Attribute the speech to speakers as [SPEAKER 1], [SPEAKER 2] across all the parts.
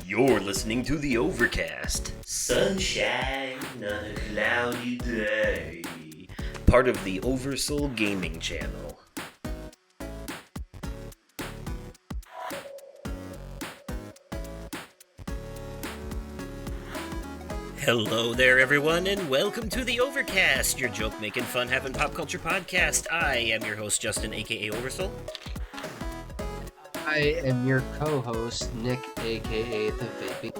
[SPEAKER 1] You're listening to the Overcast. Sunshine on a cloudy day. Part of the Oversoul Gaming channel. Hello there, everyone, and welcome to the Overcast, your joke-making, fun-having pop culture podcast. I am your host, Justin, aka Oversoul.
[SPEAKER 2] I am your co-host, Nick, aka The Vaping.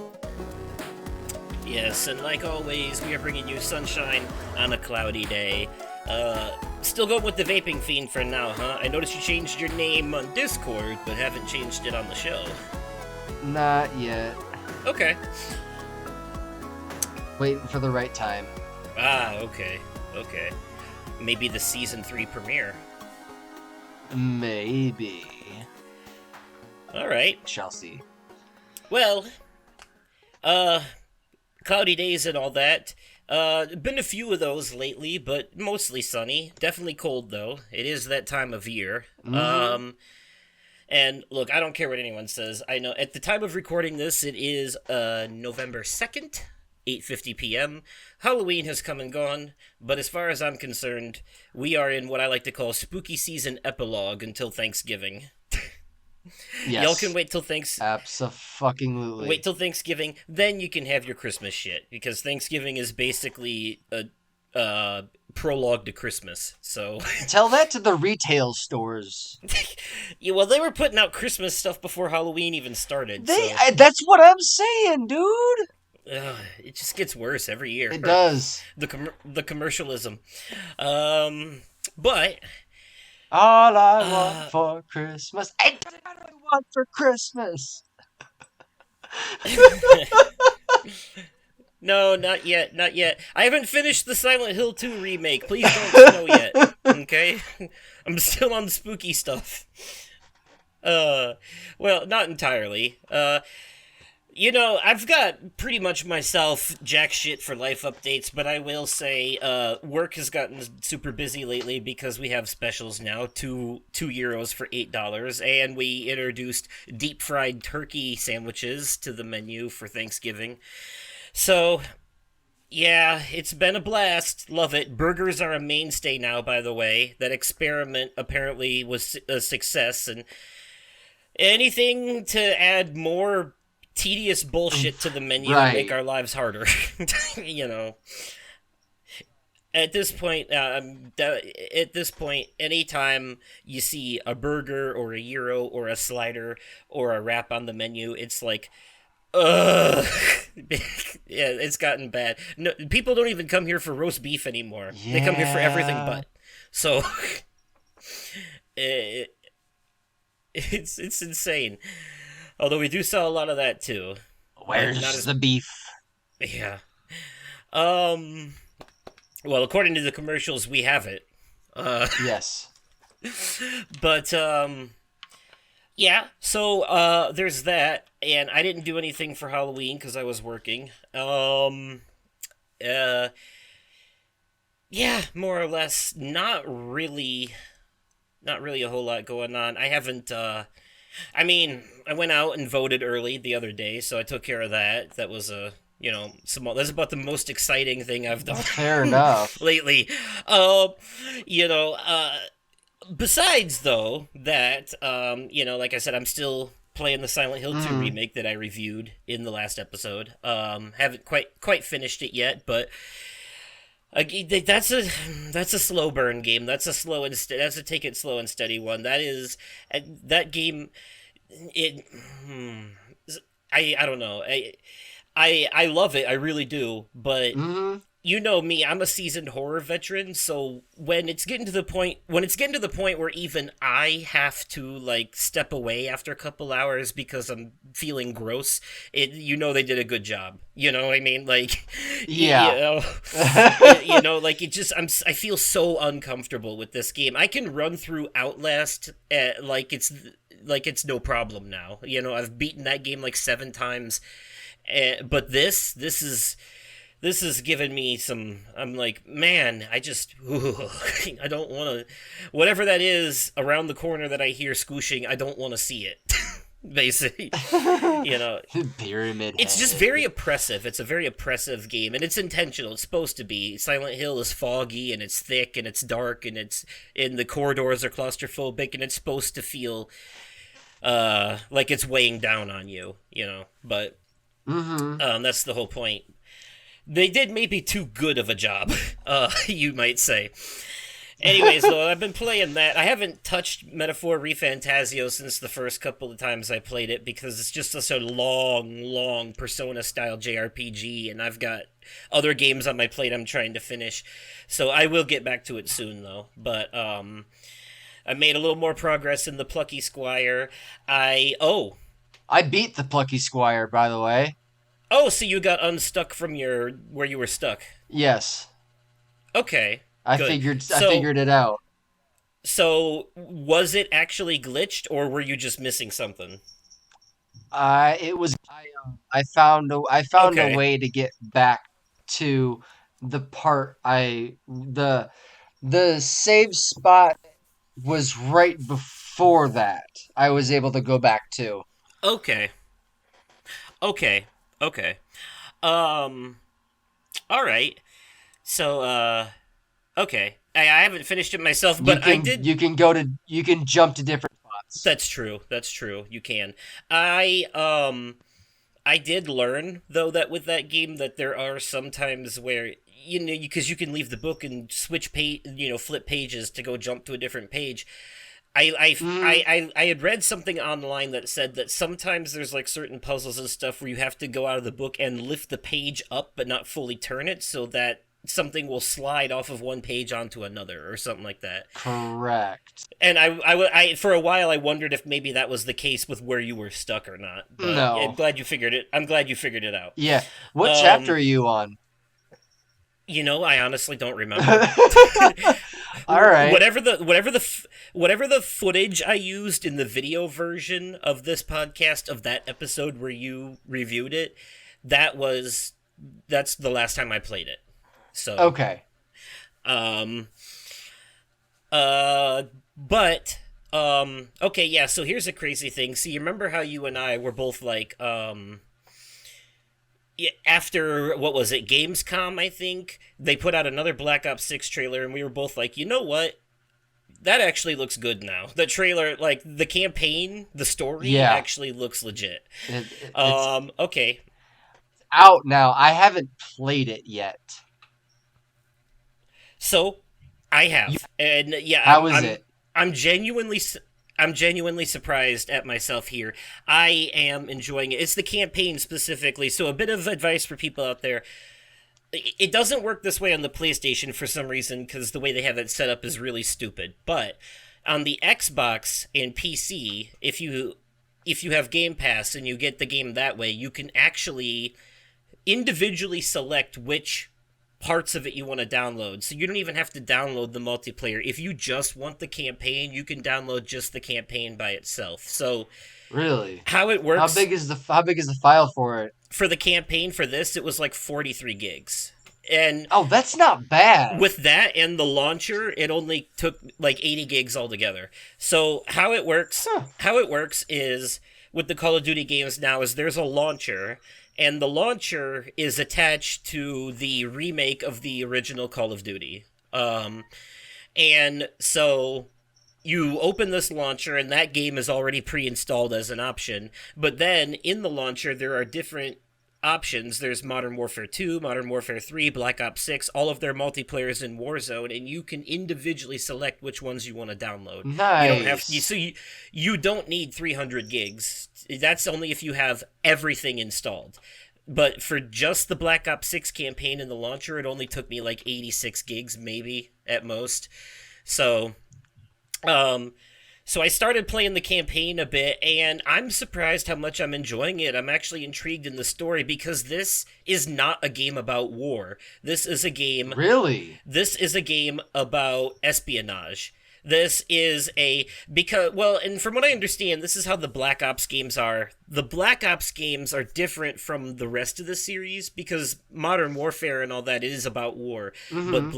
[SPEAKER 1] Yes, and like always, we are bringing you sunshine on a cloudy day. Still going with the Vaping Fiend for now, huh? I noticed you changed your name on Discord, but haven't changed it on the show.
[SPEAKER 2] Not yet.
[SPEAKER 1] Okay.
[SPEAKER 2] Waiting for the right time.
[SPEAKER 1] Okay. Maybe the Season 3 premiere.
[SPEAKER 2] Maybe.
[SPEAKER 1] Alright.
[SPEAKER 2] Shall see.
[SPEAKER 1] Well, cloudy days and all that. Been a few of those lately, but mostly sunny. Definitely cold, though. It is that time of year.
[SPEAKER 2] Mm-hmm.
[SPEAKER 1] And look, I don't care what anyone says. I know at the time of recording this, it is November 2nd, 8:50 p.m. Halloween has come and gone, but as far as I'm concerned, we are in what I like to call spooky season epilogue until Thanksgiving.
[SPEAKER 2] Yes.
[SPEAKER 1] Y'all can wait till
[SPEAKER 2] Abso-fucking-lutely.
[SPEAKER 1] Wait till Thanksgiving, then you can have your Christmas shit, because Thanksgiving is basically a prologue to Christmas, so...
[SPEAKER 2] Tell that to the retail stores.
[SPEAKER 1] Yeah, well, they were putting out Christmas stuff before Halloween even started,
[SPEAKER 2] That's what I'm saying, dude!
[SPEAKER 1] it just gets worse every year.
[SPEAKER 2] It does.
[SPEAKER 1] The commercialism. But...
[SPEAKER 2] All I want for Christmas ain't what I want for Christmas.
[SPEAKER 1] No, not yet. I haven't finished the Silent Hill 2 remake. Please don't snow yet, okay? I'm still on the spooky stuff. Well, not entirely. I've got pretty much myself jack shit for life updates, but I will say, work has gotten super busy lately because we have specials now, €2 for $8, and we introduced deep fried turkey sandwiches to the menu for Thanksgiving. So, yeah, it's been a blast. Love it. Burgers are a mainstay now, by the way. That experiment apparently was a success, and anything to add more tedious bullshit to the menu
[SPEAKER 2] Right.
[SPEAKER 1] and make our lives harder. At this point, anytime you see a burger or a gyro or a slider or a wrap on the menu, it's like, ugh. Yeah, it's gotten bad. No, people don't even come here for roast beef anymore.
[SPEAKER 2] Yeah.
[SPEAKER 1] They come here for everything but. So, it's insane. Although we do sell a lot of that too.
[SPEAKER 2] Where's the beef?
[SPEAKER 1] Yeah. Well, according to the commercials, we have it.
[SPEAKER 2] Yes.
[SPEAKER 1] But, yeah, so, there's that, and I didn't do anything for Halloween because I was working. Yeah, more or less, not really a whole lot going on. I haven't, I went out and voted early the other day, so I took care of that. That was that's about the most exciting thing I've done.
[SPEAKER 2] Fair enough.
[SPEAKER 1] Lately. Besides, though, that, like I said, I'm still playing the Silent Hill 2 remake that I reviewed in the last episode. Haven't quite finished it yet, but that's a slow burn game. That's a take it slow and steady one. That game. I don't know. I love it. I really do. But you know me, I'm a seasoned horror veteran. So when it's getting to the point where even I have to step away after a couple hours because I'm feeling gross, they did a good job. You know what I mean?
[SPEAKER 2] Yeah.
[SPEAKER 1] I feel so uncomfortable with this game. I can run through Outlast like it's no problem now. I've beaten that game 7 times, but this is giving me some. I'm like, man, I don't want to. Whatever that is around the corner that I hear squooshing, I don't want to see it. basically. You know,
[SPEAKER 2] Pyramid
[SPEAKER 1] it's just
[SPEAKER 2] Head.
[SPEAKER 1] very oppressive. It's a very oppressive game, and it's intentional. It's supposed to be. Silent Hill is foggy and it's thick and it's dark and the corridors are claustrophobic and it's supposed to feel like it's weighing down on you, you know. But
[SPEAKER 2] Mm-hmm.
[SPEAKER 1] that's the whole point. They did maybe too good of a job, you might say. Anyways, though, I've been playing that. I haven't touched Metaphor ReFantasio since the first couple of times I played it because it's just such a long, long Persona-style JRPG, and I've got other games on my plate I'm trying to finish. So I will get back to it soon, though. But I made a little more progress in the Plucky Squire.
[SPEAKER 2] I beat the Plucky Squire, by the way.
[SPEAKER 1] So you got unstuck from your where you were stuck.
[SPEAKER 2] Yes,
[SPEAKER 1] Okay,
[SPEAKER 2] I
[SPEAKER 1] good.
[SPEAKER 2] figured. I
[SPEAKER 1] So
[SPEAKER 2] figured it out.
[SPEAKER 1] So, was it actually glitched, or were you just missing something?
[SPEAKER 2] It was. I found a
[SPEAKER 1] Okay.
[SPEAKER 2] way to get back to the part I the save spot was right before that. I was able to go back to.
[SPEAKER 1] Okay. Okay. Okay. Um. All right. So, okay. I haven't finished it myself, but I did.
[SPEAKER 2] You can jump to different spots.
[SPEAKER 1] That's true. That's true. You can. I I did learn though that with that game that there are some times where you know because you can leave the book and switch page, flip pages to go jump to a different page.
[SPEAKER 2] Mm,
[SPEAKER 1] I had read something online that said that sometimes there's like certain puzzles and stuff where you have to go out of the book and lift the page up but not fully turn it so that something will slide off of one page onto another or something like that.
[SPEAKER 2] correct.
[SPEAKER 1] And for a while I wondered if maybe that was the case with where you were stuck or not. But I'm
[SPEAKER 2] No.
[SPEAKER 1] glad you figured it. I'm glad you figured it out.
[SPEAKER 2] Yeah. What chapter
[SPEAKER 1] Um,
[SPEAKER 2] are you on?
[SPEAKER 1] I honestly don't remember.
[SPEAKER 2] All right.
[SPEAKER 1] Whatever the footage I used in the video version of this podcast of that episode where you reviewed it, that was that's the last time I played it. So,
[SPEAKER 2] Okay.
[SPEAKER 1] um uh but okay, yeah, so here's a crazy thing. See, you remember how you and I were both like yeah, after what was it, Gamescom, I think they put out another Black Ops 6 trailer, and we were both like, you know what? That actually looks good now. The trailer, like the campaign, the story
[SPEAKER 2] Yeah.
[SPEAKER 1] actually looks legit.
[SPEAKER 2] It's
[SPEAKER 1] Okay.
[SPEAKER 2] out now. I haven't played it yet.
[SPEAKER 1] So I
[SPEAKER 2] You,
[SPEAKER 1] have, and yeah,
[SPEAKER 2] how is it?
[SPEAKER 1] I'm genuinely I'm genuinely surprised at myself here. I am enjoying it. It's the campaign specifically. So a bit of advice for people out there: it doesn't work this way on the PlayStation for some reason because the way they have it set up is really stupid. But on the Xbox and PC, if you have Game Pass and you get the game that way, you can actually individually select which parts of it you want to download. So you don't even have to download the multiplayer. If you just want the campaign, you can download just the campaign by itself. So
[SPEAKER 2] Really?
[SPEAKER 1] how it works
[SPEAKER 2] How big is the file for it?
[SPEAKER 1] for the campaign for this, it was like 43 gigs. And
[SPEAKER 2] Oh, that's not bad.
[SPEAKER 1] with that and the launcher, it only took like 80 gigs altogether. So
[SPEAKER 2] Huh.
[SPEAKER 1] how it works is with the Call of Duty games now is there's a launcher, and the launcher is attached to the remake of the original Call of Duty. And so you open this launcher and that game is already pre-installed as an option, but then in the launcher there are different options. There's Modern Warfare 2, Modern Warfare 3, Black Ops 6, all of their multiplayers in Warzone, and you can individually select which ones you want to download. You don't have to,
[SPEAKER 2] Nice.
[SPEAKER 1] so you don't need 300 gigs. That's only if you have everything installed. But for just the Black Ops 6 campaign in the launcher, it only took me like 86 gigs maybe at most. So um, so I started playing the campaign a bit, and I'm surprised how much I'm enjoying it. I'm actually intrigued in the story because this is not a game about war.
[SPEAKER 2] Really?
[SPEAKER 1] This is a game about espionage. This is a because well, and from what I understand, this is how the Black Ops games are. The Black Ops games are different from the rest of the series because Modern Warfare and all that is about war, but
[SPEAKER 2] Mm-hmm.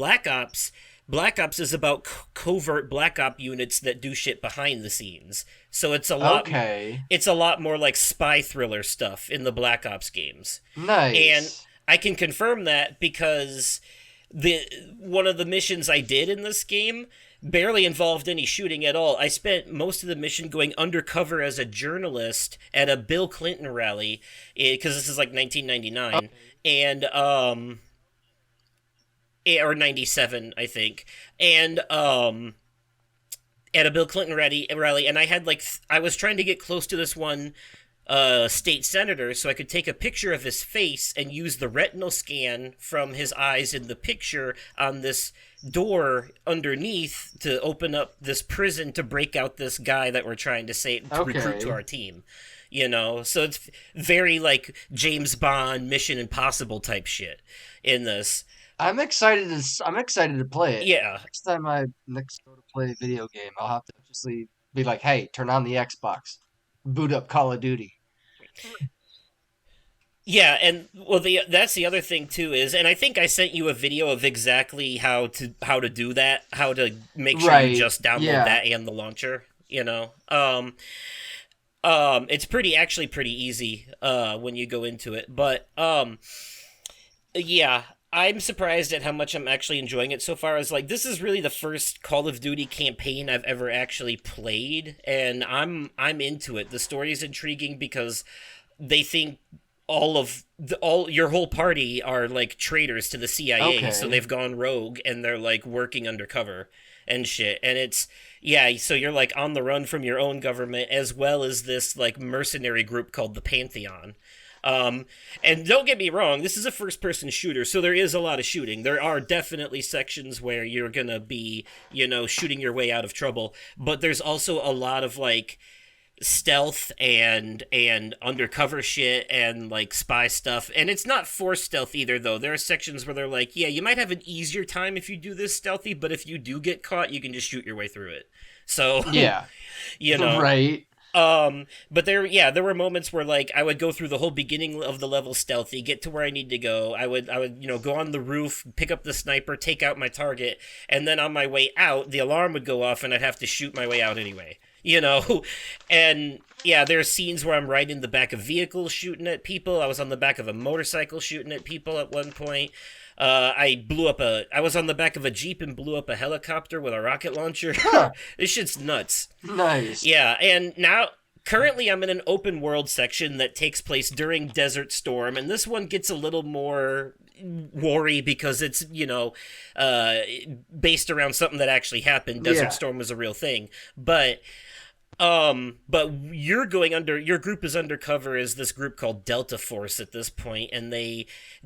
[SPEAKER 1] Black Ops is about covert Black Op units that do shit behind the scenes. So
[SPEAKER 2] Okay.
[SPEAKER 1] it's a lot more like spy thriller stuff in the Black Ops games. And
[SPEAKER 2] Nice.
[SPEAKER 1] I can confirm that because the one of the missions I did in this game barely involved any shooting at all. I spent most of the mission going undercover as a journalist at a Bill Clinton rally because this is like 1999
[SPEAKER 2] Okay.
[SPEAKER 1] and or 97 I think. And at a Bill Clinton rally, and I had like I was trying to get close to this one state senator so I could take a picture of his face and use the retinal scan from his eyes in the picture on this door underneath to open up this prison to break out this guy that we're trying to say to recruit to
[SPEAKER 2] Okay.
[SPEAKER 1] our team. You know, so it's very like James Bond, Mission Impossible type shit in this.
[SPEAKER 2] I'm excited to play it.
[SPEAKER 1] Yeah,
[SPEAKER 2] Next go to play a video game, I'll have to just be like, "Hey, turn on the Xbox. Boot up Call of Duty."
[SPEAKER 1] yeah, and well, the that's the other thing too is, and I think I sent you a video of exactly how to do that, how to make sure you
[SPEAKER 2] Right.
[SPEAKER 1] just download
[SPEAKER 2] Yeah.
[SPEAKER 1] that and the launcher. You know, it's actually pretty easy when you go into it, but yeah, I'm surprised at how much I'm actually enjoying it so far. As like this is really the first Call of Duty campaign I've ever actually played, and I'm into it. The story is intriguing because they think all your whole party are like traitors to the CIA, so
[SPEAKER 2] Okay.
[SPEAKER 1] they've gone rogue and they're like working undercover and shit. And it's yeah, so you're like on the run from your own government as well as this like mercenary group called the Pantheon. Um, and don't get me wrong, this is a first person shooter, so there is a lot of shooting. There are definitely sections where you're gonna be, shooting your way out of trouble, but there's also a lot of like stealth and undercover shit and like spy stuff. And it's not forced stealth either though. There are sections where they're like, yeah, you might have an easier time if you do this stealthy, but if you do get caught, you can just shoot your way through it. So,
[SPEAKER 2] Yeah.
[SPEAKER 1] you know,
[SPEAKER 2] Right.
[SPEAKER 1] but there were moments where like I would go through the whole beginning of the level stealthy, get to where I need to go. I would go on the roof, pick up the sniper, take out my target, and then on my way out, the alarm would go off, and I'd have to shoot my way out anyway. And yeah, there are scenes where I'm right in the back of vehicles shooting at people. I was on the back of a motorcycle shooting at people at one point. I was on the back of a Jeep and blew up a helicopter with a rocket launcher.
[SPEAKER 2] Huh.
[SPEAKER 1] This shit's nuts.
[SPEAKER 2] Nice.
[SPEAKER 1] Yeah, and now currently I'm in an open world section that takes place during Desert Storm, and this one gets a little more worry because it's uh based around something that actually happened. Desert
[SPEAKER 2] Yeah.
[SPEAKER 1] Storm was a real thing, but your group is undercover as this group called Delta Force at this point, and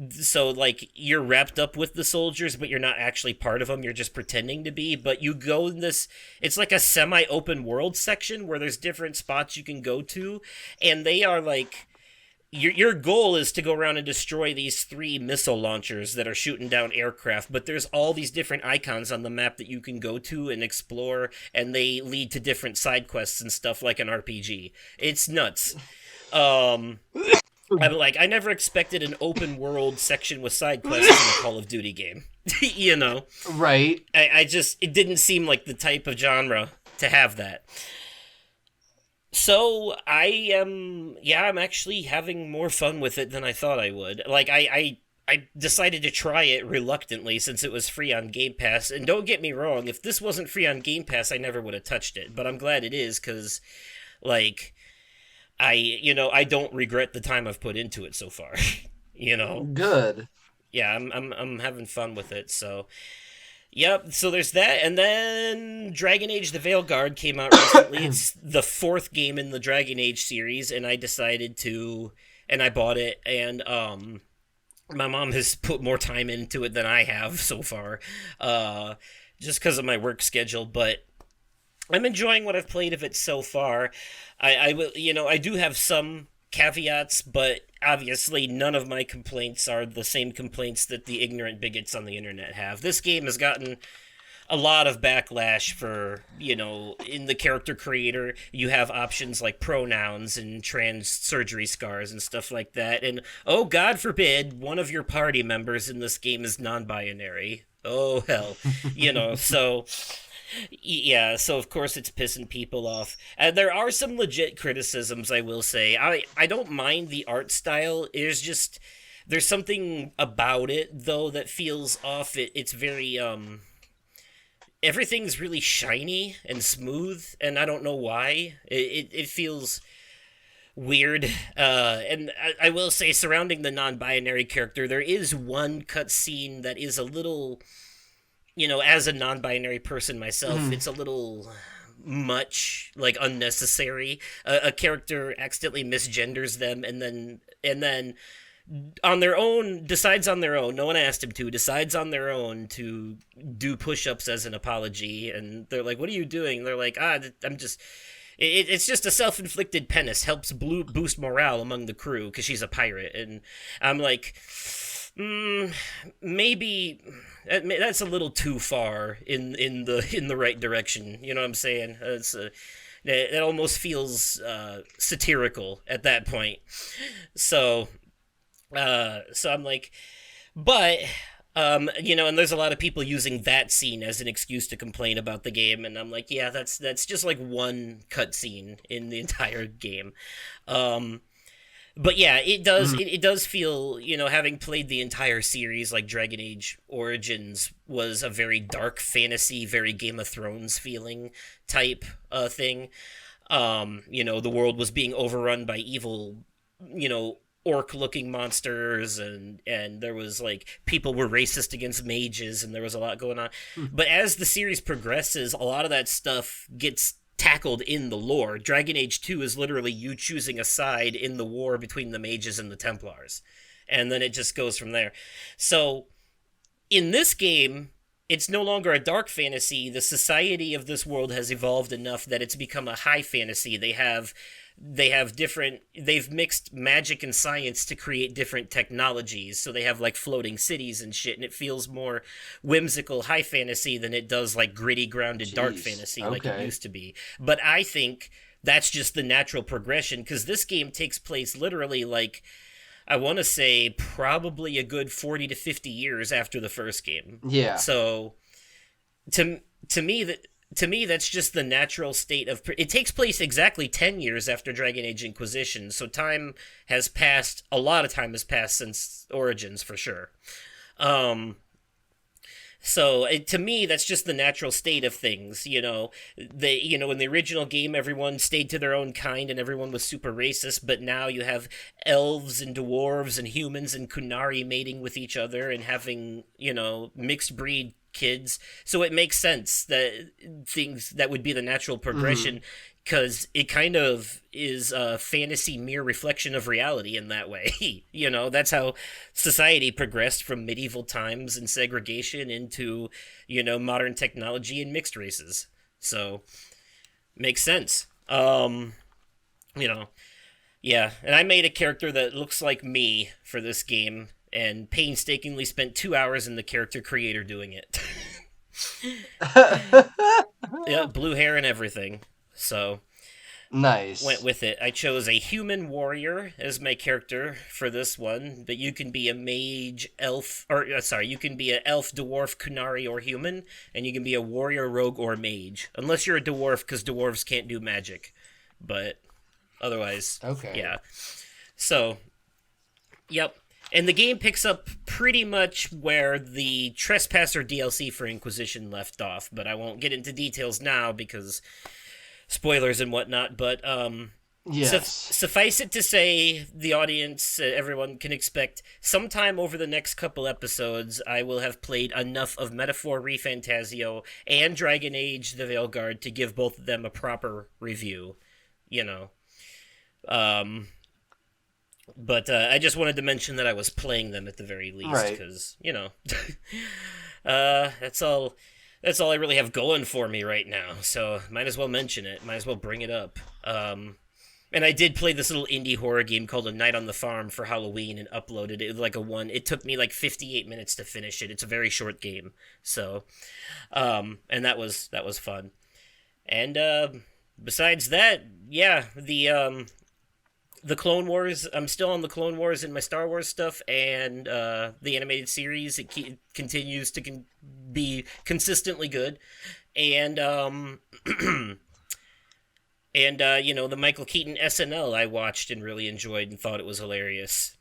[SPEAKER 1] so like you're wrapped up with the soldiers, but you're not actually part of them. You're just pretending to be. But you go in this, it's like a semi-open world section where there's different spots you can go to, and they are like your goal is to go around and destroy these three missile launchers that are shooting down aircraft, but there's all these different icons on the map that you can go to and explore, and they lead to different side quests and stuff like an RPG. It's nuts. um I never expected an open world section with side quests in a Call of Duty game. you know
[SPEAKER 2] Right.
[SPEAKER 1] I just it didn't seem like the type of genre to have that. So I am, yeah, I'm actually having more fun with it than I thought I would. Like I decided to try it reluctantly since it was free on Game Pass. And don't get me wrong, if this wasn't free on Game Pass, I never would have touched it. But I'm glad it is because, like, I don't regret the time I've put into it so far. you know,
[SPEAKER 2] Good.
[SPEAKER 1] yeah, I'm having fun with it. So yep, so there's that, and then Dragon Age the Veilguard came out recently. It's the fourth game in the Dragon Age series, and I bought it, and my mom has put more time into it than I have so far, uh, just because of my work schedule, but I'm enjoying what I've played of it so far. I will, I do have some caveats, but obviously none of my complaints are the same complaints that the ignorant bigots on the internet have. This game has gotten a lot of backlash for, in the character creator, you have options like pronouns and trans surgery scars and stuff like that. And oh, God forbid, one of your party members in this game is non binary. Oh, hell. So yeah, so of course it's pissing people off. There are some legit criticisms, I will say. I don't mind the art style. There's something about it though that feels off. It's very everything's really shiny and smooth, and I don't know why. It feels weird. And I will say, surrounding the non-binary character, there is one cutscene that is a little, as a non-binary person myself,
[SPEAKER 2] Mhm.
[SPEAKER 1] it's a little much, like, unnecessary. A character accidentally misgenders them, and then on their own, decides on their own, no one asked him to, decides on their own to do push-ups as an apology. And they're like, what are you doing? They're like, I'm just, it's just a self-inflicted penis, helps boost morale among the crew because she's a pirate. And I'm like, maybe that's a little too far in the right direction. You know what I'm saying? It almost feels satirical at that point. So so I'm like, but and there's a lot of people using that scene as an excuse to complain about the game, and I'm like, yeah, that's just like one cutscene in the entire game. Um, but yeah, it does feel, having played the entire series, like Dragon Age Origins was a very dark fantasy, very Game of Thrones feeling type thing. The world was being overrun by evil, you know, orc looking monsters, and there was like people were racist against mages, and there was a lot going on. But as the series progresses, a lot of that stuff gets tackled in the lore. Dragon Age 2 is literally you choosing a side in the war between the mages and the Templars. And then it just goes from there. So in this game, it's no longer a dark fantasy. The society of this world has evolved enough that it's become a high fantasy. They've mixed magic and science to create different technologies. So they have like floating cities and shit, and it feels more whimsical high fantasy than it does like gritty grounded dark
[SPEAKER 2] Jeez.
[SPEAKER 1] fantasy like it
[SPEAKER 2] Okay.
[SPEAKER 1] used to be. But I think that's just the natural progression, because this game takes place literally, like, I want to say probably a good 40 to 50 years after the first game.
[SPEAKER 2] Yeah.
[SPEAKER 1] So to to me that to me that's just the natural state of it. Takes place exactly 10 years after Dragon Age Inquisition. So a lot of time has passed since Origins for sure. Um to me, that's just the natural state of things. In the original game, everyone stayed to their own kind and everyone was super racist. But now you have elves and dwarves and humans and Kunari mating with each other and having, mixed breed kids. So it makes sense that things that would be the natural
[SPEAKER 2] Mhm.
[SPEAKER 1] progression, because it kind of is a fantasy mere reflection of reality in that way. That's how society progressed from medieval times and segregation into, modern technology and mixed races. So makes sense. You know, yeah, and I made a character that looks like me for this game, and painstakingly spent 2 hours in the character creator doing it. Yeah, blue hair and everything. So went
[SPEAKER 2] Nice.
[SPEAKER 1] with it. I chose a human warrior as my character for this one, but you can be a mage, elf, or sorry, you can be an elf, dwarf, kunari, or human, and you can be a warrior, rogue, or mage, unless you're a dwarf, because dwarves can't do magic. But otherwise,
[SPEAKER 2] Okay.
[SPEAKER 1] yeah. So, yep. And the game picks up pretty much where the Trespasser DLC for Inquisition left off, but I won't get into details now because spoilers and whatnot. But
[SPEAKER 2] Yes.
[SPEAKER 1] suffice it to say, the audience, everyone can expect sometime over the next couple episodes, I will have played enough of Metaphor ReFantasio and Dragon Age the Veilguard to give both of them a proper review. You know. Um, but I just wanted to mention that I was playing them at the very least,
[SPEAKER 2] Right.
[SPEAKER 1] because, that's all. That's all I really have going for me right now. So might as well mention it. Might as well bring it up. And I did play this little indie horror game called A Night on the Farm for Halloween and uploaded it like a one. It took me like 58 minutes to finish it. It's a very short game, so and that was fun. And besides that, yeah, the Clone Wars. I'm still on the Clone Wars and my Star Wars stuff, and the animated series. Continues to be consistently good, and the Michael Keaton SNL I watched and really enjoyed and thought it was hilarious.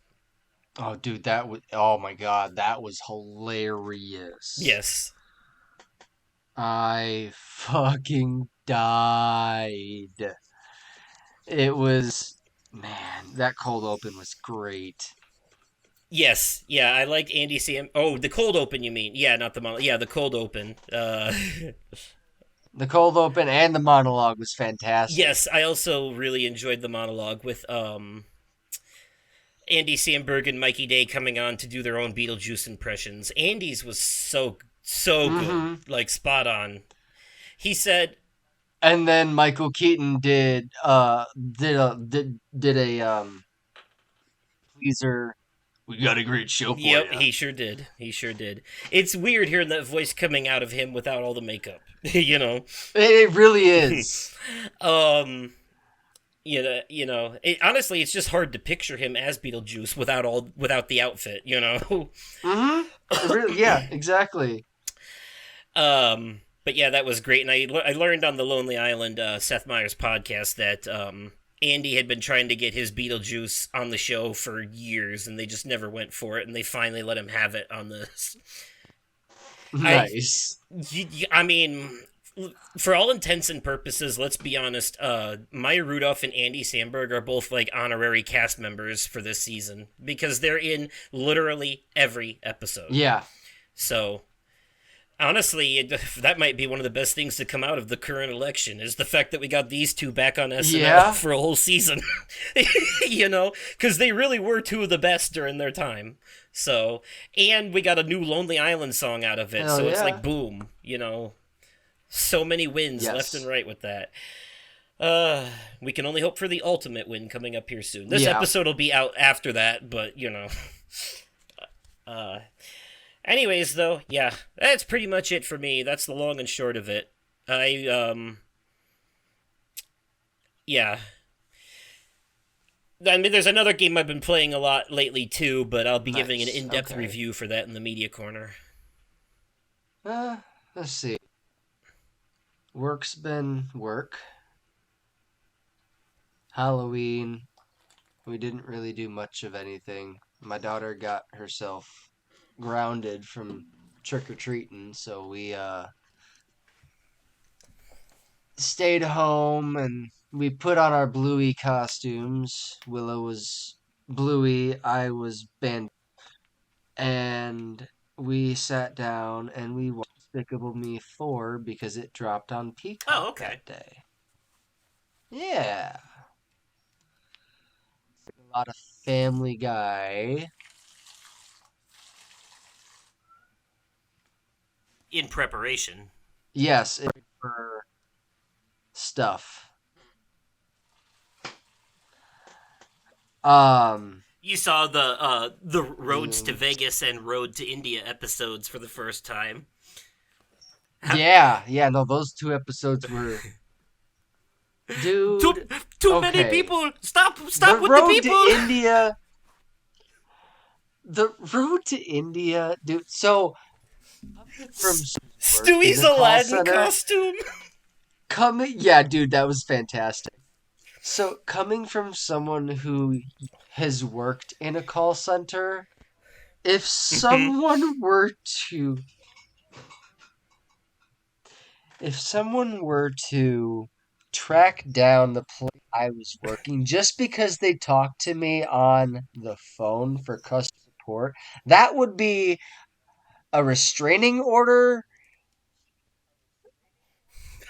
[SPEAKER 2] Oh, dude, that was, oh my God, that was hilarious.
[SPEAKER 1] Yes,
[SPEAKER 2] I fucking died. It was, man, that cold open was great.
[SPEAKER 1] yes, yeah. I liked Andy Sam. Oh, the cold open, you mean? Yeah, not the yeah, the cold open.
[SPEAKER 2] The cold open and the monologue was fantastic.
[SPEAKER 1] Yes, I also really enjoyed the monologue with Andy Samberg and Mikey Day coming on to do their own Beetlejuice impressions. Andy's was so good,
[SPEAKER 2] Mm-hmm.
[SPEAKER 1] like spot on. He said,
[SPEAKER 2] And then Michael Keaton did a pleaser. We got a great show for
[SPEAKER 1] "Yep,
[SPEAKER 2] you.
[SPEAKER 1] he sure did. He sure did." It's weird hearing that voice coming out of him without all the makeup, you know.
[SPEAKER 2] It really is.
[SPEAKER 1] um, honestly, it's just hard to picture him as Beetlejuice without the outfit, you know.
[SPEAKER 2] Mm-hmm. It really, yeah, exactly.
[SPEAKER 1] But yeah, that was great, and I learned on the Lonely Island Seth Meyers podcast that Andy had been trying to get his Beetlejuice on the show for years, and they just never went for it, and they finally let him have it on this. I,
[SPEAKER 2] Nice.
[SPEAKER 1] I mean, for all intents and purposes, let's be honest. Maya Rudolph and Andy Samberg are both like honorary cast members for this season because they're in literally every episode.
[SPEAKER 2] Yeah.
[SPEAKER 1] So honestly, that might be one of the best things to come out of the current election is the fact that we got these two back on SNL
[SPEAKER 2] Yeah.
[SPEAKER 1] for a whole season. Because they really were two of the best during their time. So, and we got a new Lonely Island song out of it.
[SPEAKER 2] Hell
[SPEAKER 1] So it's
[SPEAKER 2] yeah.
[SPEAKER 1] like boom, so many wins left and
[SPEAKER 2] Yes.
[SPEAKER 1] right with that. Uh, we can only hope for the ultimate win coming up here soon. This
[SPEAKER 2] Yeah.
[SPEAKER 1] episode will be out after that, but Uh, anyways, though, yeah, that's pretty much it for me. That's the long and short of it. Yeah. I mean, there's another game I've been playing a lot lately too, but I'll be giving an
[SPEAKER 2] Nice.
[SPEAKER 1] in-depth
[SPEAKER 2] Okay.
[SPEAKER 1] review for that in the media corner.
[SPEAKER 2] Uh, let's see. Work's been work. Halloween. We didn't really do much of anything. My daughter got herself grounded from trick or treating, so we stayed home and we put on our Bluey costumes. Willow was Bluey, I was Ben, and we sat down and we watched Despicable Me 4 because it dropped on
[SPEAKER 1] Oh,
[SPEAKER 2] Peacock
[SPEAKER 1] okay.
[SPEAKER 2] that day. Yeah, a lot of Family Guy.
[SPEAKER 1] In preparation,
[SPEAKER 2] Yes, for stuff. Um,
[SPEAKER 1] you saw the Roads to
[SPEAKER 2] mm,
[SPEAKER 1] Vegas and Road to India episodes for the first time. Ha-
[SPEAKER 2] yeah, yeah, no, those two episodes were,
[SPEAKER 1] too
[SPEAKER 2] dude,
[SPEAKER 1] too many
[SPEAKER 2] okay.
[SPEAKER 1] people. Stop!
[SPEAKER 2] The
[SPEAKER 1] Stop with the
[SPEAKER 2] road to
[SPEAKER 1] people.
[SPEAKER 2] India, the road to India, dude. So from work in
[SPEAKER 1] Stewie's
[SPEAKER 2] a call
[SPEAKER 1] Aladdin
[SPEAKER 2] center,
[SPEAKER 1] costume.
[SPEAKER 2] coming, yeah, dude, that was fantastic. So coming from someone who has worked in a call center, if someone were to if someone were to track down the place I was working just because they talked to me on the phone for customer support, that would be a restraining order.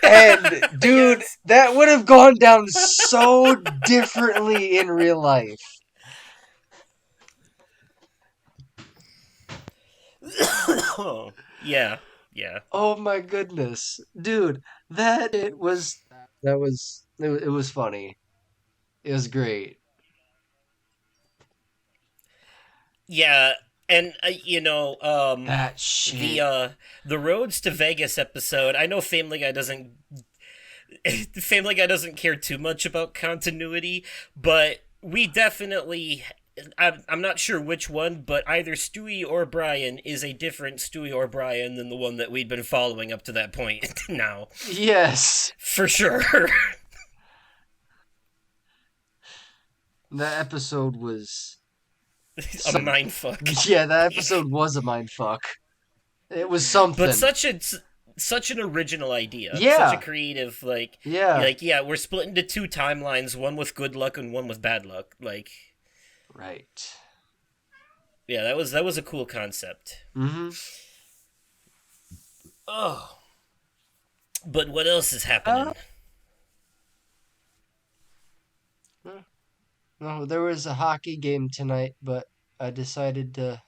[SPEAKER 2] And dude,
[SPEAKER 1] Yes.
[SPEAKER 2] that would have gone down so differently in real life.
[SPEAKER 1] Yeah. Yeah.
[SPEAKER 2] Oh my goodness. Dude, that it was funny. It was great.
[SPEAKER 1] Yeah, and
[SPEAKER 2] That
[SPEAKER 1] the
[SPEAKER 2] shit.
[SPEAKER 1] uh the Roads to Vegas episode. I know Family Guy doesn't care too much about continuity, but we definitely. I'm not sure which one, but either Stewie or Brian is a different Stewie or Brian than the one that we'd been following up to that point now.
[SPEAKER 2] Yes.
[SPEAKER 1] For sure.
[SPEAKER 2] That episode was
[SPEAKER 1] A
[SPEAKER 2] some.
[SPEAKER 1] mind fuck.
[SPEAKER 2] Yeah, that episode was a mind fuck. It was
[SPEAKER 1] But
[SPEAKER 2] something.
[SPEAKER 1] such an original idea. Such a
[SPEAKER 2] Yeah.
[SPEAKER 1] creative
[SPEAKER 2] Yeah.
[SPEAKER 1] yeah, we're split into two timelines, one with good luck and one with bad luck.
[SPEAKER 2] Right.
[SPEAKER 1] Yeah, that was a cool concept.
[SPEAKER 2] Mm-hmm.
[SPEAKER 1] Oh, but what else is
[SPEAKER 2] Uh,
[SPEAKER 1] happening?
[SPEAKER 2] no, there was a hockey game tonight, but I decided to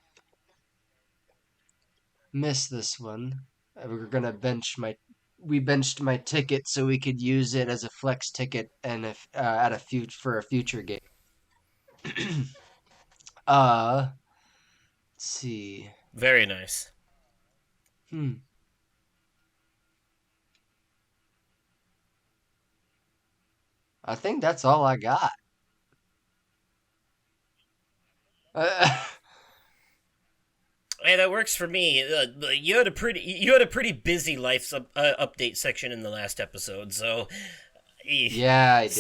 [SPEAKER 2] miss this one. We're gonna bench my. We benched my ticket so we could use it as a flex ticket and if at a for a future game. Let's see.
[SPEAKER 1] Very nice.
[SPEAKER 2] Hmm. I think that's all I got. Uh,
[SPEAKER 1] Hey, that works for me. You had a pretty busy update section in the last episode, so
[SPEAKER 2] yeah, I did.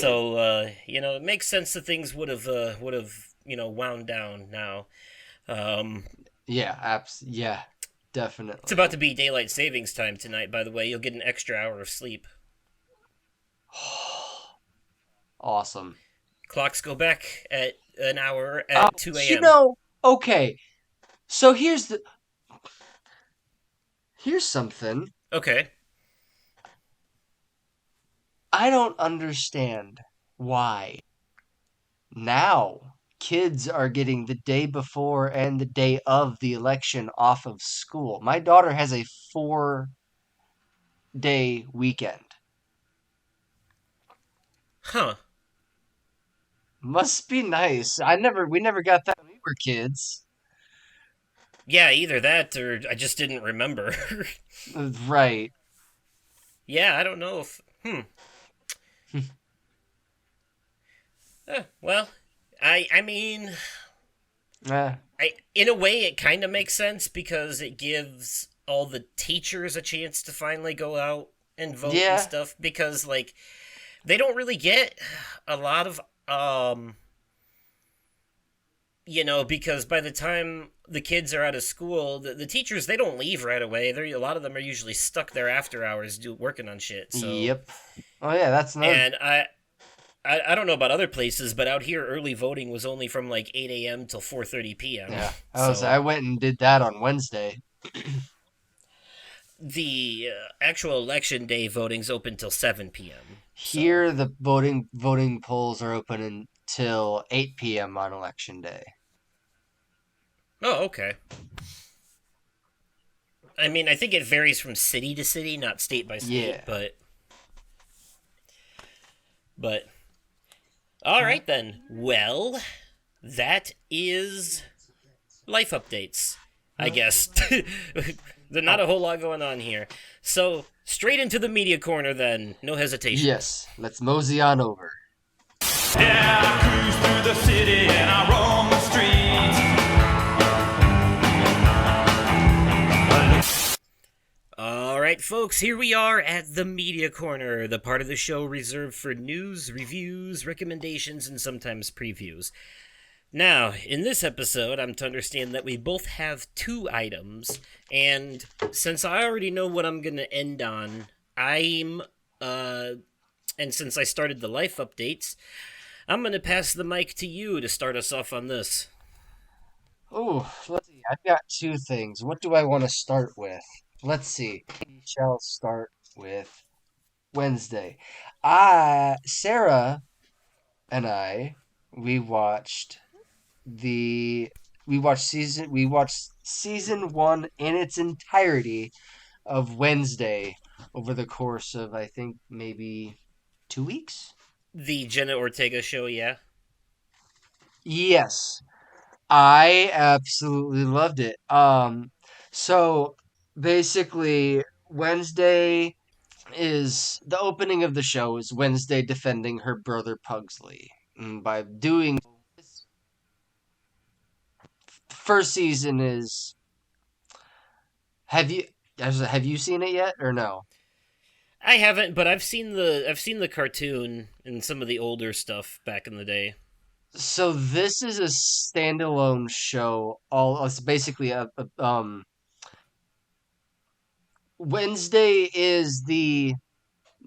[SPEAKER 1] it makes sense that things would have wound down now. Um,
[SPEAKER 2] Yeah, yeah,
[SPEAKER 1] it's about
[SPEAKER 2] definitely.
[SPEAKER 1] to be daylight savings time tonight. By the way, you'll get an extra hour of sleep.
[SPEAKER 2] Awesome.
[SPEAKER 1] Clocks go back at an hour at 2
[SPEAKER 2] You
[SPEAKER 1] a.m.
[SPEAKER 2] know, okay. So here's something
[SPEAKER 1] Okay.
[SPEAKER 2] I don't understand why now kids are getting the day before and the day of the election off of school. My daughter has a 4-day weekend.
[SPEAKER 1] Huh.
[SPEAKER 2] Must be nice. We never got that when we were kids.
[SPEAKER 1] Yeah, either that or I just didn't remember.
[SPEAKER 2] Right.
[SPEAKER 1] Yeah, I don't know if. Well, I mean,
[SPEAKER 2] Eh,
[SPEAKER 1] in a way, it kind of makes sense because it gives all the teachers a chance to finally go out and vote and
[SPEAKER 2] yeah,
[SPEAKER 1] stuff because they don't really get a lot of because by the time the kids are out of school, the teachers they don't leave right away. A lot of them are usually stuck there after hours working on shit. So,
[SPEAKER 2] yep. Oh yeah, that's another.
[SPEAKER 1] and I don't know about other places, but out here early voting was only from like 8 a.m. till 4:30 p.m.
[SPEAKER 2] Yeah, I
[SPEAKER 1] So
[SPEAKER 2] went and did that on Wednesday.
[SPEAKER 1] the actual election day voting's open till 7 p.m. So,
[SPEAKER 2] Here, the voting polls are open until 8 p.m. on election day.
[SPEAKER 1] oh, okay. I mean, I think it varies from city to city, not state by state,
[SPEAKER 2] Yeah.
[SPEAKER 1] but all right then. Well, that is life updates, I guess. There's not a whole lot going on here. So, straight into the media corner then. No hesitation.
[SPEAKER 2] Yes, let's mosey on over.
[SPEAKER 3] Yeah, I cruise through the city and I roam the streets.
[SPEAKER 1] All right, folks, here we are at the media corner, the part of the show reserved for news, reviews, recommendations, and sometimes previews. Now, in this episode, I'm to understand that we both have two items, and since I already know what I'm going to end on, and since I started the life updates, I'm going to pass the mic to you to start us off on this.
[SPEAKER 2] Oh, let's see. I've got two things. What do I want to start with? Let's see. We shall start with Wednesday. Sarah and I, we watched the we watched season 1 in its entirety of Wednesday over the course of I think maybe 2 weeks.
[SPEAKER 1] The Jenna Ortega show, yeah.
[SPEAKER 2] Yes, I absolutely loved it. So basically, Wednesday is the opening of the show is Wednesday defending her brother Pugsley. And by doing this, first season is have you have you seen it yet or no?
[SPEAKER 1] I haven't, but I've seen the cartoon and some of the older stuff back in the day.
[SPEAKER 2] So this is a standalone show. All it's basically Wednesday is the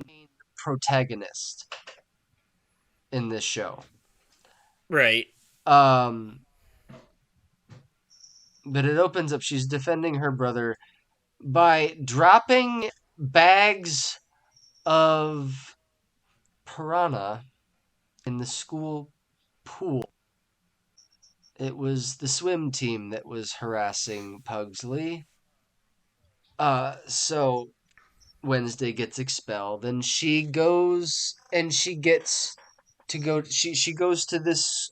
[SPEAKER 2] main protagonist in this show.
[SPEAKER 1] Right.
[SPEAKER 2] Um, but it opens up. She's defending her brother by dropping bags of piranha in the school pool. It was the swim team that was harassing Pugsley. So Wednesday gets expelled, and she goes and she gets to go. She goes to this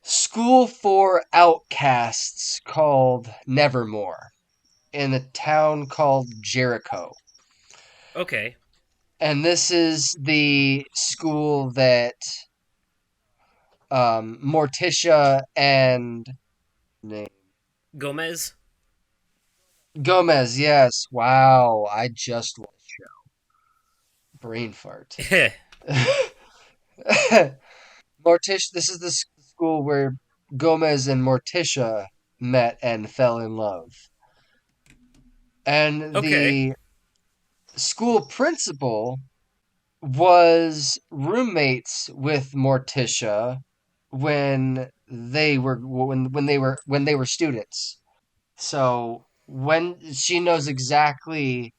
[SPEAKER 2] school for outcasts called Nevermore in a town called Jericho.
[SPEAKER 1] Okay.
[SPEAKER 2] And this is the school that Morticia and name
[SPEAKER 1] Gomez.
[SPEAKER 2] Gomez. Yes, wow! I just brain fart. Morticia. This is the school where Gomez and Morticia met and fell in love, and
[SPEAKER 1] Okay.
[SPEAKER 2] the school principal was roommates with Morticia when they were students. So when she knows exactly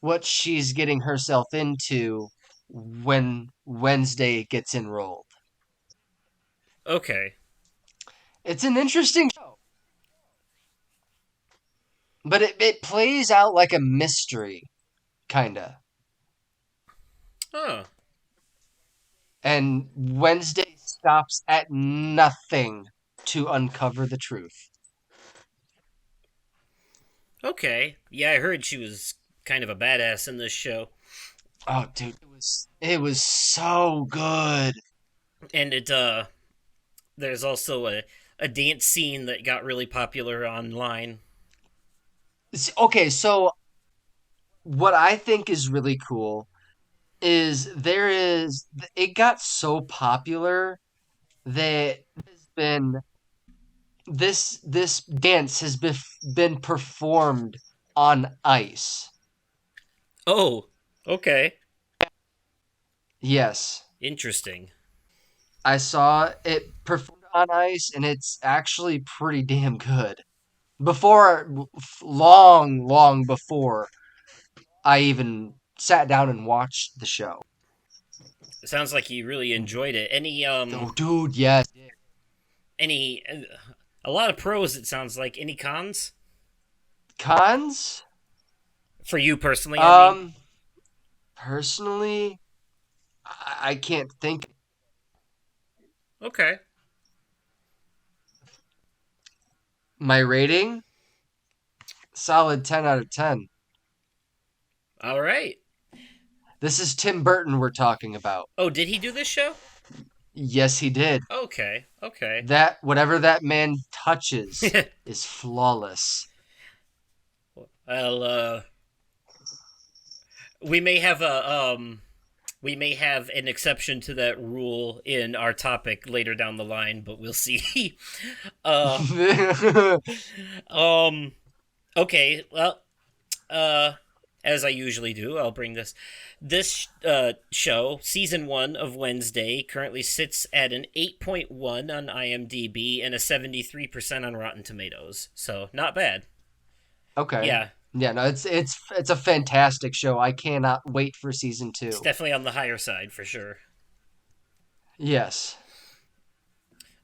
[SPEAKER 2] what she's getting herself into when Wednesday gets enrolled.
[SPEAKER 1] Okay.
[SPEAKER 2] It's an interesting show, but it plays out like a mystery, kinda.
[SPEAKER 1] Oh.
[SPEAKER 2] And Wednesday stops at nothing to uncover the truth.
[SPEAKER 1] Okay. Yeah, I heard she was kind of a badass in this show,
[SPEAKER 2] Oh, dude, it was so good.
[SPEAKER 1] and there's also a dance scene that got really popular online.
[SPEAKER 2] Okay, so what I think is really cool is it got so popular that has been this dance has been performed on ice.
[SPEAKER 1] Oh. Okay.
[SPEAKER 2] Yes,
[SPEAKER 1] Interesting.
[SPEAKER 2] I saw it performed on ice, and it's actually pretty damn good. Before, long, long before I even sat down and watched the show.
[SPEAKER 1] It sounds like you really enjoyed it.
[SPEAKER 2] Oh, dude, yes.
[SPEAKER 1] Any a lot of pros. It sounds like any cons
[SPEAKER 2] Cons?
[SPEAKER 1] for you personally. I mean.
[SPEAKER 2] Um, Personally, I can't think.
[SPEAKER 1] Okay.
[SPEAKER 2] My rating? Solid 10 out of 10.
[SPEAKER 1] All right.
[SPEAKER 2] This is Tim Burton we're talking about.
[SPEAKER 1] Oh, did he do this show?
[SPEAKER 2] Yes, he did.
[SPEAKER 1] Okay. Okay.
[SPEAKER 2] That whatever that man touches is flawless.
[SPEAKER 1] well, we may have we may have an exception to that rule in our topic later down the line, but we'll see. uh, um. Okay. Well. Uh. As I usually do, I'll bring this show, season 1 of Wednesday, currently sits at an 8.1 on IMDb and a 73% on Rotten Tomatoes. So not bad.
[SPEAKER 2] Okay.
[SPEAKER 1] Yeah,
[SPEAKER 2] Yeah, no, it's a fantastic show. I cannot wait for season
[SPEAKER 1] it's
[SPEAKER 2] 2.
[SPEAKER 1] definitely on the higher side for sure.
[SPEAKER 2] Yes.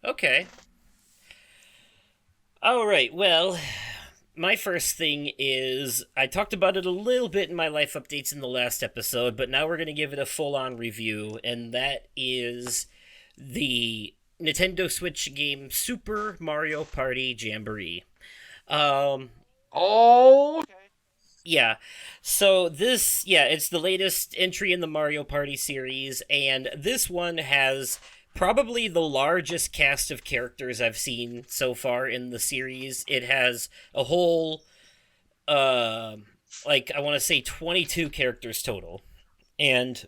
[SPEAKER 1] Okay. All right. Well, My first thing is I talked about it a little bit in my life updates in the last episode, but now we're going to give it a full on review, and that is the Nintendo Switch game Super Mario Party Jamboree. Um,
[SPEAKER 2] Oh,
[SPEAKER 1] yeah. So this, yeah, it's the latest entry in the Mario Party series, and this one has probably the largest cast of characters I've seen so far in the series. It has a whole, uh, like, I want to say 22 characters total. And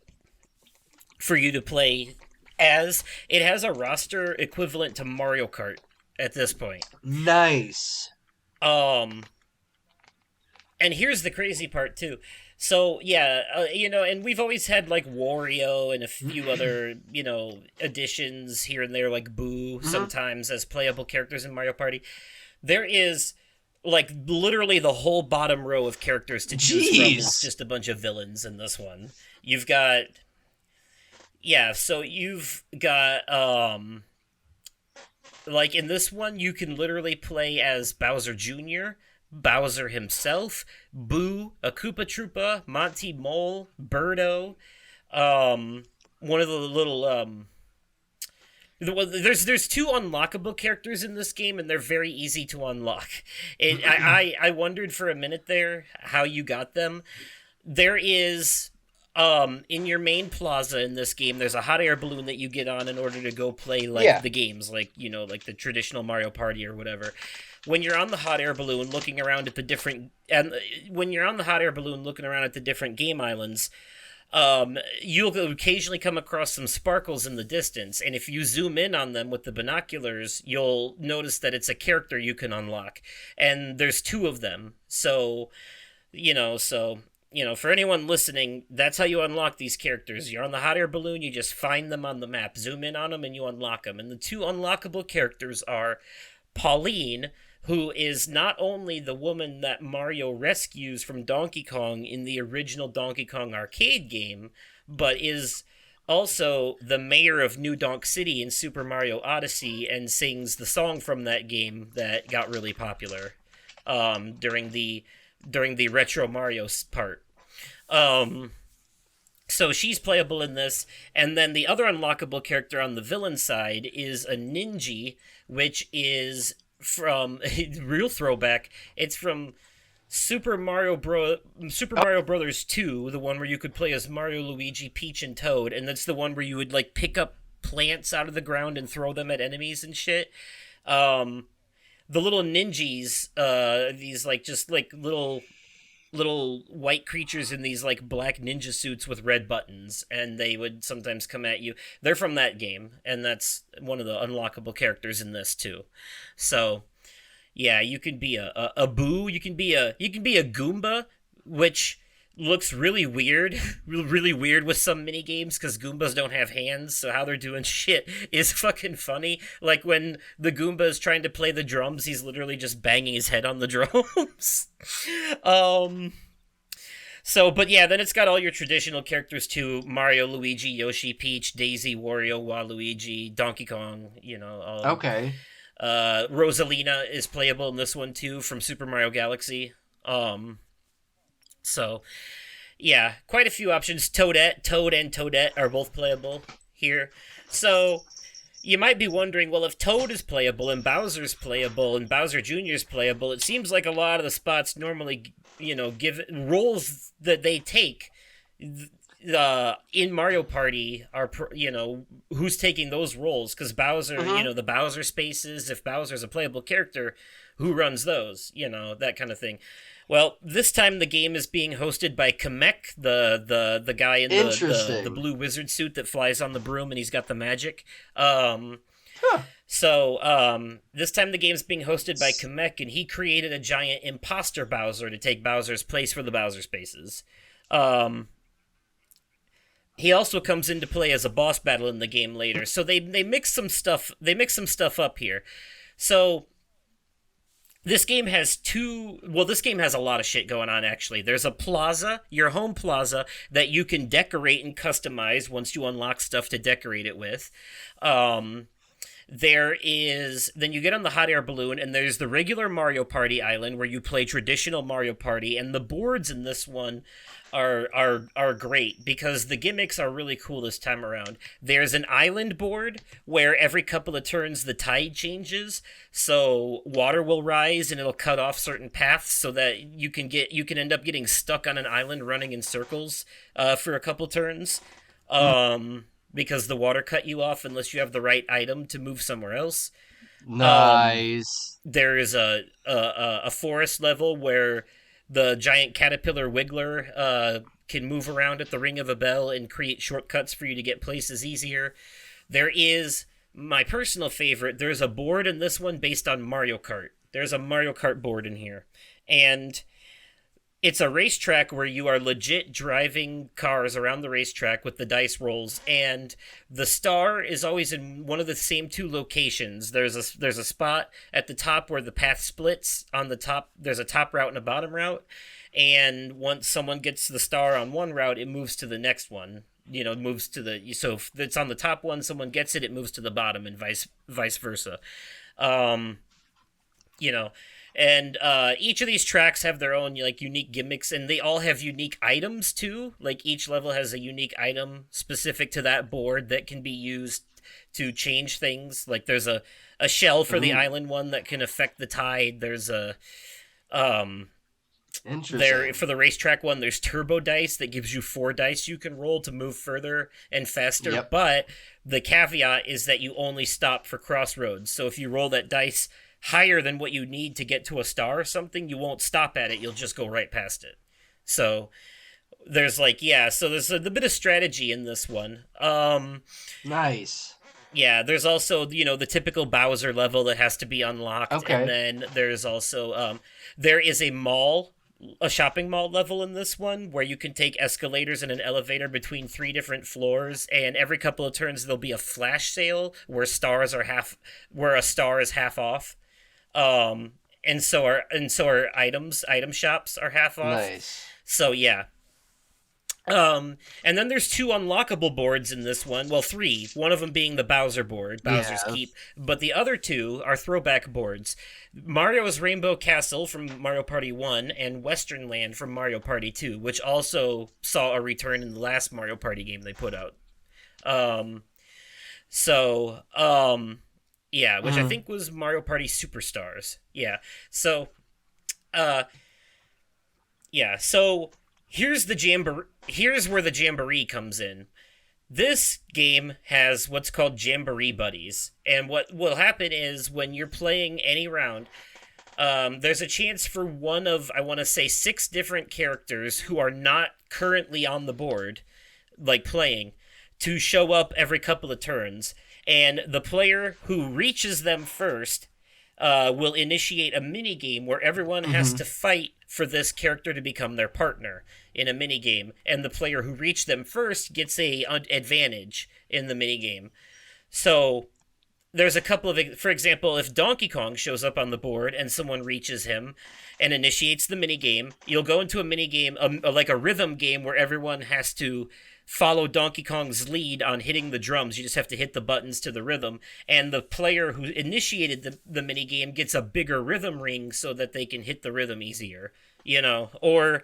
[SPEAKER 1] for you to play as, it has a roster equivalent to Mario Kart at this point.
[SPEAKER 2] nice.
[SPEAKER 1] Um, and here's the crazy part too. So yeah, and we've always had like Wario and a few other additions here and there, like Boo sometimes as playable characters in Mario Party. There is like literally the whole bottom row of characters to choose from is
[SPEAKER 2] Jeez.
[SPEAKER 1] just a bunch of villains in this one. You've got so you've got like in this one, you can literally play as Bowser Jr., Bowser himself, Boo, a Koopa Troopa, Monty Mole, Birdo, one of the little there's two unlockable characters in this game, and they're very easy to unlock. I wondered for a minute there how you got them. There is in your main plaza in this game, there's a hot air balloon that you get on in order to go play like
[SPEAKER 2] Yeah.
[SPEAKER 1] the games, like like the traditional Mario Party or whatever. When you're on the hot air balloon looking around at the different and when you're on the hot air balloon looking around at the different game islands, you'll occasionally come across some sparkles in the distance, and if you zoom in on them with the binoculars, you'll notice that it's a character you can unlock, and there's two of them. So for anyone listening, that's how you unlock these characters. You're on the hot air balloon, you just find them on the map, zoom in on them, and you unlock them. And the two unlockable characters are Pauline, who is not only the woman that Mario rescues from Donkey Kong in the original Donkey Kong arcade game, but is also the mayor of New Donk City in Super Mario Odyssey and sings the song from that game that got really popular during the retro Mario part. So she's playable in this, and then the other unlockable character on the villain side is a Ninja, which is from real throwback. It's from Super Mario Brothers 2, the one where you could play as Mario, Luigi, Peach, and Toad, and that's the one where you would like pick up plants out of the ground and throw them at enemies and shit. The little ninjas, these like just like little white creatures in these like black ninja suits with red buttons, and they would sometimes come at you. They're from that game, and that's one of the unlockable characters in this too. So yeah, you can be a Boo, you can be a Goomba, which looks really weird, really weird with some mini games because Goombas don't have hands, so how they're doing shit is fucking funny. Like when the Goomba is trying to play the drums, he's literally just banging his head on the drums. um. So, but yeah, then it's got all your traditional characters too: Mario, Luigi, Yoshi, Peach, Daisy, Wario, Waluigi, Donkey Kong.
[SPEAKER 2] Okay.
[SPEAKER 1] Rosalina is playable in this one too from Super Mario Galaxy. So yeah, quite a few options. Toad and Toadette are both playable here. So you might be wondering, well, if Toad is playable and Bowser's playable and Bowser Jr. is playable, it seems like a lot of the spots normally, give roles that they take in Mario Party are, who's taking those roles? Because Bowser, the Bowser spaces, if Bowser's a playable character, who runs those? That kind of thing. Well, this time the game is being hosted by Kamek, the guy in the blue wizard suit that flies on the broom and he's got the magic. So this time the game's being hosted by Kamek, and he created a giant imposter Bowser to take Bowser's place for the Bowser spaces. He also comes into play as a boss battle in the game later. So they mix some stuff. They mix some stuff up here. So this game has this game has a lot of shit going on, actually. There's a plaza, your home plaza, that you can decorate and customize once you unlock stuff to decorate it with. Then you get on the hot air balloon, and there's the regular Mario Party island where you play traditional Mario Party, and the boards in this one are great because the gimmicks are really cool this time around. There's an island board where every couple of turns the tide changes, so water will rise and it'll cut off certain paths so that you can end up getting stuck on an island running in circles for a couple turns. Because the water cut you off unless you have the right item to move somewhere else.
[SPEAKER 2] Nice.
[SPEAKER 1] There is a forest level where the giant caterpillar wiggler can move around at the ring of a bell and create shortcuts for you to get places easier. There is my personal favorite. There's a board in this one based on Mario Kart. There's a Mario Kart board in here. And it's a racetrack where you are legit driving cars around the racetrack with the dice rolls, and the star is always in one of the same two locations. There's a spot at the top where the path splits. On the top, there's a top route and a bottom route, and once someone gets the star on one route, it moves to the next one. Moves to so if it's on the top one, someone gets it, it moves to the bottom, and vice versa. You know, and each of these tracks have their own unique gimmicks, and they all have unique items too. Like each level has a unique item specific to that board that can be used to change things. Like there's a shell for the island one that can affect the tide. There's a
[SPEAKER 2] Interesting.
[SPEAKER 1] There for the racetrack one, there's turbo dice that gives you 4 dice you can roll to move further and faster.
[SPEAKER 2] Yep.
[SPEAKER 1] But the caveat is that you only stop for crossroads. So if you roll that dice higher than what you need to get to a star or something, you won't stop at it. You'll just go right past it. So there's there's a bit of strategy in this one.
[SPEAKER 2] Nice.
[SPEAKER 1] Yeah, there's also, the typical Bowser level that has to be unlocked.
[SPEAKER 2] Okay.
[SPEAKER 1] And then there's also, there is a shopping mall level in this one where you can take escalators and an elevator between 3 different floors, and every couple of turns there'll be a flash sale where a star is half off. And so are item shops are half off.
[SPEAKER 2] Nice.
[SPEAKER 1] So yeah. And then there's 2 unlockable boards in this one. Well, 3. One of them being the Bowser board, Bowser's Keep. But the other 2 are throwback boards. Mario's Rainbow Castle from Mario Party 1 and Western Land from Mario Party 2, which also saw a return in the last Mario Party game they put out. Yeah, which I think was Mario Party Superstars. Yeah. So, so here's where the Jamboree comes in. This game has what's called Jamboree Buddies, and what will happen is when you're playing any round, there's a chance for one of, I want to say, 6 different characters who are not currently on the board, playing, to show up every couple of turns, and the player who reaches them first will initiate a mini-game where everyone has to fight for this character to become their partner in a mini-game, and the player who reached them first gets a advantage in the mini-game. So there's a couple of, for example, if Donkey Kong shows up on the board and someone reaches him and initiates the mini-game, you'll go into a mini-game, like a rhythm game where everyone has to follow Donkey Kong's lead on hitting the drums. You just have to hit the buttons to the rhythm, and the player who initiated the minigame gets a bigger rhythm ring so that they can hit the rhythm easier, or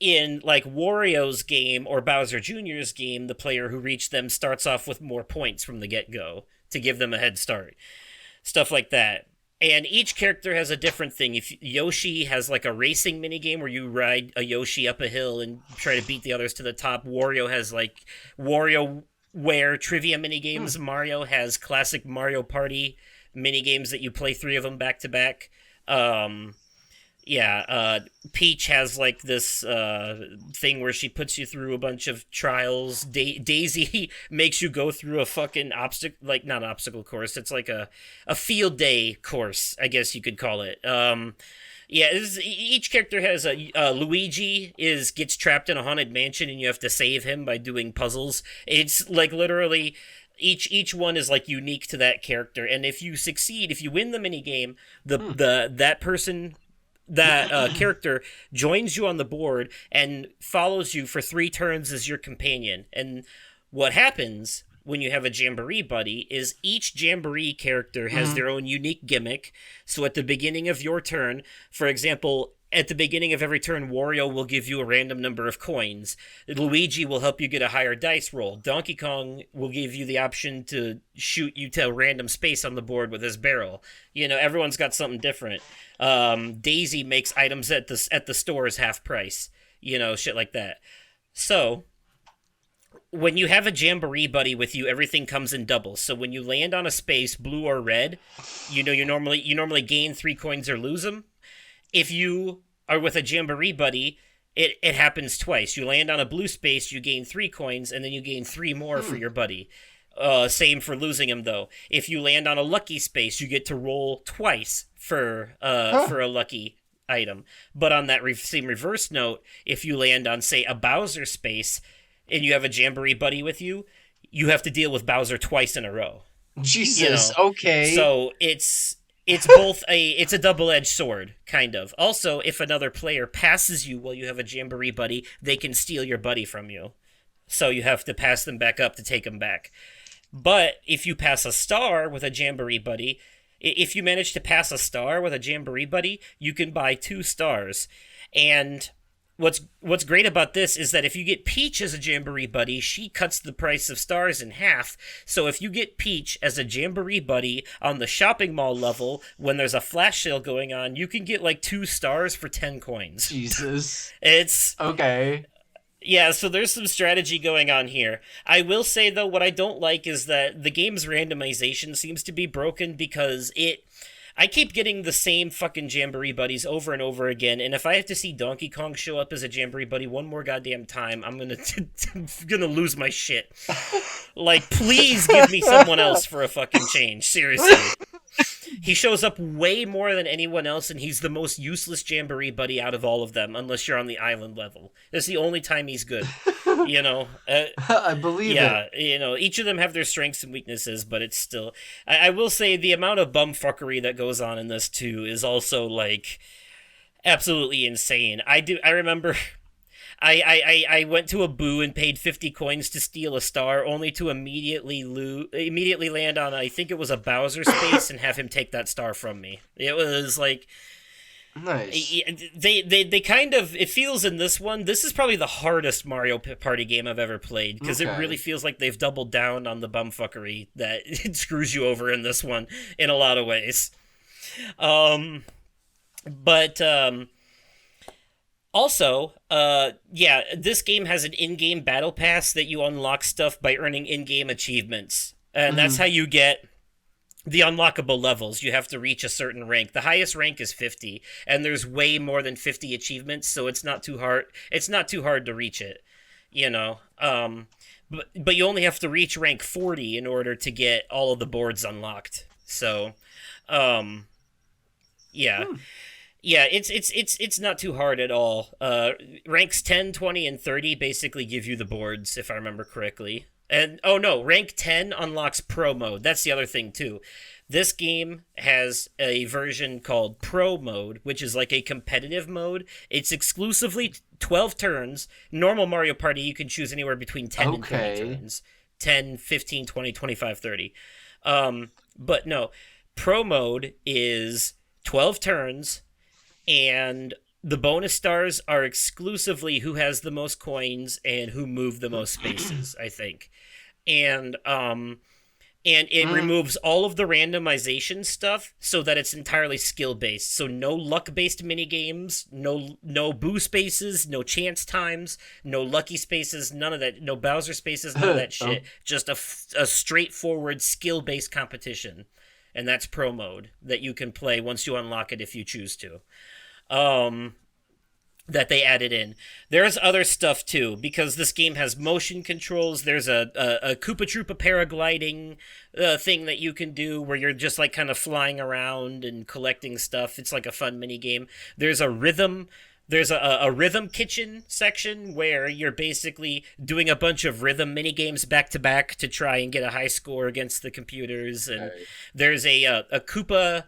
[SPEAKER 1] in Wario's game or Bowser Jr.'s game, the player who reached them starts off with more points from the get-go to give them a head start. Stuff like that. And each character has a different thing. If Yoshi has a racing minigame where you ride a Yoshi up a hill and try to beat the others to the top. Wario has WarioWare trivia minigames. Mario has classic Mario Party minigames that you play 3 of them back to back. Peach has this thing where she puts you through a bunch of trials. Daisy makes you go through a fucking not obstacle course. It's a field day course, I guess you could call it. Each character has Luigi gets trapped in a haunted mansion and you have to save him by doing puzzles. It's literally each one is unique to that character, and if you succeed, if you win the minigame, that character joins you on the board and follows you for 3 turns as your companion. And what happens when you have a Jamboree buddy is each Jamboree character has their own unique gimmick. So at the beginning of your turn, for example, at the beginning of every turn, Wario will give you a random number of coins. Luigi will help you get a higher dice roll. Donkey Kong will give you the option to shoot you to a random space on the board with his barrel. Everyone's got something different. Daisy makes items at the stores half price. Shit like that. So when you have a Jamboree buddy with you, everything comes in doubles. So when you land on a space, blue or red, you normally gain 3 coins or lose them. If you are with a Jamboree buddy, it happens twice. You land on a blue space, you gain 3 coins, and then you gain 3 more for your buddy. Same for losing him, though. If you land on a lucky space, you get to roll twice for a lucky item. But on that same reverse note, if you land on, say, a Bowser space, and you have a Jamboree buddy with you, you have to deal with Bowser twice in a row.
[SPEAKER 2] Jesus, okay.
[SPEAKER 1] So it's both it's a double-edged sword, kind of. Also, if another player passes you while you have a Jamboree buddy, they can steal your buddy from you. So you have to pass them back up to take them back. But if you pass a star with a Jamboree buddy, if you manage to pass a star with a Jamboree buddy, you can buy 2 stars. And what's great about this is that if you get Peach as a Jamboree buddy, she cuts the price of stars in half. So if you get Peach as a Jamboree buddy on the shopping mall level, when there's a flash sale going on, you can get like 2 stars for 10 coins.
[SPEAKER 2] Jesus.
[SPEAKER 1] It's...
[SPEAKER 2] Okay.
[SPEAKER 1] Yeah, so there's some strategy going on here. I will say, though, what I don't like is that the game's randomization seems to be broken because I keep getting the same fucking Jamboree buddies over and over again, and if I have to see Donkey Kong show up as a Jamboree buddy one more goddamn time, I'm gonna lose my shit. Like, please give me someone else for a fucking change, seriously. He shows up way more than anyone else, and he's the most useless Jamboree buddy out of all of them, unless you're on the island level. That's the only time he's good.
[SPEAKER 2] I believe it.
[SPEAKER 1] Yeah, each of them have their strengths and weaknesses, but it's still... I will say the amount of bumfuckery that goes on in this, too, is also, like, absolutely insane. I remember... I went to a boo and paid 50 coins to steal a star, only to immediately land on, I think it was a Bowser space, and have him take that star from me. It was like...
[SPEAKER 2] Nice.
[SPEAKER 1] They kind of... It feels in this one... This is probably the hardest Mario Party game I've ever played, because it really feels like they've doubled down on the bumfuckery that it screws you over in this one in a lot of ways. Also, this game has an in-game battle pass that you unlock stuff by earning in-game achievements. And that's how you get the unlockable levels. You have to reach a certain rank. The highest rank is 50, and there's way more than 50 achievements, so it's not too hard. It's not too hard to reach it, But you only have to reach rank 40 in order to get all of the boards unlocked. So, yeah. Yeah, it's not too hard at all. Ranks 10, 20, and 30 basically give you the boards, if I remember correctly. And, rank 10 unlocks Pro Mode. That's the other thing, too. This game has a version called Pro Mode, which is like a competitive mode. It's exclusively 12 turns. Normal Mario Party, you can choose anywhere between 10 and 20 turns. 10, 15, 20, 25, 30. But no, Pro Mode is 12 turns, and the bonus stars are exclusively who has the most coins and who move the most spaces, I think. And it removes all of the randomization stuff so that it's entirely skill-based. So no luck-based minigames, no boo spaces, no chance times, no lucky spaces, none of that, no Bowser spaces, none of that shit. Just a straightforward skill-based competition. And that's Pro Mode that you can play once you unlock it if you choose to. That they added in. There's other stuff too, because this game has motion controls. There's a Koopa Troopa paragliding thing that you can do where you're just like kind of flying around and collecting stuff. It's like a fun mini game. There's a rhythm kitchen section where you're basically doing a bunch of rhythm mini games back to back to try and get a high score against the computers. And there's a Koopa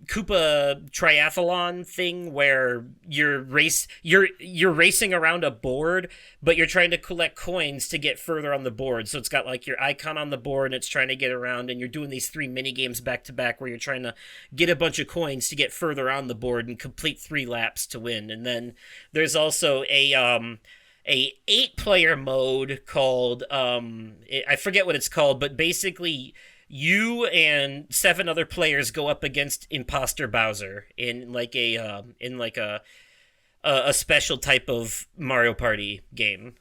[SPEAKER 1] Koopa triathlon thing where you're racing around a board, but you're trying to collect coins to get further on the board. So it's got like your icon on the board and it's trying to get around, and you're doing these 3 mini games back to back where you're trying to get a bunch of coins to get further on the board and complete 3 laps to win. And then there's also a 8-player mode called I forget what it's called, but basically you and 7 other players go up against Imposter Bowser in like a special type of Mario Party game.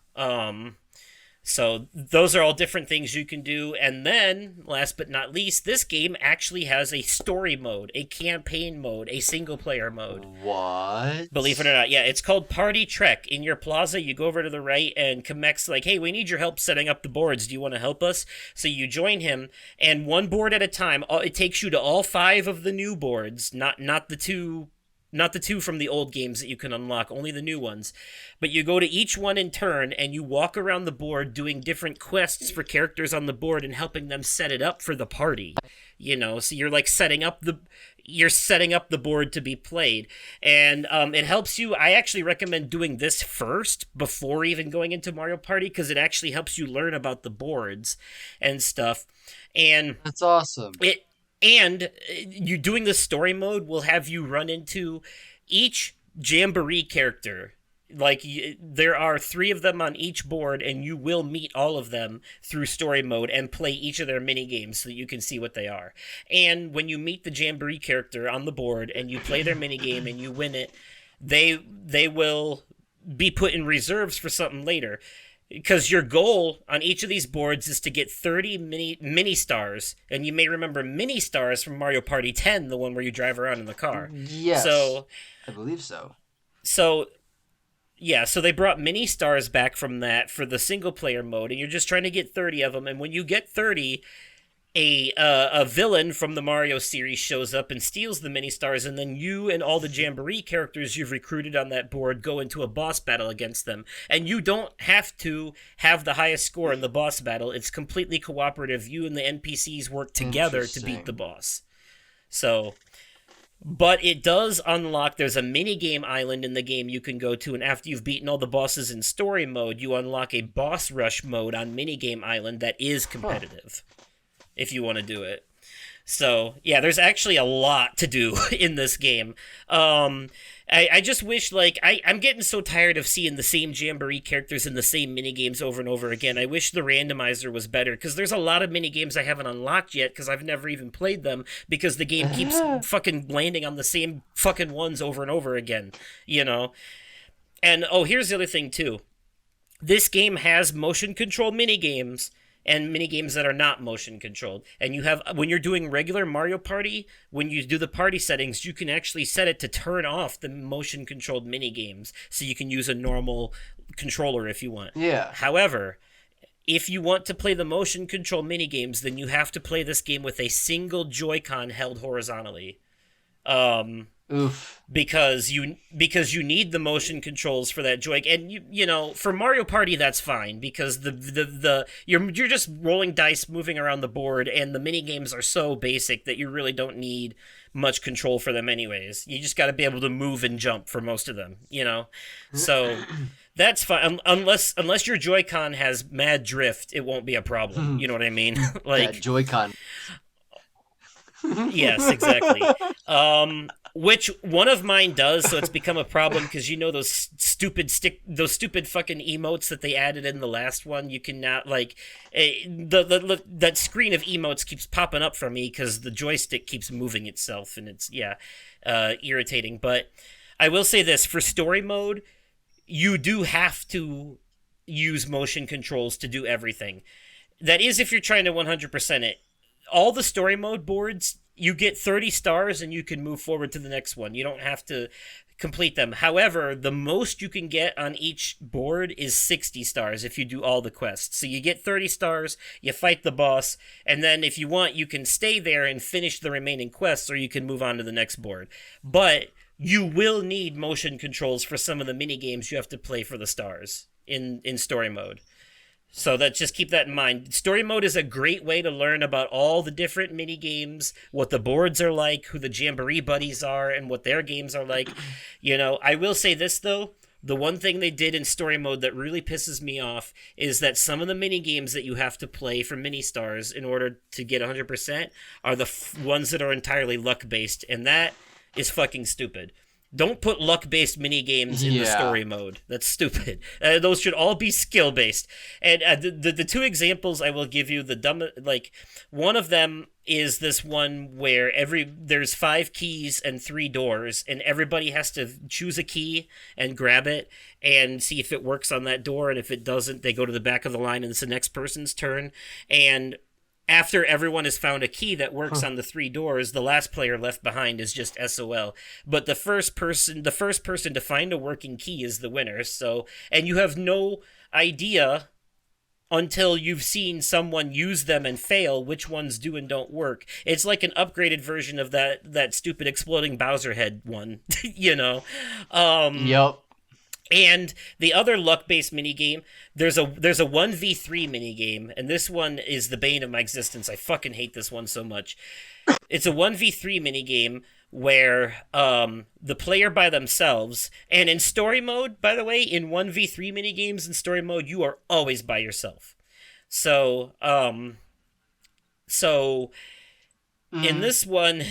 [SPEAKER 1] So those are all different things you can do. And then, last but not least, this game actually has a story mode, a campaign mode, a single-player mode.
[SPEAKER 2] What?
[SPEAKER 1] Believe it or not, yeah, it's called Party Trek. In your plaza, you go over to the right, and Kamek's like, hey, we need your help setting up the boards. Do you want to help us? So you join him, and one board at a time, it takes you to all 5 of the new boards, not the two from the old games that you can unlock, only the new ones. But you go to each one in turn, and you walk around the board doing different quests for characters on the board and helping them set it up for the party. So you're like setting up the board to be played. And it helps you. I actually recommend doing this first before even going into Mario Party, because it actually helps you learn about the boards and stuff. And
[SPEAKER 2] That's awesome.
[SPEAKER 1] And you doing the story mode will have you run into each Jamboree character. Like, there are 3 of them on each board, and you will meet all of them through story mode and play each of their mini games so that you can see what they are. And when you meet the Jamboree character on the board and you play their mini game and you win it, they will be put in reserves for something later. Because your goal on each of these boards is to get 30 mini stars, and you may remember mini stars from Mario Party 10, the one where you drive around in the car.
[SPEAKER 2] Yes,
[SPEAKER 1] so
[SPEAKER 2] I believe so.
[SPEAKER 1] So they brought mini stars back from that for the single player mode, and you're just trying to get 30 of them. And when you get 30, a villain from the Mario series shows up and steals the mini stars, and then you and all the Jamboree characters you've recruited on that board go into a boss battle against them. And you don't have to have the highest score in the boss battle. It's completely cooperative. You and the NPCs work together to beat the boss. So, but it does unlock, there's a mini-game island in the game you can go to, and after you've beaten all the bosses in story mode, you unlock a boss rush mode on mini-game island that is competitive. If you want to do it. So, yeah, there's actually a lot to do in this game. I just wish, like, I'm getting so tired of seeing the same Jamboree characters in the same minigames over and over again. I wish the randomizer was better, because there's a lot of minigames I haven't unlocked yet, because I've never even played them, because the game keeps fucking landing on the same fucking ones over and over again, And, here's the other thing, too. This game has motion control minigames, and minigames that are not motion controlled. And you have, when you're doing regular Mario Party, when you do the party settings, you can actually set it to turn off the motion controlled minigames, so you can use a normal controller if you want.
[SPEAKER 2] Yeah.
[SPEAKER 1] However, if you want to play the motion control minigames, then you have to play this game with a single Joy-Con held horizontally.
[SPEAKER 2] Oof.
[SPEAKER 1] Because you need the motion controls for that joy, and you for Mario Party that's fine, because you're just rolling dice, moving around the board, and the mini games are so basic that you really don't need much control for them anyways. You just got to be able to move and jump for most of them, So that's fine, unless your Joy-Con has mad drift, it won't be a problem. You know what I mean? Like
[SPEAKER 2] that Joy-Con.
[SPEAKER 1] Yes, exactly. Which one of mine does, so it's become a problem, because those stupid fucking emotes that they added in the last one. You cannot, like, that screen of emotes keeps popping up for me because the joystick keeps moving itself, and it's irritating. But I will say this, for story mode, you do have to use motion controls to do everything. That is, if you're trying to 100% it. All the story mode boards, you get 30 stars and you can move forward to the next one. You don't have to complete them. However, the most you can get on each board is 60 stars if you do all the quests. So you get 30 stars, you fight the boss, and then if you want, you can stay there and finish the remaining quests, or you can move on to the next board. But you will need motion controls for some of the mini games you have to play for the stars in story mode. So that just keep that in mind. Story mode is a great way to learn about all the different mini games, what the boards are like, who the Jamboree buddies are, and what their games are like. I will say this though. The one thing they did in story mode that really pisses me off is that some of the mini games that you have to play for mini stars in order to get 100% are the ones that are entirely luck based, and that is fucking stupid. Don't put luck-based mini games in the story mode. That's stupid. Those should all be skill-based. And the two examples I will give you, one of them is this one where there's 5 keys and 3 doors, and everybody has to choose a key and grab it and see if it works on that door, and if it doesn't, they go to the back of the line, and it's the next person's turn. And after everyone has found a key that works on the 3 doors, the last player left behind is just SOL. But the first person to find a working key is the winner. And you have no idea until you've seen someone use them and fail which ones do and don't work. It's like an upgraded version of that stupid exploding Bowser head one,
[SPEAKER 2] Yep.
[SPEAKER 1] And the other luck-based minigame, there's a 1v3 minigame, and this one is the bane of my existence. I fucking hate this one so much. It's a 1v3 minigame where the player by themselves, and in story mode, by the way, in 1v3 minigames in story mode, you are always by yourself. So in this one,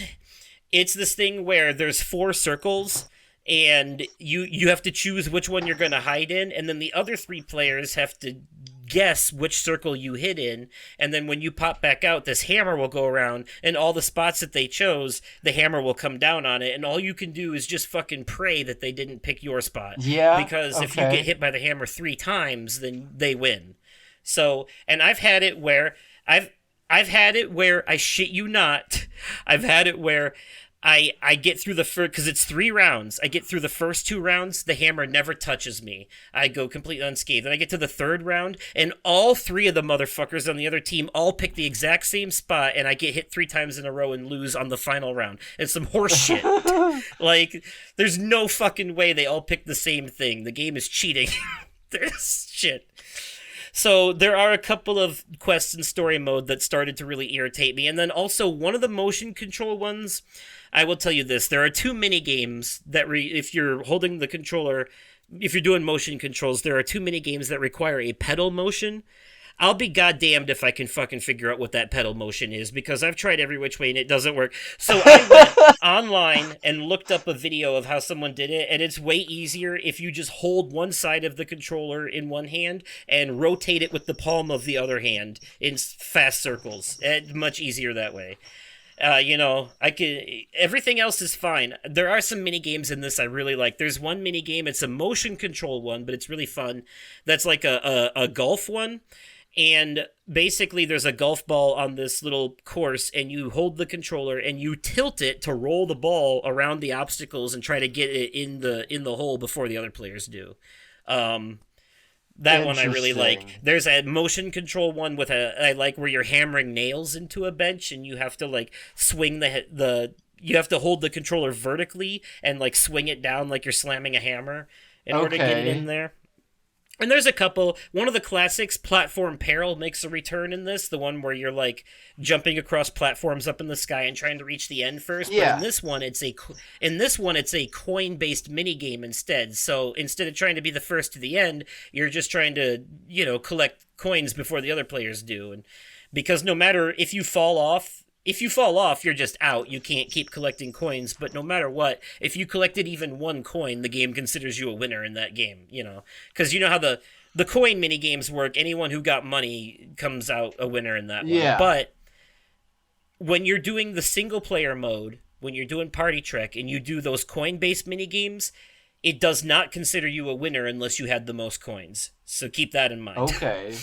[SPEAKER 1] it's this thing where there's 4 circles, and you have to choose which one you're going to hide in, and then the other 3 players have to guess which circle you hid in, and then when you pop back out, this hammer will go around, and all the spots that they chose, the hammer will come down on it, and all you can do is just fucking pray that they didn't pick your spot.
[SPEAKER 2] Yeah,
[SPEAKER 1] because if you get hit by the hammer 3 times, then they win. So, and I've had it where, I shit you not, I've had it where I get through the first, because it's 3 rounds. I get through the first 2 rounds, the hammer never touches me. I go completely unscathed. Then I get to the 3rd round, and all 3 of the motherfuckers on the other team all pick the exact same spot, and I get hit 3 times in a row and lose on the final round. It's some horse shit. Like, there's no fucking way they all pick the same thing. The game is cheating. There's shit. So there are a couple of quests in story mode that started to really irritate me. And then also one of the motion control ones, I will tell you this. There are 2 mini games that if you're holding the controller, if you're doing motion controls, there are 2 mini games that require a pedal motion. I'll be goddamned if I can fucking figure out what that pedal motion is, because I've tried every which way and it doesn't work. So I went online and looked up a video of how someone did it, and it's way easier if you just hold one side of the controller in one hand and rotate it with the palm of the other hand in fast circles. It's much easier that way. Everything else is fine. There are some mini games in this I really like. There's one mini game, it's a motion control one, but it's really fun. That's like a golf one. And basically there's a golf ball on this little course, and you hold the controller and you tilt it to roll the ball around the obstacles and try to get it in the hole before the other players do. That one I really like. There's a motion control one I like where you're hammering nails into a bench, and you have to like swing you have to hold the controller vertically and like swing it down like you're slamming a hammer in order to get it in there. And there's a couple. One of the classics, Platform Peril, makes a return in this. The one where you're like jumping across platforms up in the sky and trying to reach the end first.
[SPEAKER 2] Yeah.
[SPEAKER 1] But in this one, it's a coin-based mini game instead. So instead of trying to be the first to the end, you're just trying to collect coins before the other players do. And because no matter if you fall off, you're just out. You can't keep collecting coins, but no matter what, if you collected even 1 coin, the game considers you a winner in that game, Because you know how the coin mini games work. Anyone who got money comes out a winner in that one. But when you're doing the single-player mode, when you're doing Party Trek, and you do those coin-based mini games, it does not consider you a winner unless you had the most coins. So keep that in mind.
[SPEAKER 2] Okay.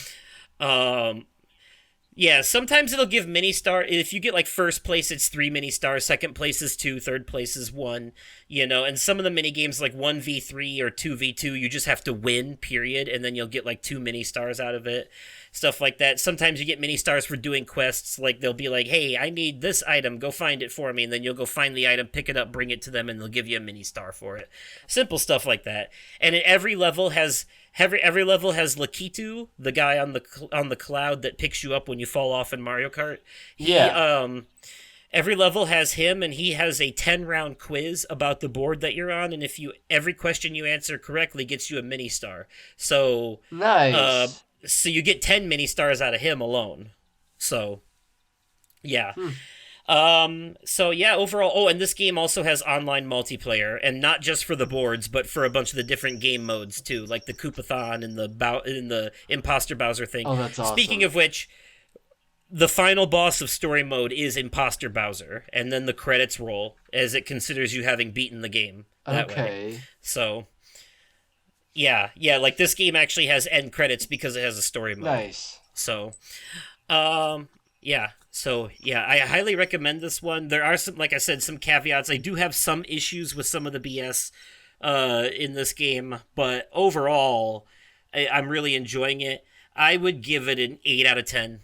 [SPEAKER 1] Yeah, sometimes it'll give mini star. If you get like first place, it's 3 mini stars. Second place is 2. Third place is 1. And some of the mini games like 1v3 or 2v2, you just have to win. Period, and then you'll get like 2 mini stars out of it. stuff like that. Sometimes you get mini stars for doing quests. Like they'll be like, "Hey, I need this item. Go find it for me." And then you'll go find the item, pick it up, bring it to them, and they'll give you a mini star for it. Simple stuff like that. And every level has Lakitu, the guy on the cloud that picks you up when you fall off in Mario Kart. He
[SPEAKER 2] Yeah.
[SPEAKER 1] Every level has him, and he has a 10 round quiz about the board that you're on, and if you every question you answer correctly gets you a mini star. So, uh,
[SPEAKER 2] Nice.
[SPEAKER 1] so you get 10 mini stars out of him alone. So yeah.
[SPEAKER 2] Hmm.
[SPEAKER 1] So yeah, overall. Oh, and this game also has online multiplayer, and not just for the boards, but for a bunch of the different game modes too, like the Koopathon and the Imposter Bowser thing.
[SPEAKER 2] Oh, that's
[SPEAKER 1] Speaking
[SPEAKER 2] awesome.
[SPEAKER 1] of which, the final boss of story mode is Imposter Bowser, and then the credits roll as it considers you having beaten the game that way.
[SPEAKER 2] Okay.
[SPEAKER 1] So yeah, like this game actually has end credits because it has a story mode.
[SPEAKER 2] Nice.
[SPEAKER 1] So yeah. So yeah, I highly recommend this one. There are some, like I said, some caveats. I do have some issues with some of the BS in this game, but overall, I'm really enjoying it. I would give it an 8 out of 10.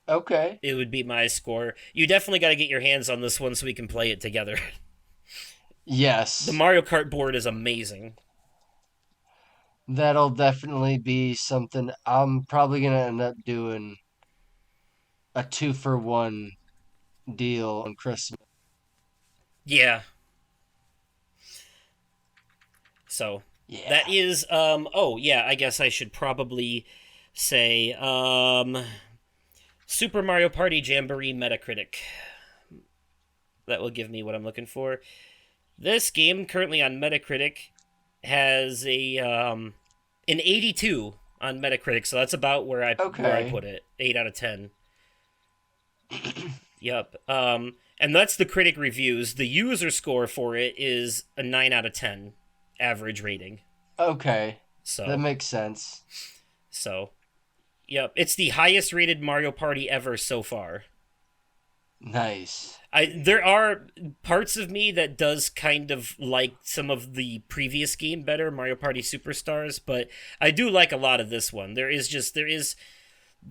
[SPEAKER 2] Okay.
[SPEAKER 1] It would be my score. You definitely got to get your hands on this one so we can play it together. The
[SPEAKER 2] Yes.
[SPEAKER 1] Mario Kart board is amazing.
[SPEAKER 2] That'll definitely be something I'm probably gonna end up doing a 2-for-1 deal on Christmas.
[SPEAKER 1] Yeah. So that
[SPEAKER 2] Yeah.
[SPEAKER 1] is oh yeah, I guess I should probably say Super Mario Party Jamboree Metacritic. That will give me what I'm looking for. This game currently on Metacritic has a an 82 on Metacritic, so that's about where I
[SPEAKER 2] Okay.
[SPEAKER 1] put it. 8 out of 10. Yep. And that's the critic reviews. The user score for it is a 9 out of 10 average rating.
[SPEAKER 2] Okay. That
[SPEAKER 1] So,
[SPEAKER 2] makes sense.
[SPEAKER 1] so, yep, it's the highest rated Mario Party ever so far.
[SPEAKER 2] Nice.
[SPEAKER 1] There are parts of me that does kind of like some of the previous game better, Mario Party Superstars, but I do like a lot of this one. There is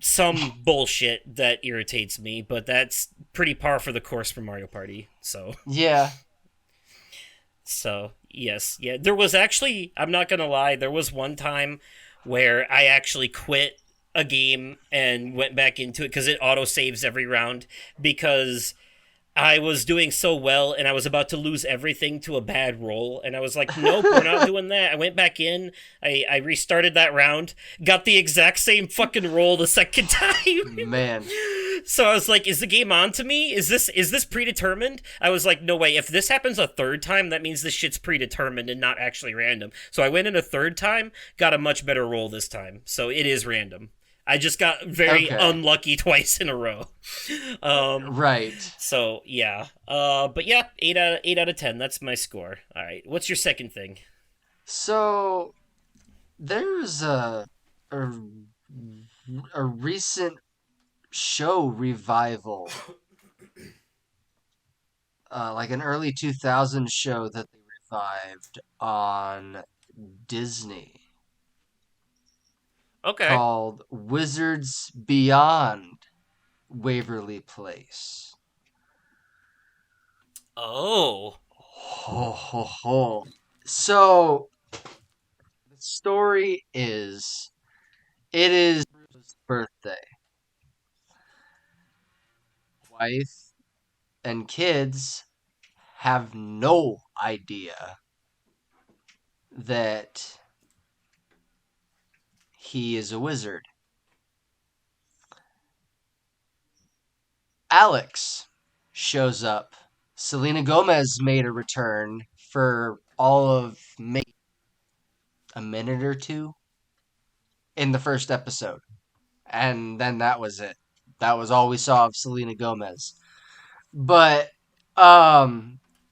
[SPEAKER 1] some bullshit that irritates me, but that's pretty par for the course for Mario Party.
[SPEAKER 2] Yeah.
[SPEAKER 1] So yes, yeah. There was actually, I'm not gonna lie, there was one time where I actually quit a game and went back into it because it auto saves every round because I was doing so well and I was about to lose everything to a bad roll. And I was like, nope, we're not doing that. I went back in, I restarted that round, got the exact same fucking roll the second time.
[SPEAKER 2] Man.
[SPEAKER 1] So I was like, is the game on to me? Is this predetermined? I was like, no way. If this happens a third time, that means this shit's predetermined and not actually random. So I went in a third time, got a much better roll this time. So it is random. I just got very
[SPEAKER 2] Okay.
[SPEAKER 1] unlucky twice in a row.
[SPEAKER 2] Right.
[SPEAKER 1] So yeah, but yeah, 8 out of 10. That's my score. All right, what's your second thing?
[SPEAKER 2] So there's a a recent show revival, like an early 2000s show that they revived on Disney
[SPEAKER 1] Okay.
[SPEAKER 2] called Wizards Beyond Waverly Place.
[SPEAKER 1] Oh.
[SPEAKER 2] Ho ho ho. So the story is it is Bruce's birthday. Wife and kids have no idea that he is a wizard. Alex shows up. Selena Gomez made a return for all of maybe a minute or two in the first episode. And then that was it. That was all we saw of Selena Gomez. But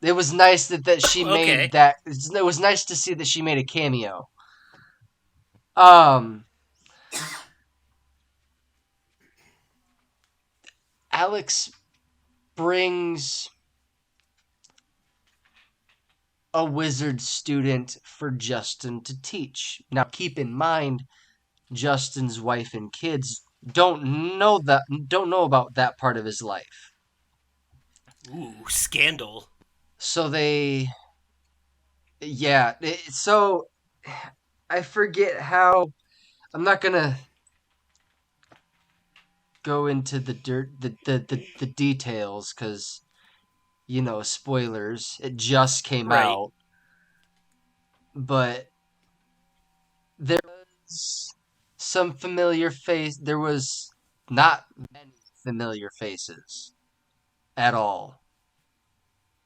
[SPEAKER 2] it was nice that she made
[SPEAKER 1] Okay.
[SPEAKER 2] that it was nice to see that she made a cameo. Um Alex brings a wizard student for Justin to teach. Now keep in mind Justin's wife and kids don't know about that part of his life.
[SPEAKER 1] Ooh, scandal.
[SPEAKER 2] So so I forget how. I'm not gonna go into the details because spoilers. It just came
[SPEAKER 1] Right.
[SPEAKER 2] out, but there was some familiar face. There was not many familiar faces at all.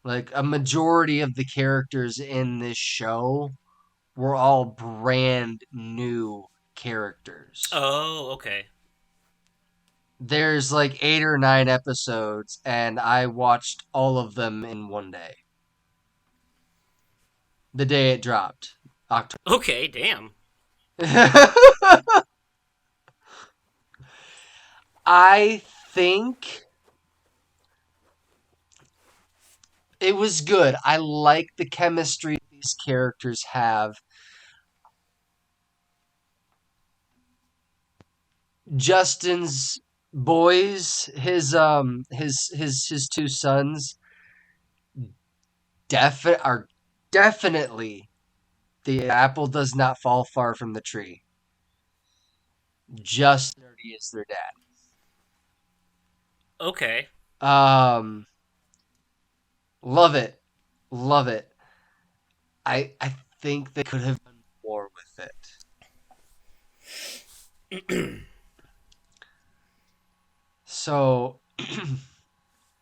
[SPEAKER 2] Like a majority of the characters in this show were all brand new characters.
[SPEAKER 1] Oh, okay.
[SPEAKER 2] There's like 8 or 9 episodes, and I watched all of them in one day. The day it dropped, October.
[SPEAKER 1] Okay, damn.
[SPEAKER 2] I think it was good. I like the chemistry these characters have. Justin's boys, his two sons, are definitely the apple does not fall far from the tree. Just nerdy is their
[SPEAKER 1] Okay.
[SPEAKER 2] dad. Love it, love it. I think they could have done more with it. So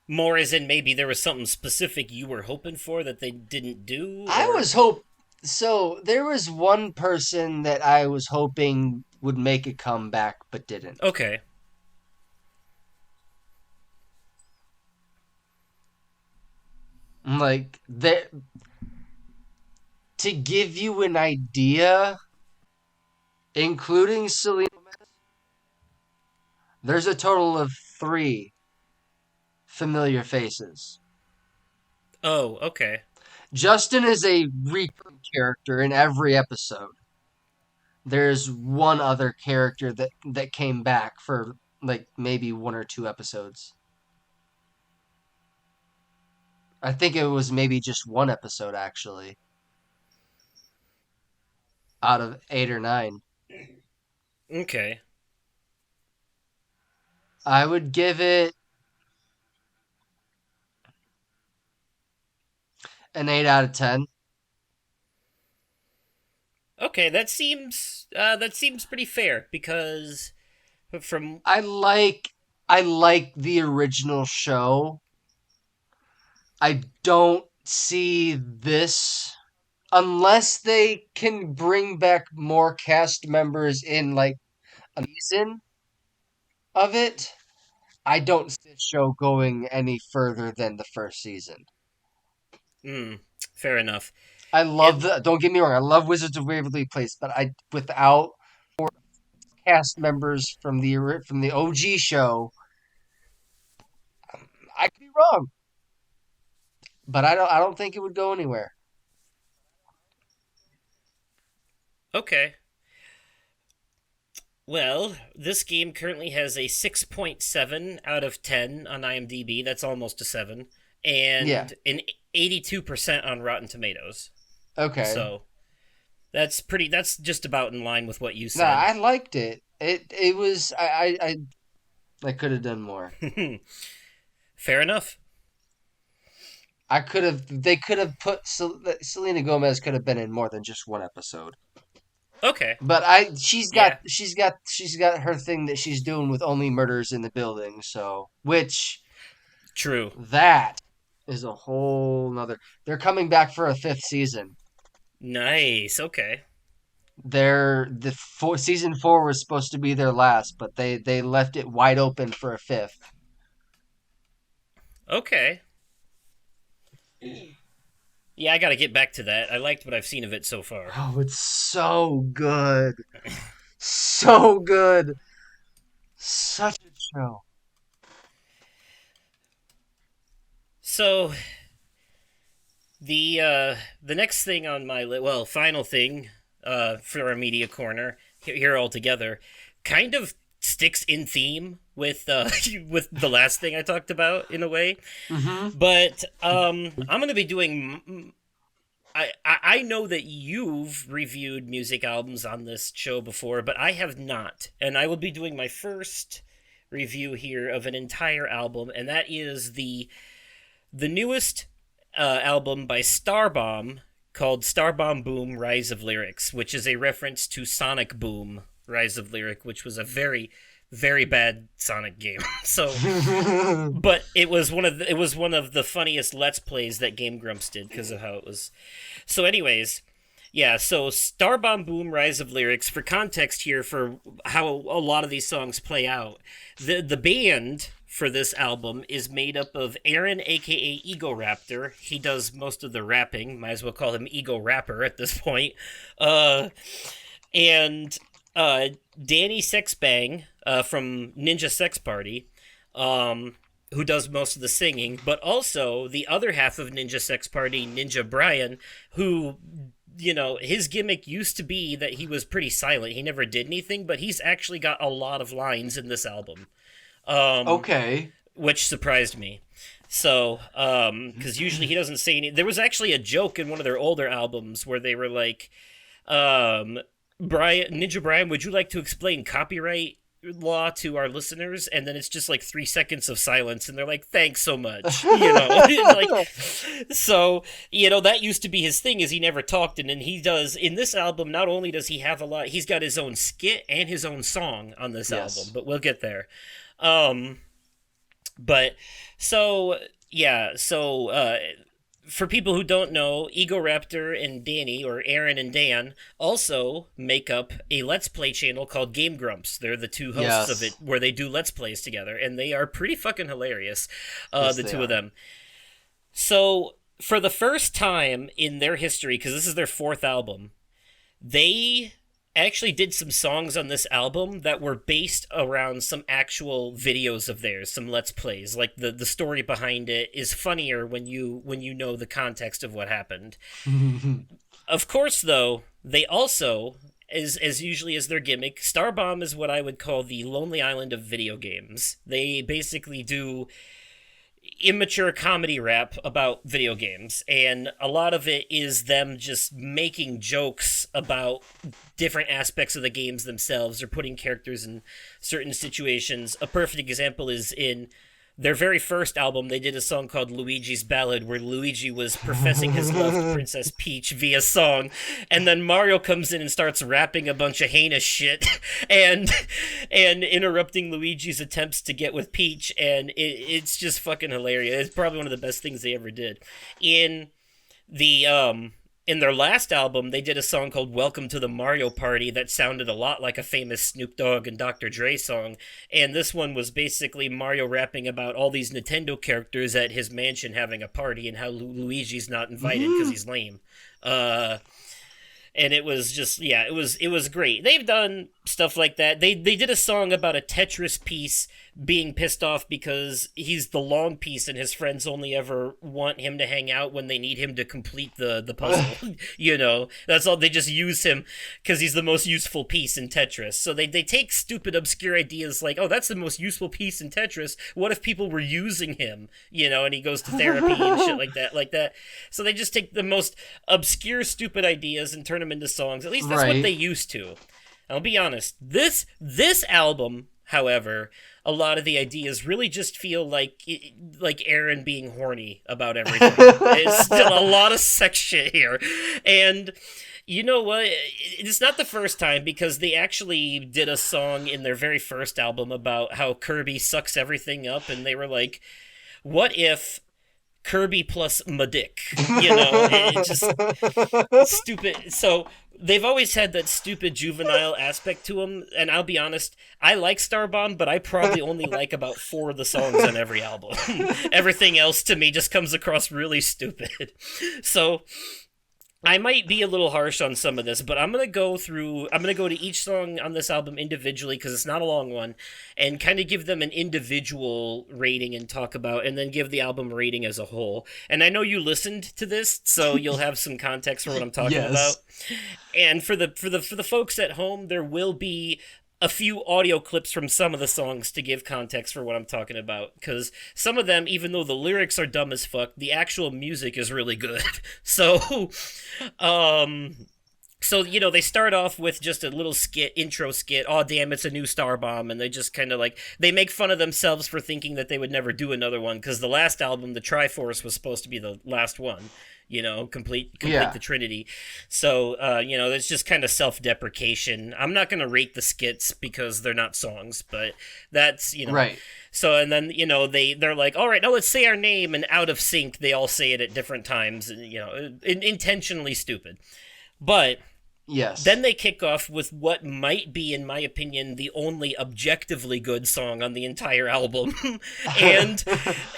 [SPEAKER 1] More as in maybe there was something specific you were hoping for that they didn't do,
[SPEAKER 2] I
[SPEAKER 1] or
[SPEAKER 2] was hope. So there was one person that I was hoping would make a comeback but didn't.
[SPEAKER 1] okay.
[SPEAKER 2] Like there to give you an idea, including Selena, there's a total of 3 familiar faces.
[SPEAKER 1] Oh, okay.
[SPEAKER 2] Justin is a recurring character in every episode. There's one other character that came back for like maybe 1 or 2 episodes. I think it was maybe just one episode actually out of 8 or 9.
[SPEAKER 1] Okay.
[SPEAKER 2] I would give it an 8 out of 10.
[SPEAKER 1] Okay, that seems pretty fair because from
[SPEAKER 2] I like the original show. I don't see this unless they can bring back more cast members in like a season of it. I don't see the show going any further than the first season.
[SPEAKER 1] fair enough.
[SPEAKER 2] I love
[SPEAKER 1] And
[SPEAKER 2] the. Don't get me wrong. I love Wizards of Waverly Place, but I without cast members from the OG show, I could be wrong, but I don't think it would go anywhere.
[SPEAKER 1] okay. Well, this game currently has a 6.7 out of 10 on IMDb. That's almost a 7.
[SPEAKER 2] Yeah.
[SPEAKER 1] And an 82% on Rotten Tomatoes.
[SPEAKER 2] Okay.
[SPEAKER 1] So, that's just about in line with what you
[SPEAKER 2] No,
[SPEAKER 1] said.
[SPEAKER 2] I liked it. It was I could have done more.
[SPEAKER 1] Fair enough.
[SPEAKER 2] I could have. They could have put Selena Gomez could have been in more than just one episode.
[SPEAKER 1] Okay.
[SPEAKER 2] But she's got
[SPEAKER 1] Yeah,
[SPEAKER 2] she's got her thing that she's doing with Only Murders in the Building. So which
[SPEAKER 1] true.
[SPEAKER 2] that is a whole nother. They're coming back for a 5th season.
[SPEAKER 1] Nice. Okay.
[SPEAKER 2] Season 4 was supposed to be their last, but they left it wide open for a 5th.
[SPEAKER 1] Okay. Yeah, I gotta get back to that. I liked what I've seen of it so far.
[SPEAKER 2] Oh, it's so good. So good. Such a show.
[SPEAKER 1] So, the next thing on my final thing for our media corner here all together kind of sticks in theme with with the last thing I talked about in a way.
[SPEAKER 2] Mm-hmm.
[SPEAKER 1] But I'm gonna be doing. I know that you've reviewed music albums on this show before, but I have not, and I will be doing my first review here of an entire album, and that is the newest album by Starbomb called Starbomb Boom Rise of Lyrics, which is a reference to Sonic Boom Rise of Lyric, which was a very very bad Sonic game. So but it was one of the funniest Let's Plays that Game Grumps did because of how it was. So anyways, yeah, so Starbomb Boom Rise of Lyrics, for context here for how a lot of these songs play out. The band for this album is made up of Aaron, aka Ego Raptor. He does most of the rapping. Might as well call him Ego Rapper at this point. And Danny Sexbang from Ninja Sex Party, who does most of the singing, but also the other half of Ninja Sex Party, Ninja Brian, who, you know, his gimmick used to be that he was pretty silent. He never did anything, but he's actually got a lot of lines in this album.
[SPEAKER 2] Okay.
[SPEAKER 1] Which surprised me. So, because usually he doesn't say any. There was actually a joke in one of their older albums where they were like, Ninja Brian, would you like to explain copyright law to our listeners? And then it's just like 3 seconds of silence, and they're like, thanks so much. You know, like, so, you know, that used to be his thing, is he never talked. And then he does, in this album, not only does he have a lot, he's got his own skit and his own song on this album, but we'll get there. But so, yeah, so, for people who don't know, Ego Raptor and Danny, or Aaron and Dan, also make up a Let's Play channel called Game Grumps. They're the two hosts of it, where they do Let's Plays together, and they are pretty fucking hilarious, the two of them. So, for the first time in their history, because this is their 4th album, they actually did some songs on this album that were based around some actual videos of theirs, some Let's Plays. Like the story behind it is funnier when you know the context of what happened. Of course, though, they also, as usually as their gimmick, Starbomb is what I would call the Lonely Island of video games. They basically do immature comedy rap about video games, and a lot of it is them just making jokes about different aspects of the games themselves, or putting characters in certain situations. A perfect example is in their very first album. They did a song called Luigi's Ballad, where Luigi was professing his love to Princess Peach via song, and then Mario comes in and starts rapping a bunch of heinous shit and interrupting Luigi's attempts to get with Peach, and it's just fucking hilarious. It's probably one of the best things they ever did. In their last album, they did a song called Welcome to the Mario Party that sounded a lot like a famous Snoop Dogg and Dr. Dre song. And this one was basically Mario rapping about all these Nintendo characters at his mansion having a party, and how Luigi's not invited because he's lame. And it was just, yeah, it was great. They've done stuff like that. They did a song about a Tetris piece being pissed off because he's the long piece and his friends only ever want him to hang out when they need him to complete the puzzle. You know, that's all. They just use him because he's the most useful piece in Tetris. So they take stupid, obscure ideas like, oh, that's the most useful piece in Tetris. What if people were using him? You know, and he goes to therapy and shit like that. So they just take the most obscure, stupid ideas and turn them into songs. At least that's what they used to. I'll be honest. This album, however, a lot of the ideas really just feel like Aaron being horny about everything. There's still a lot of sex shit here. And you know what? It's not the first time, because they actually did a song in their very first album about how Kirby sucks everything up, and they were like, what if Kirby plus my dick? You know, it's just stupid. So they've always had that stupid juvenile aspect to them, and I'll be honest, I like Starbomb, but I probably only like about 4 of the songs on every album. Everything else to me just comes across really stupid. So I might be a little harsh on some of this, but I'm gonna go through. I'm gonna go to each song on this album individually because it's not a long one, and kind of give them an individual rating and talk about, and then give the album rating as a whole. And I know you listened to this, so you'll have some context for what I'm talking about.
[SPEAKER 2] Yes.
[SPEAKER 1] And for the folks at home, there will be a few audio clips from some of the songs to give context for what I'm talking about. Because some of them, even though the lyrics are dumb as fuck, the actual music is really good. So, um, they start off with just a little intro skit. Oh, damn, it's a new star bomb, and they just kind of like they make fun of themselves for thinking that they would never do another one because the last album, the Triforce, was supposed to be the last one. Complete
[SPEAKER 2] Yeah.
[SPEAKER 1] the Trinity. So, it's just kind of self-deprecation. I'm not gonna rate the skits because they're not songs, but that's
[SPEAKER 2] Right.
[SPEAKER 1] So, and then they're like, all right, now let's say our name, and out of sync, they all say it at different times, and intentionally stupid, but.
[SPEAKER 2] Yes.
[SPEAKER 1] Then they kick off with what might be, in my opinion, the only objectively good song on the entire album, and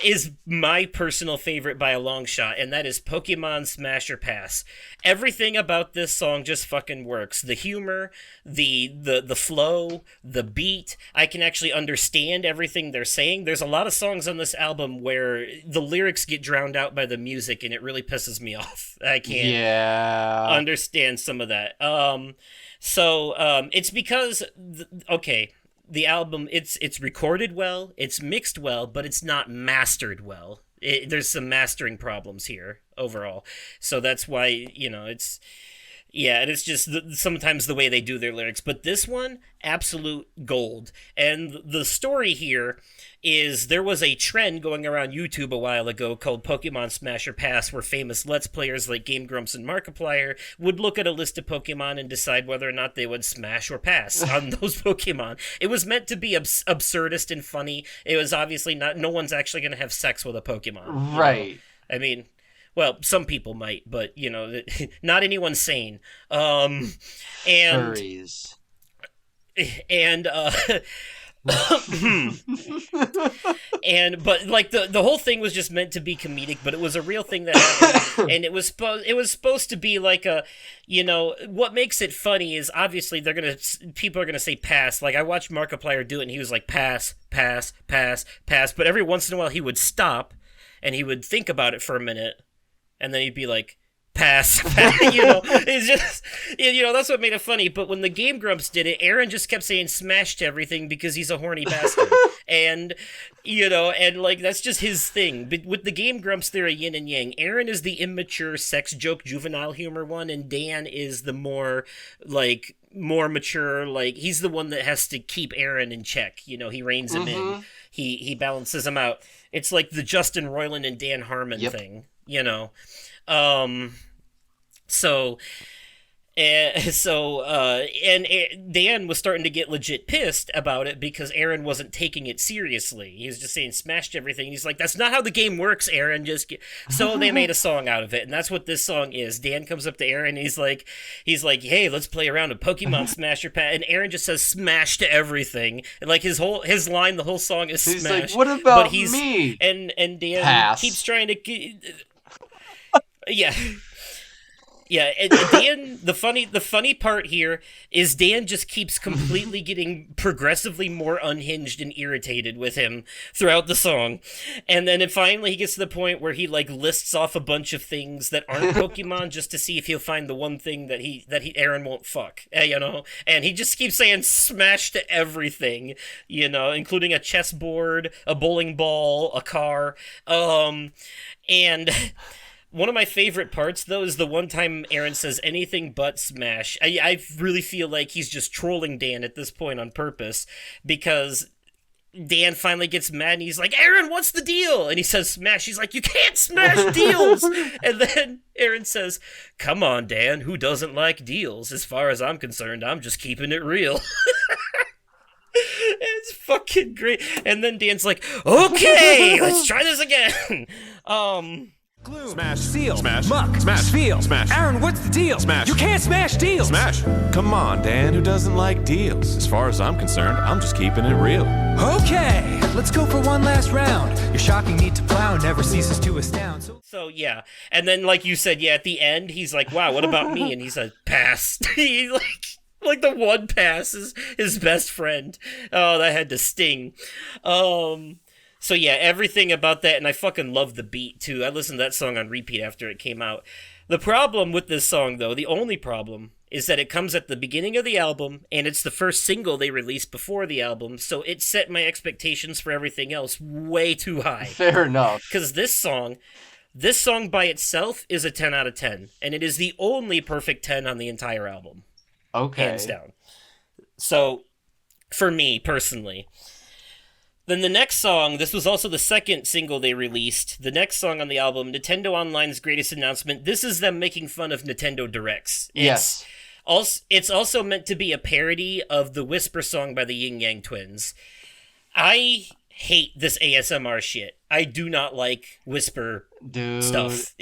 [SPEAKER 1] is my personal favorite by a long shot, and that is Pokemon Smash or Pass. Everything about this song just fucking works. The humor, the flow, the beat. I can actually understand everything they're saying. There's a lot of songs on this album where the lyrics get drowned out by the music, and it really pisses me off. I can't understand some of that. It's because the album it's recorded well, it's mixed well, but it's not mastered well. There's some mastering problems here overall, so that's why it's. Yeah, and it's just sometimes the way they do their lyrics. But this one, absolute gold. And the story here is there was a trend going around YouTube a while ago called Pokemon Smash or Pass, where famous Let's Players like Game Grumps and Markiplier would look at a list of Pokemon and decide whether or not they would smash or pass on those Pokemon. It was meant to be absurdist and funny. It was obviously not. No one's actually going to have sex with a Pokemon.
[SPEAKER 2] Right.
[SPEAKER 1] I mean, well, some people might, but not anyone sane. And
[SPEAKER 2] Furries.
[SPEAKER 1] and but like the whole thing was just meant to be comedic, but it was a real thing that happened, and it was supposed to be like what makes it funny is obviously people are gonna say pass. Like I watched Markiplier do it, and he was like pass, pass, pass, pass, but every once in a while he would stop, and he would think about it for a minute. And then he'd be like, pass. It's just, that's what made it funny. But when the Game Grumps did it, Aaron just kept saying smash to everything because he's a horny bastard. And, and like, that's just his thing. But with the Game Grumps, they're a yin and yang. Aaron is the immature sex joke, juvenile humor one, and Dan is the more mature, like, he's the one that has to keep Aaron in check. He reins him in. He balances him out. It's like the Justin Roiland and Dan Harmon thing. And Dan was starting to get legit pissed about it because Aaron wasn't taking it seriously. He was just saying smashed everything. He's like, that's not how the game works, Aaron. So they made a song out of it, and that's what this song is. Dan comes up to Aaron, and he's like, hey, let's play around a Pokemon Smasher Pat, and Aaron just says smash to everything, and like his line, the whole song is
[SPEAKER 2] He's
[SPEAKER 1] smash.
[SPEAKER 2] like, what about me?
[SPEAKER 1] And Dan
[SPEAKER 2] Pass.
[SPEAKER 1] keeps trying to. Yeah. Yeah, and Dan, the funny part here is Dan just keeps completely getting progressively more unhinged and irritated with him throughout the song. And then finally he gets to the point where he like lists off a bunch of things that aren't Pokemon just to see if he'll find the one thing that Aaron won't fuck. And he just keeps saying smash to everything, including a chessboard, a bowling ball, a car. And one of my favorite parts, though, is the one time Aaron says anything but smash. I really feel like he's just trolling Dan at this point on purpose, because Dan finally gets mad and he's like, Aaron, what's the deal? And he says smash. He's like, you can't smash deals. And then Aaron says, come on, Dan, who doesn't like deals? As far as I'm concerned, I'm just keeping it real. It's fucking great. And then Dan's like, okay, let's try this again.
[SPEAKER 4] Gloom.
[SPEAKER 5] Smash.
[SPEAKER 4] Seal.
[SPEAKER 5] Smash.
[SPEAKER 4] Muck.
[SPEAKER 5] Smash.
[SPEAKER 4] Feel.
[SPEAKER 5] Smash.
[SPEAKER 4] Aaron, what's the deal?
[SPEAKER 5] Smash.
[SPEAKER 4] You can't smash deals.
[SPEAKER 5] Smash. Come on, Dan, who doesn't like deals? As far as I'm concerned, I'm just keeping it real.
[SPEAKER 4] Okay, let's go for one last round. Your shocking need to plow never ceases to astound.
[SPEAKER 1] So yeah, and then like you said, yeah, at the end he's like, "Wow, what about me?" And he's like, "Pass." He like the one pass is his best friend. Oh, that had to sting. So yeah, everything about that, and I fucking love the beat too. I listened to that song on repeat after it came out. The problem with this song, though, the only problem, is that it comes at the beginning of the album, and it's the first single they released before the album, so it set my expectations for everything else way too high.
[SPEAKER 2] Fair enough.
[SPEAKER 1] Because this song by itself is a 10 out of 10, and it is the only perfect 10 on the entire album.
[SPEAKER 2] Okay.
[SPEAKER 1] Hands down. So, for me, personally. Then the next song, this was also the second single they released. The next song on the album, Nintendo Online's Greatest Announcement. This is them making fun of Nintendo Directs.
[SPEAKER 2] Yes.
[SPEAKER 1] It's also meant to be a parody of the Whisper song by the Yin Yang Twins. I hate this ASMR shit. I do not like Whisper stuff.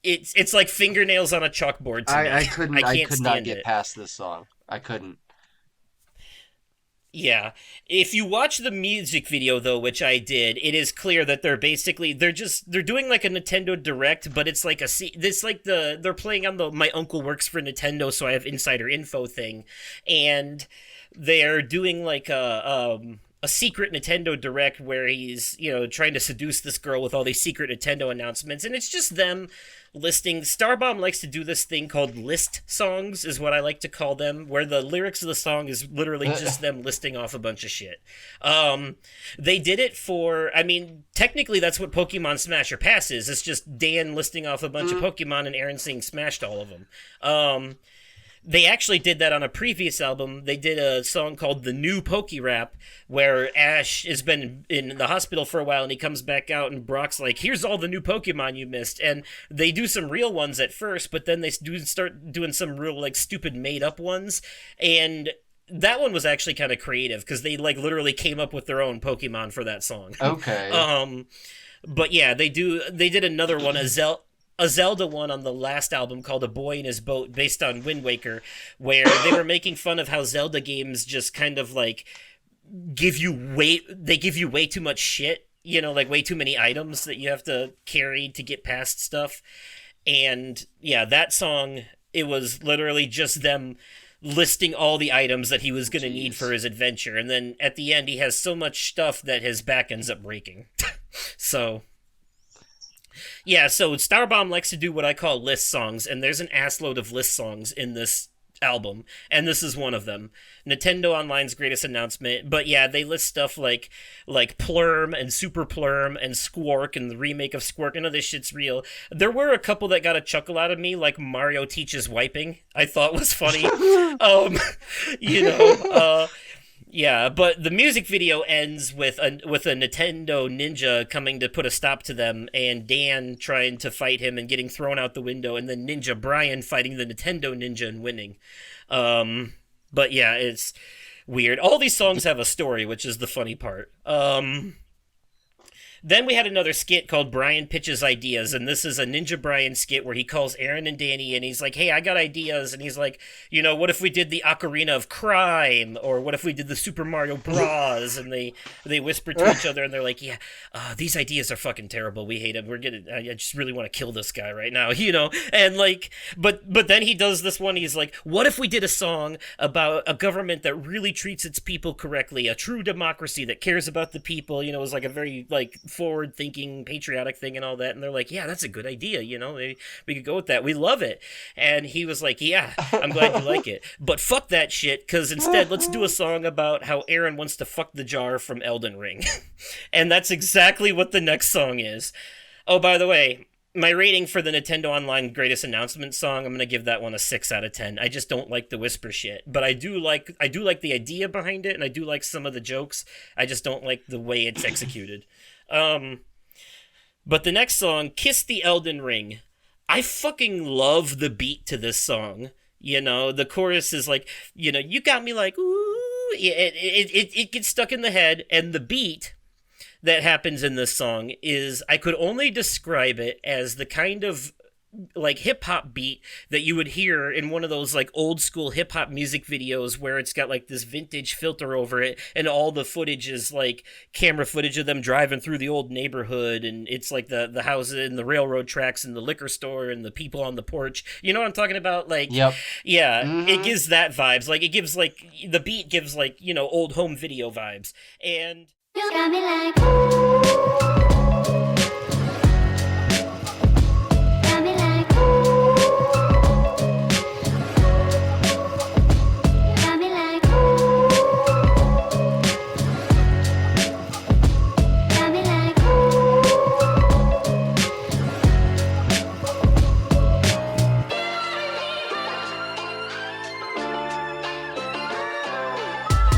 [SPEAKER 1] It's like fingernails on a chalkboard to me.
[SPEAKER 2] I could not
[SPEAKER 1] stand
[SPEAKER 2] get
[SPEAKER 1] it.
[SPEAKER 2] past this song. I couldn't.
[SPEAKER 1] Yeah. If you watch the music video, though, which I did, it is clear that they're doing like a Nintendo Direct, but it's like they're playing on the My Uncle Works for Nintendo, so I have insider info thing, and they're doing like a secret Nintendo Direct where he's, trying to seduce this girl with all these secret Nintendo announcements, and it's just them listing. Starbomb likes to do this thing called list songs, is what I like to call them, where the lyrics of the song is literally just them listing off a bunch of shit. They did it technically that's what Pokemon Smash or Pass is. It's just Dan listing off a bunch of Pokemon and Aaron saying smashed all of them. They actually did that on a previous album. They did a song called The New Poke Rap, where Ash has been in the hospital for a while, and he comes back out, and Brock's like, here's all the new Pokemon you missed. And they do some real ones at first, but then they start doing some real, like, stupid made-up ones. And that one was actually kind of creative, because they, like, literally came up with their own Pokemon for that song.
[SPEAKER 2] Okay.
[SPEAKER 1] But yeah, they did another one, a Zelda one on the last album called A Boy in His Boat, based on Wind Waker, where they were making fun of how Zelda games just kind of like give you way too much shit, like way too many items that you have to carry to get past stuff. And yeah, that song, it was literally just them listing all the items that he was going to need for his adventure. And then at the end, he has so much stuff that his back ends up breaking. So... yeah, so Starbomb likes to do what I call list songs, and there's an assload of list songs in this album, and this is one of them. Nintendo Online's Greatest Announcement, but yeah, they list stuff like Plurm and Super Plurm and Squark and the remake of Squark. I know this shit's real. There were a couple that got a chuckle out of me, like Mario Teaches Wiping, I thought was funny. Yeah, but the music video ends with a Nintendo ninja coming to put a stop to them, and Dan trying to fight him and getting thrown out the window, and then Ninja Brian fighting the Nintendo ninja and winning. But yeah, it's weird. All these songs have a story, which is the funny part. Then we had another skit called Brian Pitches Ideas, and this is a Ninja Brian skit where he calls Aaron and Danny, and he's like, hey, I got ideas, and he's like, what if we did the Ocarina of Crime, or what if we did the Super Mario Bros, and they whisper to each other, and they're like, yeah, these ideas are fucking terrible, we hate them, I just really want to kill this guy right now, and like, but then he does this one, he's like, what if we did a song about a government that really treats its people correctly, a true democracy that cares about the people, it was like a very, like, forward-thinking, patriotic thing and all that, and they're like, yeah, that's a good idea, we could go with that, we love it. And he was like, yeah, I'm glad you like it, but fuck that shit, because instead, let's do a song about how Aaron wants to fuck the jar from Elden Ring. And that's exactly what the next song is. Oh, by the way, my rating for the Nintendo Online Greatest Announcement song, I'm gonna give that one a 6 out of 10. I just don't like the whisper shit, but I do like the idea behind it, and I do like some of the jokes. I just don't like the way it's executed. But the next song, Kiss the Elden Ring, I fucking love the beat to this song. The chorus is like, you got me like, ooh, it gets stuck in the head, and the beat that happens in this song is I could only describe it as the kind of like hip hop beat that you would hear in one of those like old school hip hop music videos where it's got like this vintage filter over it and all the footage is like camera footage of them driving through the old neighborhood, and it's like the houses and the railroad tracks and the liquor store and the people on the porch. You know what I'm talking about? Like,
[SPEAKER 2] Yep.
[SPEAKER 1] yeah, it gives that vibes. Like it gives like the beat gives like, you know, old home video vibes. And
[SPEAKER 6] You got me like, ooh. Got me like, ooh. Got me like, ooh. Got me like, ooh.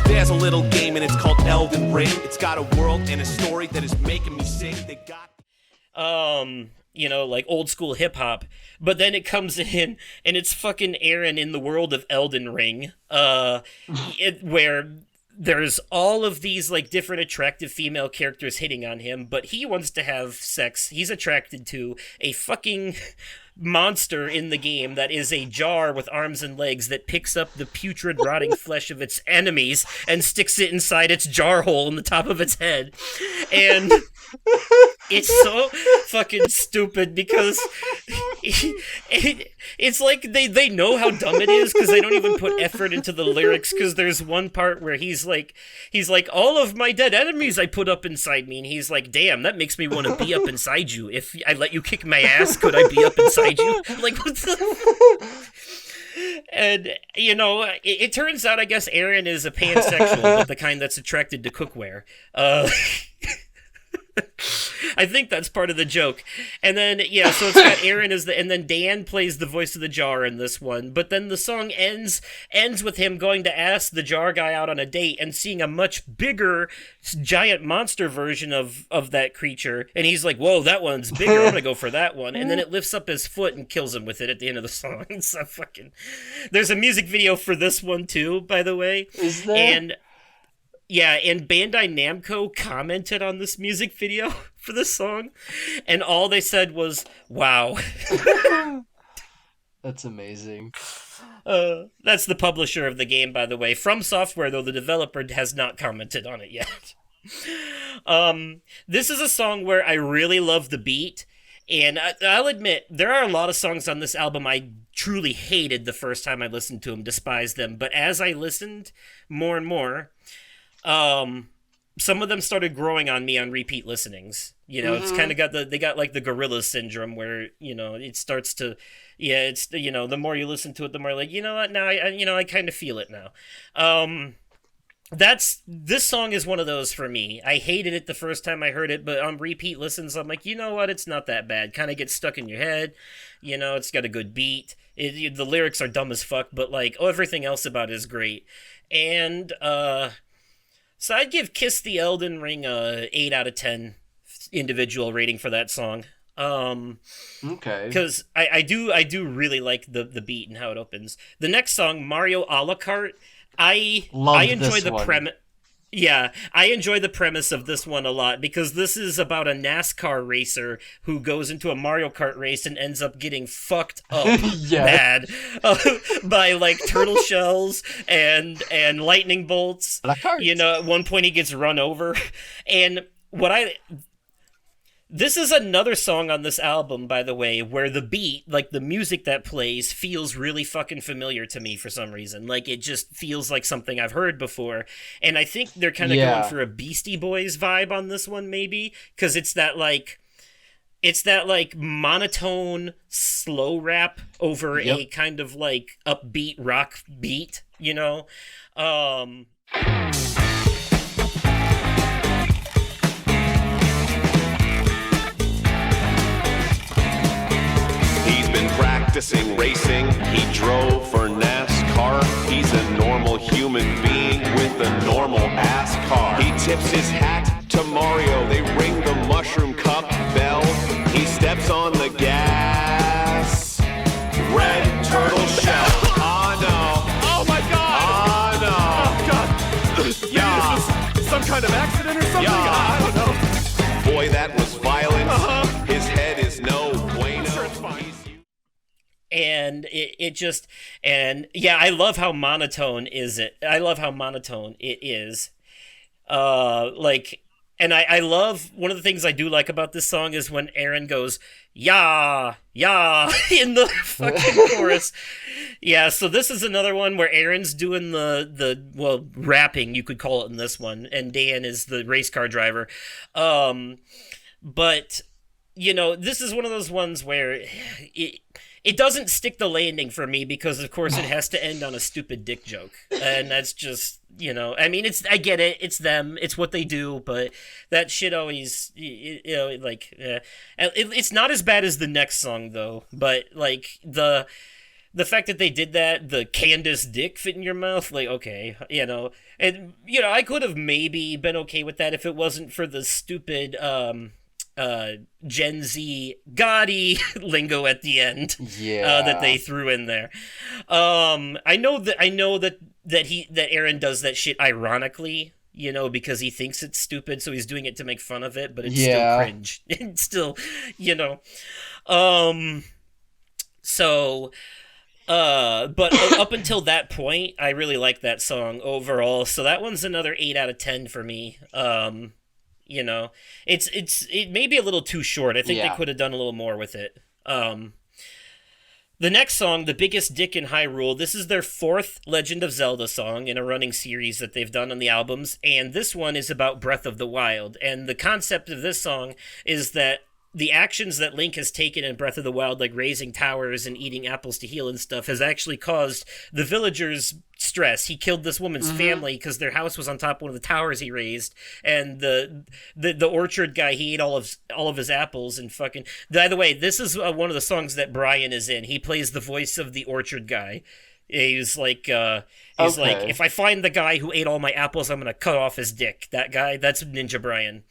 [SPEAKER 5] There's a little game and it's called Elden Ring. It's got a world and a story that is making me sing. They got
[SPEAKER 1] you know, like old school hip hop, but then it comes in and it's fucking Aaron in the world of Elden Ring, where there's all of these like different attractive female characters hitting on him, but he wants to have sex. He's attracted to a fucking monster in the game that is a jar with arms and legs that picks up the putrid rotting flesh of its enemies and sticks it inside its jar hole in the top of its head. And it's so fucking stupid because it's like they know how dumb it is because they don't even put effort into the lyrics, because there's one part where he's like all of my dead enemies I put up inside me, and he's like, damn, that makes me want to be up inside you. If I let you kick my ass, could I be up inside you? Like, what the... And, you know, it turns out, I guess, Aaron is a pansexual, but the kind that's attracted to cookware. I think that's part of the joke. And then, yeah, so it's got Aaron as and then Dan plays the voice of the jar in this one. But then the song ends with him going to ask the jar guy out on a date and seeing a much bigger giant monster version of that creature. And he's like, whoa, that one's bigger. I'm gonna go for that one. And then it lifts up his foot and kills him with it at the end of the song. It's so fucking... There's a music video for this one too, by the way.
[SPEAKER 2] Is there?
[SPEAKER 1] And yeah, and Bandai Namco commented on this music video for this song, and all they said was, wow.
[SPEAKER 2] That's amazing.
[SPEAKER 1] That's the publisher of the game, by the way. From Software, though, the developer has not commented on it yet. This is a song where I really love the beat, and I'll admit, there are a lot of songs on this album I truly hated the first time I listened to them, despised them, but as I listened more and more... some of them started growing on me on repeat listenings. You know, it's kind of they got like the gorilla syndrome where, you know, it starts to, yeah, it's, you know, the more you listen to it, the more like, you know what, now I kind of feel it now. This song is one of those for me. I hated it the first time I heard it, but on repeat listens, I'm like, you know what, it's not that bad. Kind of gets stuck in your head. You know, it's got a good beat. The lyrics are dumb as fuck, but like, everything else about it is great. And, so I'd give Kiss the Elden Ring a 8 out of 10 individual rating for that song.
[SPEAKER 2] Okay.
[SPEAKER 1] Because I do really like the beat and how it opens. The next song, Mario a la carte, I enjoy the premise. Yeah, I enjoy the premise of this one a lot because this is about a NASCAR racer who goes into a Mario Kart race and ends up getting fucked up bad by like turtle shells and lightning bolts. You know, at one point he gets run over. And this is another song on this album, by the way, where the beat, like the music that plays, feels really fucking familiar to me for some reason. Like, it just feels like something I've heard before. And I think they're kind of going for a Beastie Boys vibe on this one, maybe, because it's that monotone slow rap over a kind of like upbeat rock beat, you know?
[SPEAKER 5] practicing racing. He drove for NASCAR. He's a normal human being with a normal ass car. He tips his hat to Mario. They ring the mushroom cup bell. He steps on the gas. Red turtle shell. Oh no.
[SPEAKER 3] Oh my god!
[SPEAKER 5] Oh no.
[SPEAKER 3] Oh god! Yeah. Is this some kind of accident or something?
[SPEAKER 5] Yeah.
[SPEAKER 3] I don't know.
[SPEAKER 1] and it just, and yeah, I love how monotone is it. I love how monotone it is. Like, and I love, one of the things I do like about this song is when Aaron goes, "Yeah, yeah," in the fucking chorus. Yeah, so this is another one where Aaron's doing well, rapping, you could call it, in this one, and Dan is the race car driver. But this is one of those ones where it doesn't stick the landing for me because, of course, it has to end on a stupid dick joke, and that's just, I mean, I get it, it's them, it's what they do, but that shit always, like, it's not as bad as the next song though, but like the fact that they did that, the Candace dick fit in your mouth, like, okay, and I could have maybe been okay with that if it wasn't for the stupid Gen Z Gotti lingo at the end, that they threw in there. I know that Aaron does that shit ironically, because he thinks it's stupid, so he's doing it to make fun of it, but it's still cringe. It's still, so. But up until that point, I really like that song overall. So that one's another 8 out of 10 for me. It may be a little too short. I think they could have done a little more with it. The next song, The Biggest Dick in Hyrule, this is their 4th Legend of Zelda song in a running series that they've done on the albums, and this one is about Breath of the Wild. And the concept of this song is that the actions that Link has taken in Breath of the Wild, like raising towers and eating apples to heal and stuff, has actually caused the villagers stress. He killed this woman's family because their house was on top of one of the towers he raised, and the orchard guy, he ate all of his apples and fucking. By the way, this is one of the songs that Brian is in. He plays the voice of the orchard guy. He's like, if I find the guy who ate all my apples, I'm gonna cut off his dick. That guy, that's Ninja Brian.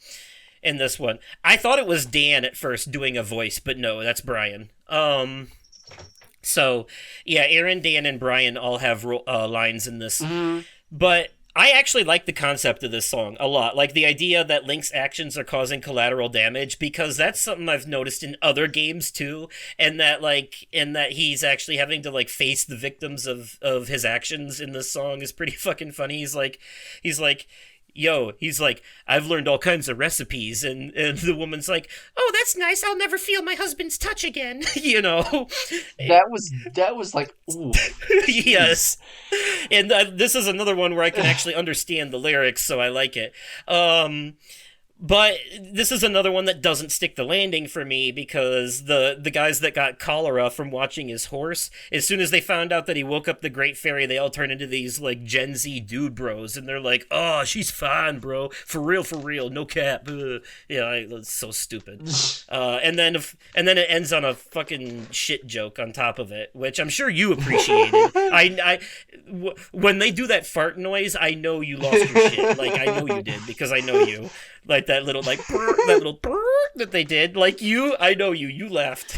[SPEAKER 1] In this one, I thought it was Dan at first doing a voice, but no, that's Brian. So yeah, Aaron, Dan, and Brian all have lines in this, but I actually like the concept of this song a lot. Like the idea that Link's actions are causing collateral damage, because that's something I've noticed in other games too, and that he's actually having to like face the victims of his actions in this song is pretty fucking funny. He's like. He's like, I've learned all kinds of recipes, and the woman's like, oh, that's nice, I'll never feel my husband's touch again,
[SPEAKER 2] That was like, ooh.
[SPEAKER 1] Yes. And this is another one where I can actually understand the lyrics, so I like it. But this is another one that doesn't stick the landing for me, because the guys that got cholera from watching his horse, as soon as they found out that he woke up the Great Fairy, they all turn into these like Gen Z dude bros, and they're like, oh, she's fine, bro, for real, no cap. It's so stupid. And then it ends on a fucking shit joke on top of it, which I'm sure you appreciated. When they do that fart noise, I know you lost your shit. Like, I know you did, because I know you. Like that little that they did, like I know you laughed.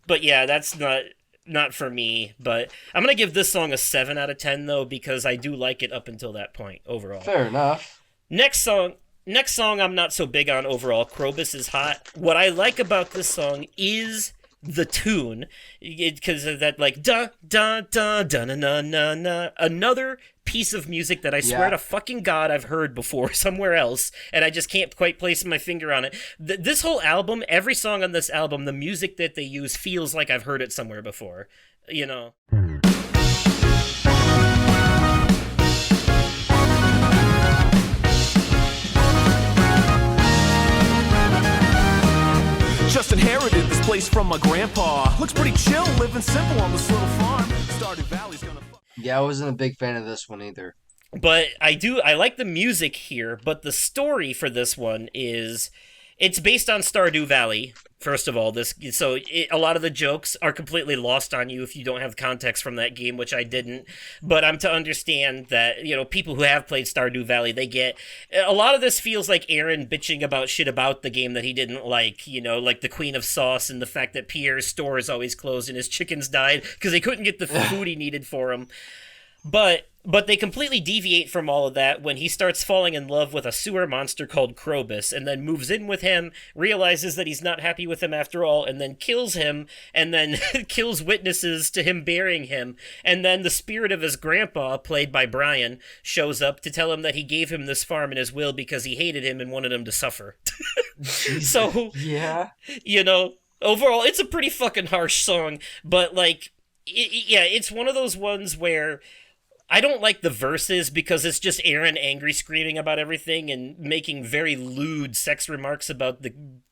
[SPEAKER 1] But yeah, that's not for me. But I'm gonna give this song a 7 out of 10 though, because I do like it up until that point overall.
[SPEAKER 2] Fair enough.
[SPEAKER 1] Next song I'm not so big on overall. Krobus is Hot. What I like about this song is the tune, because of that, like da da da da na na na na. Another piece of music that I swear to fucking God I've heard before somewhere else, and I just can't quite place my finger on it. This whole album, every song on this album, the music that they use feels like I've heard it somewhere before.
[SPEAKER 3] Just inherited this place from my grandpa. Looks pretty chill, living simple on this little farm. Stardew Valley's gonna.
[SPEAKER 2] Yeah, I wasn't a big fan of this one either.
[SPEAKER 1] But I like the music here, but the story for this one is, it's based on Stardew Valley. First of all, a lot of the jokes are completely lost on you if you don't have context from that game, which I didn't. But I'm to understand that, people who have played Stardew Valley, they get a lot of this feels like Aaron bitching about shit about the game that he didn't like, like the Queen of Sauce and the fact that Pierre's store is always closed and his chickens died because they couldn't get the food he needed for him. But But they completely deviate from all of that when he starts falling in love with a sewer monster called Krobus, and then moves in with him, realizes that he's not happy with him after all, and then kills him, and then kills witnesses to him burying him. And then the spirit of his grandpa, played by Brian, shows up to tell him that he gave him this farm in his will because he hated him and wanted him to suffer. So,
[SPEAKER 2] Yeah.
[SPEAKER 1] you know, overall, it's a pretty fucking harsh song, but, like, yeah, it's one of those ones where I don't like the verses because it's just Aaron angry screaming about everything and making very lewd sex remarks about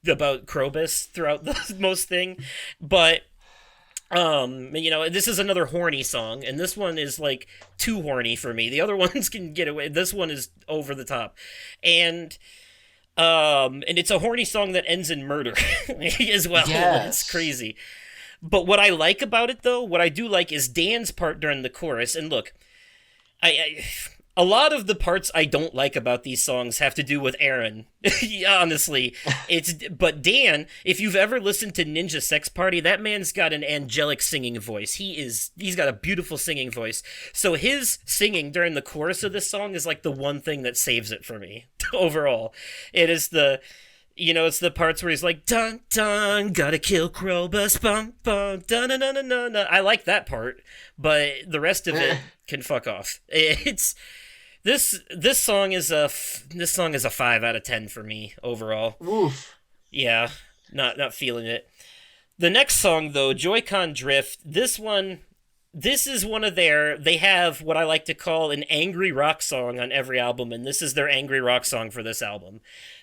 [SPEAKER 1] Krobus throughout the most thing. But you know, this is another horny song, and this one is like too horny for me. The other ones can get away. This one is over the top. And it's a horny song that ends in murder as well.
[SPEAKER 2] Yes.
[SPEAKER 1] It's crazy. But what I like about it, though, what I do like is Dan's part during the chorus. And look, a lot of the parts I don't like about these songs have to do with Aaron. Honestly, but Dan, if you've ever listened to Ninja Sex Party, that man's got an angelic singing voice. He's got a beautiful singing voice. So his singing during the chorus of this song is like the one thing that saves it for me overall. It is it's the parts where he's like, dun dun, gotta kill Krobus, bum bum, dun dun dun dun dun. I like that part, but the rest of it can fuck off. It's this song is a 5 out of 10 for me overall.
[SPEAKER 2] Oof.
[SPEAKER 1] Yeah, not feeling it. The next song though, Joy-Con Drift. This is one of they have what I like to call an angry rock song on every album, and this is their angry rock song for this album.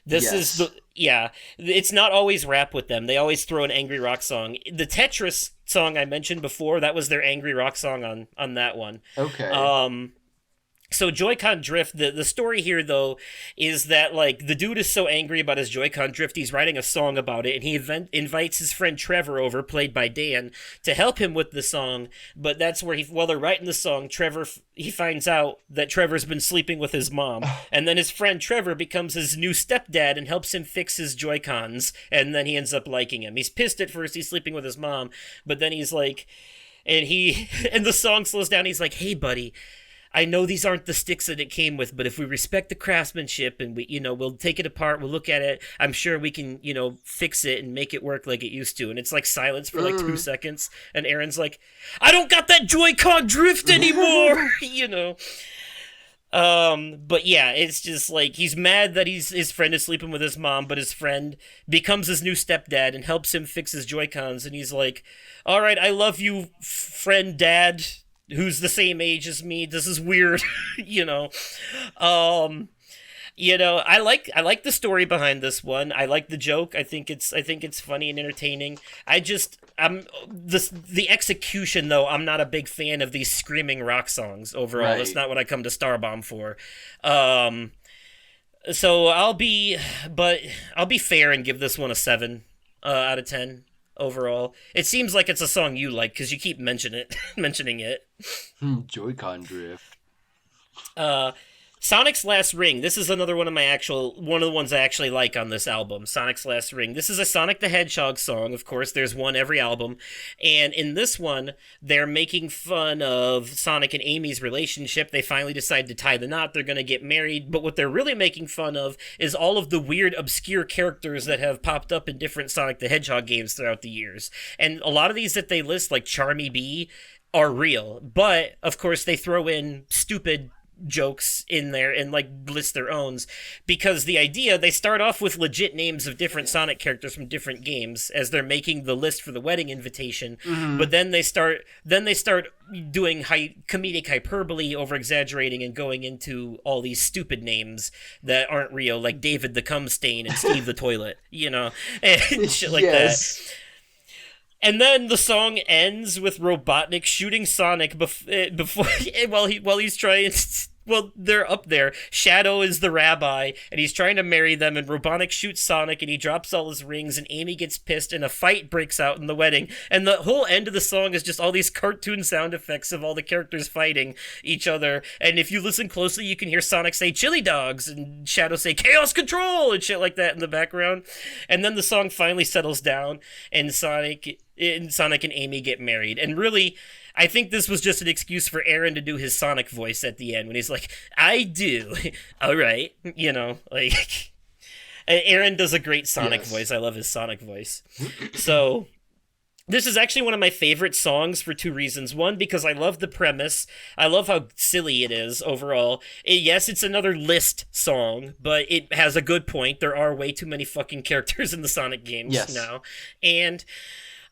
[SPEAKER 1] It's not always rap with them. They always throw an angry rock song. The Tetris song I mentioned before, that was their angry rock song on that one.
[SPEAKER 2] Okay.
[SPEAKER 1] So Joy-Con Drift, the story here, though, is that, like, the dude is so angry about his Joy-Con Drift, he's writing a song about it, and he invites his friend Trevor over, played by Dan, to help him with the song, but that's where while they're writing the song, he finds out that Trevor's been sleeping with his mom, and then his friend Trevor becomes his new stepdad and helps him fix his Joy-Cons, and then he ends up liking him. He's pissed at first, he's sleeping with his mom, but then he's like, and the song slows down, he's like, hey, buddy, I know these aren't the sticks that it came with, but if we respect the craftsmanship and we'll take it apart, we'll look at it, I'm sure we can, fix it and make it work like it used to. And it's like silence for like 2 seconds. And Aaron's like, I don't got that Joy-Con drift anymore, But yeah, it's just like, he's mad that his friend is sleeping with his mom, but his friend becomes his new stepdad and helps him fix his Joy-Cons. And he's like, all right, I love you, friend dad, who's the same age as me. This is weird, I like the story behind this one. I like the joke. I think it's funny and entertaining. The execution though. I'm not a big fan of these screaming rock songs overall.
[SPEAKER 2] Right.
[SPEAKER 1] That's not what I come to Starbomb for. So I'll be fair and give this one a 7 out of 10. Overall, it seems like it's a song you like because you keep mentioning it.
[SPEAKER 2] Joy-Con drift.
[SPEAKER 1] Sonic's Last Ring. This is another one of the ones I actually like on this album. Sonic's Last Ring. This is a Sonic the Hedgehog song. Of course, there's one every album, and in this one, they're making fun of Sonic and Amy's relationship. They finally decide to tie the knot. They're gonna get married, but what they're really making fun of is all of the weird, obscure characters that have popped up in different Sonic the Hedgehog games throughout the years. And a lot of these that they list, like Charmy Bee, are real, but of course they throw in stupid jokes in there and like list their owns, because the idea, they start off with legit names of different Sonic characters from different games as they're making the list for the wedding invitation. But then they start doing comedic hyperbole, over exaggerating, and going into all these stupid names that aren't real, like David the Cum Stain and Steve the Toilet, and shit like that. And then the song ends with Robotnik shooting Sonic before while he's trying. Well, they're up there. Shadow is the rabbi, and he's trying to marry them, and Robotnik shoots Sonic, and he drops all his rings, and Amy gets pissed, and a fight breaks out in the wedding. And the whole end of the song is just all these cartoon sound effects of all the characters fighting each other. And if you listen closely, you can hear Sonic say chili dogs, and Shadow say chaos control, and shit like that in the background. And then the song finally settles down, and Sonic and Sonic and Amy get married. And really, I think this was just an excuse for Aaron to do his Sonic voice at the end when he's like, I do. All right. You know, like, Aaron does a great Sonic voice. I love his Sonic voice. So this is actually one of my favorite songs for two reasons. One, because I love the premise. I love how silly it is overall. Yes, it's another list song, but it has a good point. There are way too many fucking characters in the Sonic games now. And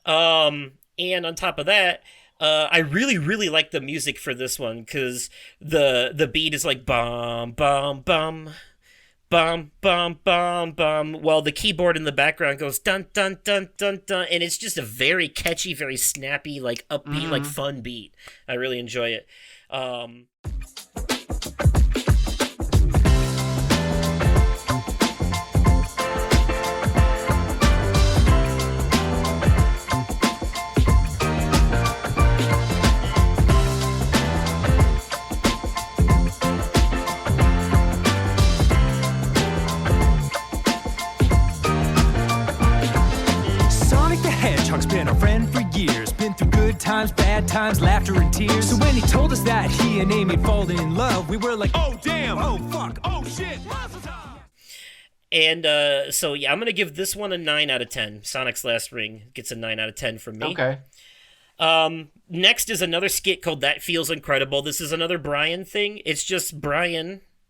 [SPEAKER 1] on top of that, I really, really like the music for this one because the beat is like bum, bum, bum. Bum, bum, bum, bum, while the keyboard in the background goes dun, dun, dun, dun, dun, and it's just a very catchy, very snappy, like upbeat, like fun beat. I really enjoy it.
[SPEAKER 4] Hedgehog's been our friend for years. Been through good times, bad times, laughter and tears. So when he told us that he and Amy had fallen in love, we were like, oh damn, oh fuck, oh shit.
[SPEAKER 1] And so yeah, I'm gonna give this one a 9 out of 10. Sonic's Last Ring gets a 9 out of 10 from me.
[SPEAKER 2] Okay.
[SPEAKER 1] Next is another skit called That Feels Incredible. This is another Brian thing. It's just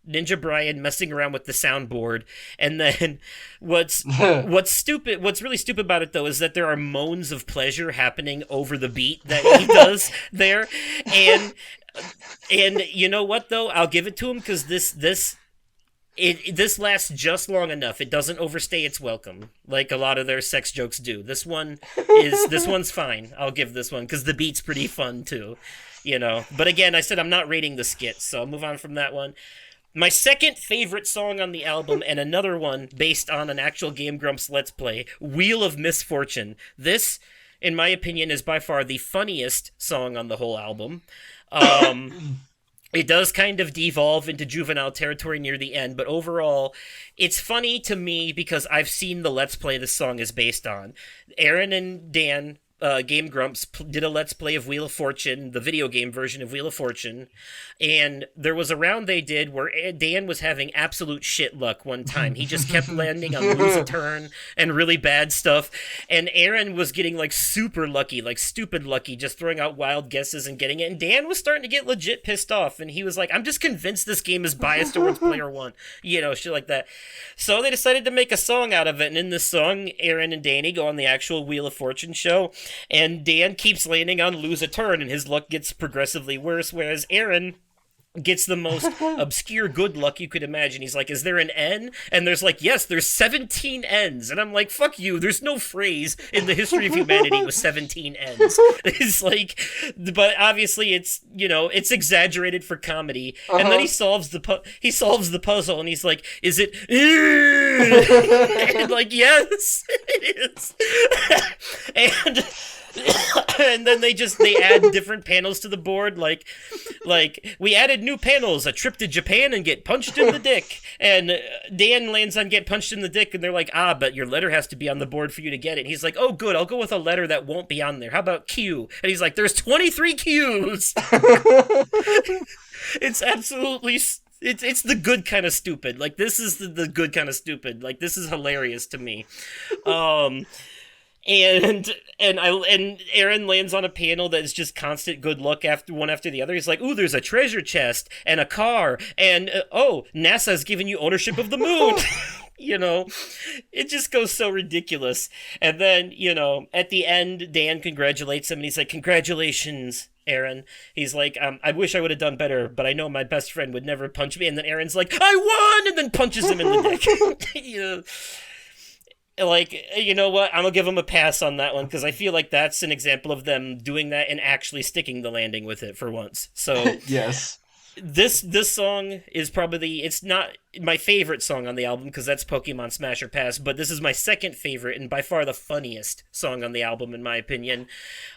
[SPEAKER 1] Ninja Brian messing around with the soundboard, and then what's really stupid about it though is that there are moans of pleasure happening over the beat that he does there, and you know what though, I'll give it to him because this lasts just long enough. It doesn't overstay its welcome like a lot of their sex jokes do. This one's fine. I'll give this one because the beat's pretty fun too, you know. But again, I said I'm not rating the skits, so I'll move on from that one. My second favorite song on the album, and another one based on an actual Game Grumps Let's Play, Wheel of Misfortune. This, in my opinion, is by far the funniest song on the whole album. It does kind of devolve into juvenile territory near the end, but overall, it's funny to me because I've seen the Let's Play this song is based on. Aaron and Dan, Game Grumps, did a Let's Play of Wheel of Fortune, the video game version of Wheel of Fortune, and there was a round they did where Dan was having absolute shit luck one time. He just kept landing on lose a turn and really bad stuff, and Aaron was getting like super lucky, like stupid lucky, just throwing out wild guesses and getting it, and Dan was starting to get legit pissed off, and he was like, I'm just convinced this game is biased towards player one, you know, shit like that. So they decided to make a song out of it, and in this song, Aaron and Danny go on the actual Wheel of Fortune show, and Dan keeps landing on lose a turn, and his luck gets progressively worse, whereas Aaron gets the most obscure good luck you could imagine. He's like, is there an N? And there's like, yes, there's 17 N's. And I'm like, fuck you, there's no phrase in the history of humanity with 17 N's. It's like, but obviously it's, you know, it's exaggerated for comedy. And then he solves the puzzle, and he's like, is it and like, yes, it is. And then they add different panels to the board, like we added new panels, a trip to Japan and get punched in the dick, and Dan lands on get punched in the dick, and they're like, but your letter has to be on the board for you to get it, and he's like, oh good, I'll go with a letter that won't be on there, how about Q? And he's like, there's 23 Qs. It's absolutely it's the good kind of stupid. Like, this is the good kind of stupid. Like, this is hilarious to me. And Aaron lands on a panel that is just constant good luck after the other. He's like, ooh, there's a treasure chest and a car, and NASA's giving you ownership of the moon. You know, it just goes so ridiculous. And then, you know, at the end, Dan congratulates him, and he's like, congratulations, Aaron. He's like, I wish I would have done better, but I know my best friend would never punch me. And then Aaron's like, I won, and then punches him in the dick. You know, like, you know what? I'm gonna give them a pass on that one because I feel like that's an example of them doing that and actually sticking the landing with it for once. So
[SPEAKER 2] yes,
[SPEAKER 1] this song is probably it's not my favorite song on the album because that's Pokemon Smash or Pass, but this is my second favorite and by far the funniest song on the album in my opinion.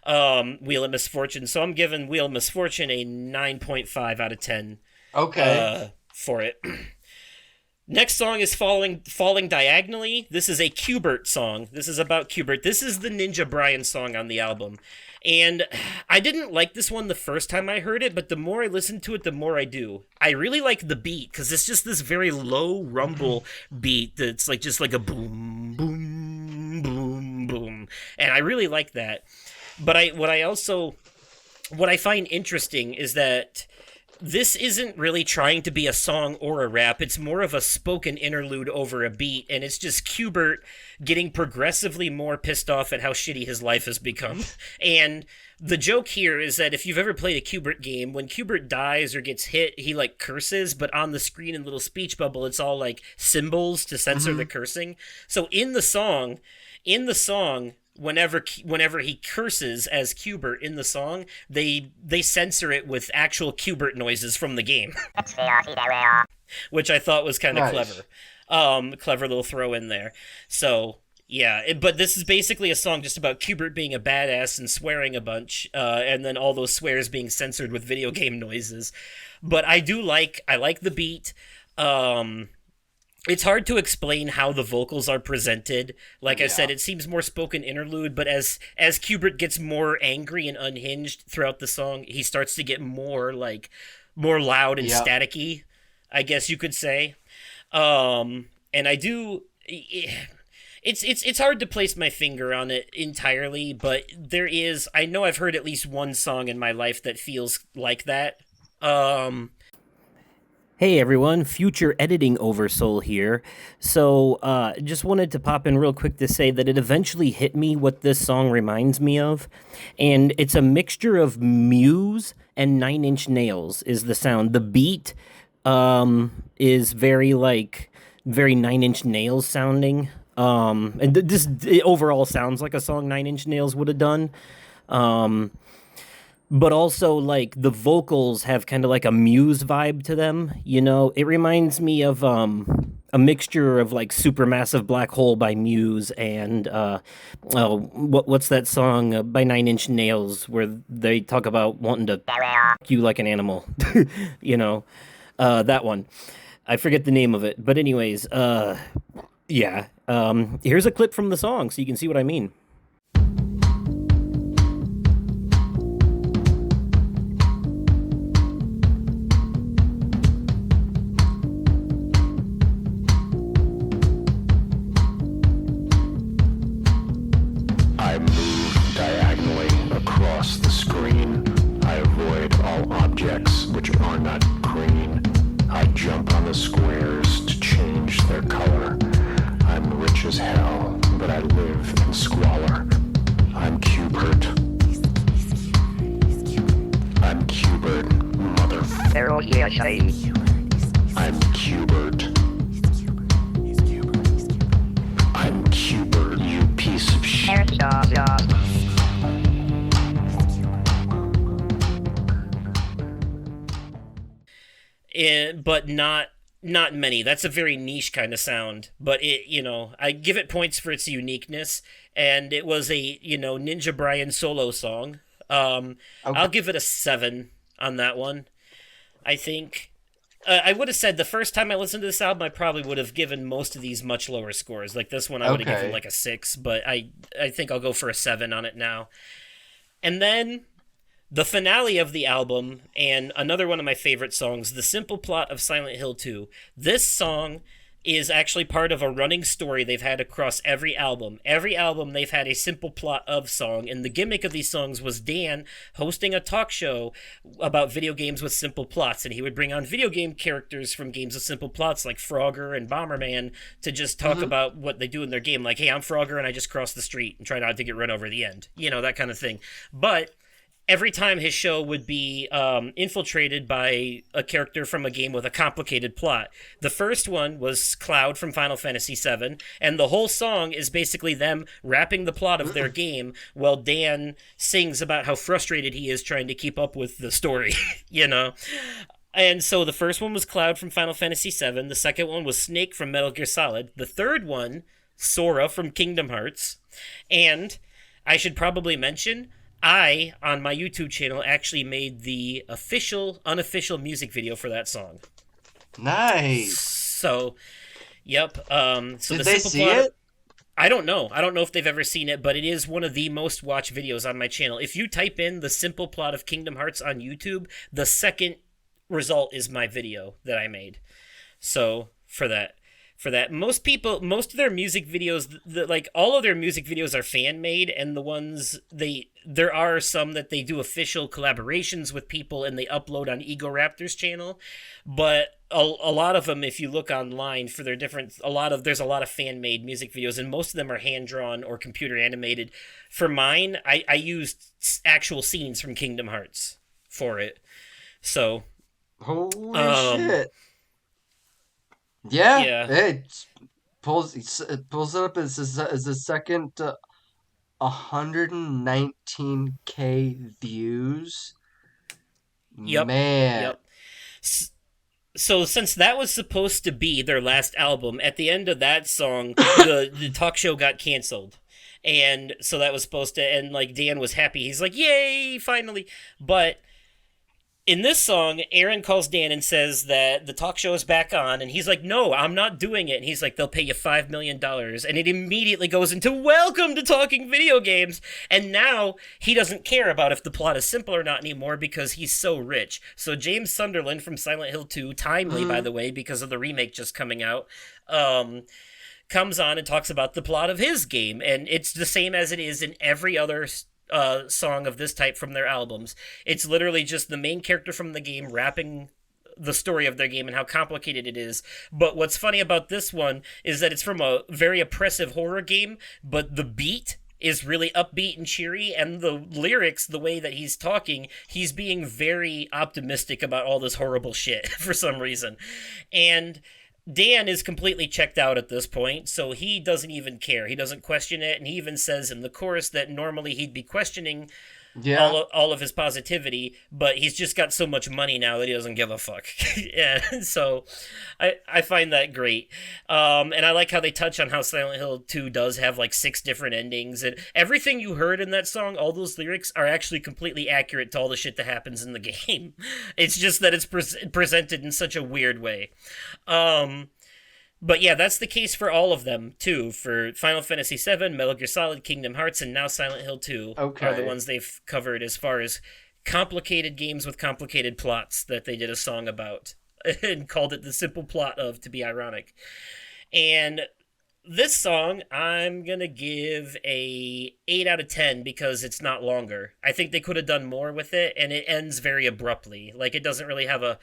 [SPEAKER 1] Wheel of Misfortune. So I'm giving Wheel of Misfortune a 9.5 out of 10.
[SPEAKER 2] Okay.
[SPEAKER 1] For it. Next song is Falling Diagonally. This is a Qbert song. This is about Qbert. This is the Ninja Brian song on the album. And I didn't like this one the first time I heard it, but the more I listen to it, the more I do. I really like the beat, because it's just this very low rumble beat that's like just like a boom, boom, boom, boom. And I really like that. But what I find interesting is that this isn't really trying to be a song or a rap. It's more of a spoken interlude over a beat, and it's just Qbert getting progressively more pissed off at how shitty his life has become. And the joke here is that if you've ever played a Qbert game, when Qbert dies or gets hit, he like curses, but on the screen in little speech bubble, it's all like symbols to censor the cursing. So in the song, whenever he curses as Qbert in the song, they censor it with actual Qbert noises from the game, which I thought was kind of clever. Clever little throw in there. So yeah, but this is basically a song just about Qbert being a badass and swearing a bunch, and then all those swears being censored with video game noises. But I like the beat. It's hard to explain how the vocals are presented. Like I said, it seems more spoken interlude, but as Qbert gets more angry and unhinged throughout the song, he starts to get more loud and staticky, I guess you could say. And I do it's hard to place my finger on it entirely, but I know I've heard at least one song in my life that feels like that. Hey everyone, future editing Oversoul here. So, just wanted to pop in real quick to say that it eventually hit me what this song reminds me of. And it's a mixture of Muse and Nine Inch Nails is the sound. The beat is very Nine Inch Nails sounding. And it overall sounds like a song Nine Inch Nails would have done. But also, like, the vocals have kind of like a Muse vibe to them, you know? It reminds me of a mixture of, like, Supermassive Black Hole by Muse and, what's that song by Nine Inch Nails where they talk about wanting to you like an animal, you know? That one. I forget the name of it. But anyways, yeah. Here's a clip from the song so you can see what I mean.
[SPEAKER 7] I move diagonally across the screen. I avoid all objects which are not green. I jump on the squares to change their color. I'm rich as hell, but I live in squalor. I'm Qbert. I'm Qbert, motherfucker. I'm Qbert. I'm Qbert, you piece of shit.
[SPEAKER 1] But not many. That's a very niche kind of sound. But I give it points for its uniqueness, and it was a Ninja Brian solo song. Okay. I'll give it a 7 on that one. I think I would have said the first time I listened to this album, I probably would have given most of these much lower scores. Like this one, I would have given like a 6, but I think I'll go for a 7 on it now. And then the finale of the album, and another one of my favorite songs, The Simple Plot of Silent Hill 2. This song is actually part of a running story they've had across every album. Every album, they've had a simple plot of song, and the gimmick of these songs was Dan hosting a talk show about video games with simple plots, and he would bring on video game characters from games with simple plots, like Frogger and Bomberman, to just talk about what they do in their game, like, hey, I'm Frogger, and I just cross the street and try not to get run over at the end. That kind of thing. But every time his show would be infiltrated by a character from a game with a complicated plot. The first one was Cloud from Final Fantasy VII, and the whole song is basically them rapping the plot of their game while Dan sings about how frustrated he is trying to keep up with the story, And so the first one was Cloud from Final Fantasy VII, the second one was Snake from Metal Gear Solid, the third one, Sora from Kingdom Hearts, and I should probably mention, I, on my YouTube channel, actually made the unofficial music video for that song.
[SPEAKER 2] Nice.
[SPEAKER 1] So, yep. So
[SPEAKER 2] Did
[SPEAKER 1] the
[SPEAKER 2] they
[SPEAKER 1] simple
[SPEAKER 2] see
[SPEAKER 1] plot.
[SPEAKER 2] it?
[SPEAKER 1] I don't know. I don't know if they've ever seen it, but it is one of the most watched videos on my channel. If you type in the simple plot of Kingdom Hearts on YouTube, the second result is my video that I made. So for that, most of their music videos, like all of their music videos are fan made, and the ones there are some that they do official collaborations with people and they upload on Ego Raptor's channel, but a lot of them, if you look online for their different, there's a lot of fan made music videos, and most of them are hand drawn or computer animated. For mine, I used actual scenes from Kingdom Hearts for it, so
[SPEAKER 2] Holy
[SPEAKER 1] um
[SPEAKER 2] shit! Yeah,
[SPEAKER 1] yeah.
[SPEAKER 2] it pulls it up as the second 119K views.
[SPEAKER 1] Yep.
[SPEAKER 2] Man,
[SPEAKER 1] Yep. So since that was supposed to be their last album, at the end of that song, the talk show got canceled. And so that was supposed to end, like, Dan was happy. He's like, "Yay, finally." But in this song, Aaron calls Dan and says that the talk show is back on, and he's like, "No, I'm not doing it." And he's like, "They'll pay you $5 million," and it immediately goes into "Welcome to Talking Video Games." And now he doesn't care about if the plot is simple or not anymore because he's so rich. So James Sunderland from Silent Hill 2, timely by the way, because of the remake just coming out, comes on and talks about the plot of his game, and it's the same as it is in every other song of this type from their albums. It's literally just the main character from the game rapping the story of their game and how complicated it is. But what's funny about this one is that it's from a very oppressive horror game, but the beat is really upbeat and cheery, and the lyrics, the way that he's talking, he's being very optimistic about all this horrible shit for some reason. And Dan is completely checked out at this point, so he doesn't even care. He doesn't question it, and he even says in the chorus that normally he'd be questioning
[SPEAKER 2] yeah.
[SPEAKER 1] all of his positivity, but he's just got so much money now that he doesn't give a fuck. Yeah, so I find that great. And I like how they touch on how Silent Hill 2 does have like 6 different endings, and everything you heard in that song, all those lyrics are actually completely accurate to all the shit that happens in the game. It's just that it's presented in such a weird way. But yeah, that's the case for all of them, too. For Final Fantasy VII, Metal Gear Solid, Kingdom Hearts, and now Silent Hill 2 are the
[SPEAKER 2] Okay.
[SPEAKER 1] ones they've covered as far as complicated games with complicated plots that they did a song about and called it the simple plot of, to be ironic. And this song, I'm going to give a 8 out of 10 because it's not longer. I think they could have done more with it, and it ends very abruptly. Like, it doesn't really have a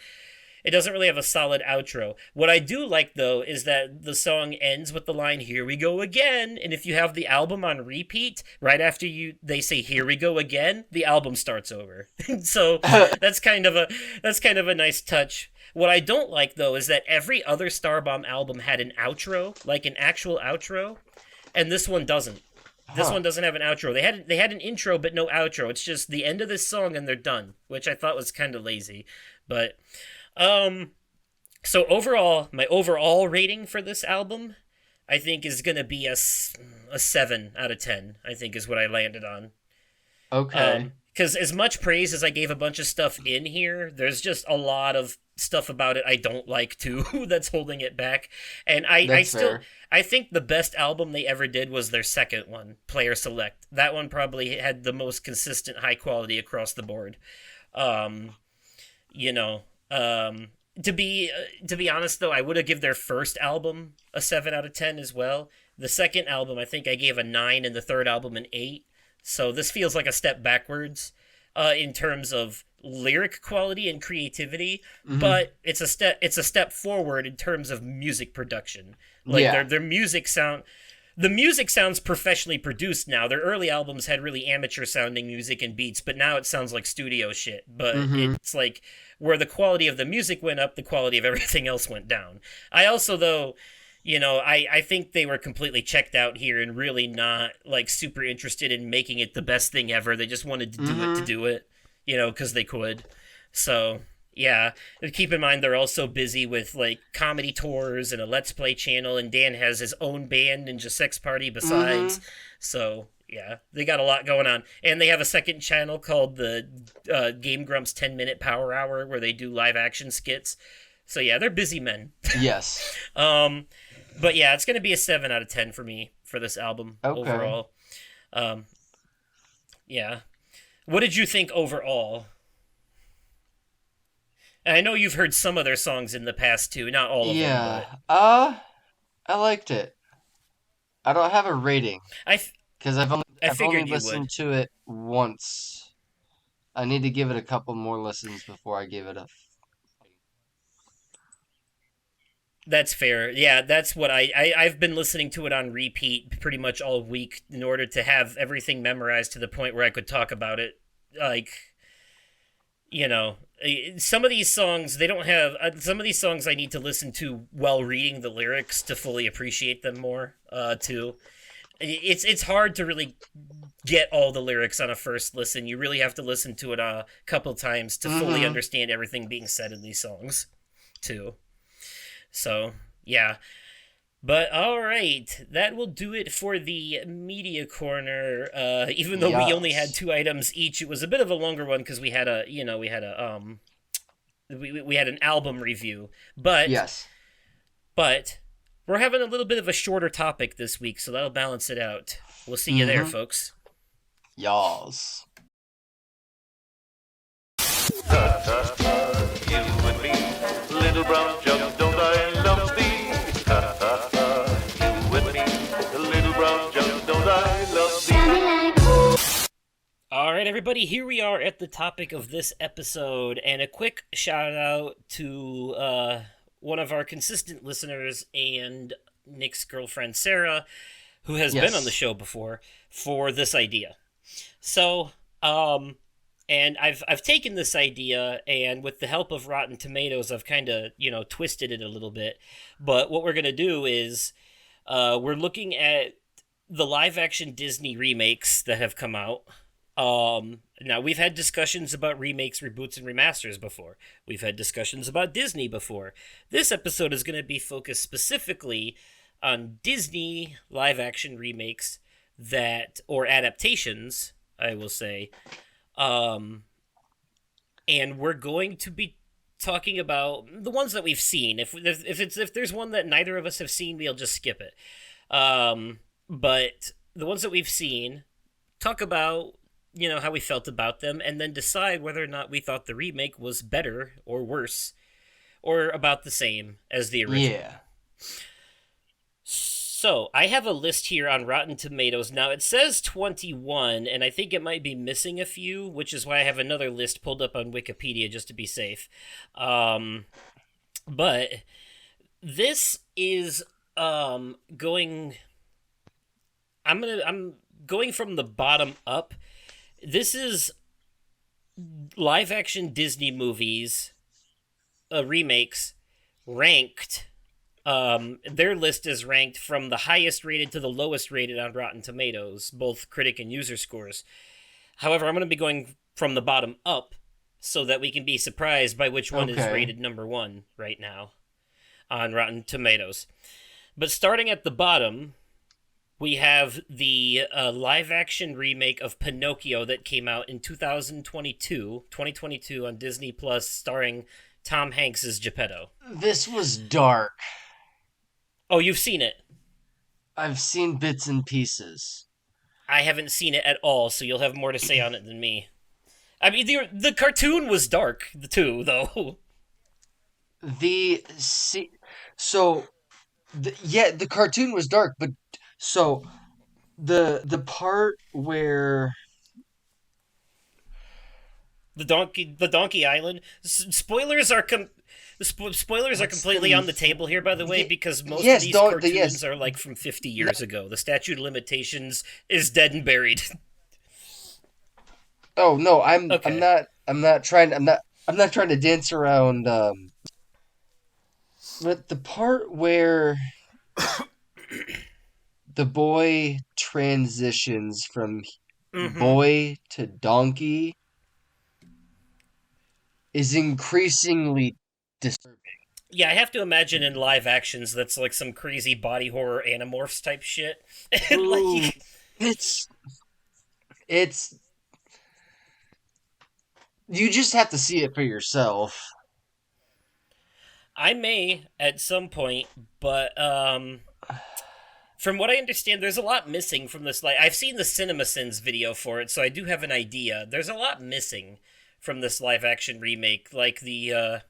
[SPEAKER 1] solid outro. What I do like, though, is that the song ends with the line "Here we go again," and if you have the album on repeat, right after they say "Here we go again," the album starts over. So that's kind of a nice touch. What I don't like, though, is that every other Starbomb album had an outro, like an actual outro, and this one doesn't. This one doesn't have an outro. They had an intro but no outro. It's just the end of this song and they're done, which I thought was kind of lazy, but. So overall, my overall rating for this album, I think is going to be a 7 out of 10, I think is what I landed on.
[SPEAKER 2] Okay.
[SPEAKER 1] Because as much praise as I gave a bunch of stuff in here, there's just a lot of stuff about it I don't like too that's holding it back. And
[SPEAKER 2] That's fair.
[SPEAKER 1] I think the best album they ever did was their second one, Player Select. That one probably had the most consistent high quality across the board. You know, to be honest though, I would have give their first album a 7 out of 10 as well. The second album I think I gave a 9, and the third album an 8. So this feels like a step backwards in terms of lyric quality and creativity, but it's a step forward in terms of music production. Like
[SPEAKER 2] Yeah.
[SPEAKER 1] their music sound. The music sounds professionally produced now. Their early albums had really amateur sounding music and beats, but now it sounds like studio shit. But it's like where the quality of the music went up, the quality of everything else went down. I also, though, I think they were completely checked out here and really not like super interested in making it the best thing ever. They just wanted to do it to do it, because they could. So yeah, keep in mind they're also busy with like comedy tours and a Let's Play channel, and Dan has his own band, Ninja Sex Party, besides. So yeah, they got a lot going on, and they have a second channel called the Game Grumps 10-Minute Power Hour, where they do live action skits. So yeah, they're busy men.
[SPEAKER 2] Yes.
[SPEAKER 1] Um, but yeah, it's gonna be a 7 out of 10 for me for this album
[SPEAKER 2] Okay.
[SPEAKER 1] overall. Um, yeah. What did you think overall? And I know you've heard some of their songs in the past too, not all of them,
[SPEAKER 2] Yeah.
[SPEAKER 1] but
[SPEAKER 2] I liked it. I don't have a rating
[SPEAKER 1] I f-
[SPEAKER 2] because
[SPEAKER 1] I
[SPEAKER 2] I've only
[SPEAKER 1] figured you
[SPEAKER 2] listened
[SPEAKER 1] would.
[SPEAKER 2] to it once. I need to give it a couple more listens before I give it a.
[SPEAKER 1] That's fair. Yeah, that's what I've been listening to it on repeat pretty much all week in order to have everything memorized to the point where I could talk about it. Like, some of these songs they don't have. Some of these songs I need to listen to while reading the lyrics to fully appreciate them more. Too. It's hard to really get all the lyrics on a first listen. You really have to listen to it a couple times to fully
[SPEAKER 2] Mm-hmm.
[SPEAKER 1] understand everything being said in these songs, too. So, yeah. But all right, that will do it for the media corner. Even though we only had
[SPEAKER 2] Yes.
[SPEAKER 1] 2 items each, it was a bit of a longer one because we had an album review. But
[SPEAKER 2] Yes.
[SPEAKER 1] but we're having a little bit of a shorter topic this week, so that'll balance it out. We'll see you there,
[SPEAKER 2] Mm-hmm.
[SPEAKER 1] folks.
[SPEAKER 2] Yas.
[SPEAKER 5] You and me, little brown jug, don't I love thee? You and me, little brown jug, don't I love
[SPEAKER 6] Got
[SPEAKER 5] thee?
[SPEAKER 6] me like ooh.
[SPEAKER 1] All right, everybody, here we are at the topic of this episode, and a quick shout out to one of our consistent listeners and Nick's girlfriend, Sarah, who has been on the
[SPEAKER 2] Yes.
[SPEAKER 1] show before, for this idea. So, and I've taken this idea, and with the help of Rotten Tomatoes, I've kind of twisted it a little bit. But what we're gonna do is, we're looking at the live action Disney remakes that have come out. Now we've had discussions about remakes, reboots, and remasters before. We've had discussions about Disney before. This episode is going to be focused specifically on Disney live action remakes or adaptations, I will say. Um, and we're going to be talking about the ones that we've seen. If there's one that neither of us have seen, we'll just skip it. But the ones that we've seen, talk about how we felt about them, and then decide whether or not we thought the remake was better or worse or about the same as the original.
[SPEAKER 2] Yeah.
[SPEAKER 1] So I have a list here on Rotten Tomatoes. Now it says 21, and I think it might be missing a few, which is why I have another list pulled up on Wikipedia just to be safe. But this is going. I'm going from the bottom up. This is live action Disney movies, remakes, ranked. Their list is ranked from the highest rated to the lowest rated on Rotten Tomatoes, both critic and user scores. However, I'm going to be going from the bottom up so that we can be surprised by which one is
[SPEAKER 2] Okay.
[SPEAKER 1] rated number one right now on Rotten Tomatoes. But starting at the bottom, we have the live action remake of Pinocchio that came out in 2022 on Disney Plus, starring Tom Hanks as Geppetto.
[SPEAKER 2] This was dark.
[SPEAKER 1] Oh, you've seen it.
[SPEAKER 2] I've seen bits and pieces.
[SPEAKER 1] I haven't seen it at all, so you'll have more to say on it than me. I mean, the cartoon was dark too, though.
[SPEAKER 2] The see, so yeah, the cartoon was dark, but so the part where
[SPEAKER 1] The Donkey Island. Spoilers are
[SPEAKER 2] what's
[SPEAKER 1] completely
[SPEAKER 2] the
[SPEAKER 1] on the table here, by the way, because most of
[SPEAKER 2] yes,
[SPEAKER 1] these
[SPEAKER 2] don't the
[SPEAKER 1] cartoons
[SPEAKER 2] yes.
[SPEAKER 1] are like from 50 years ago. The statute of limitations is dead and buried.
[SPEAKER 2] Oh no,
[SPEAKER 1] Okay.
[SPEAKER 2] I'm not trying to dance around but the part where the boy transitions from
[SPEAKER 1] Mm-hmm.
[SPEAKER 2] boy to donkey is increasingly disturbing.
[SPEAKER 1] Yeah, I have to imagine in live actions that's like some crazy body horror Animorphs type shit. And
[SPEAKER 2] Ooh,
[SPEAKER 1] like,
[SPEAKER 2] it's it's you just have to see it for yourself.
[SPEAKER 1] I may at some point, but from what I understand, there's a lot missing from this. Like, I've seen the CinemaSins video for it, so I do have an idea. There's a lot missing from this live action remake, like the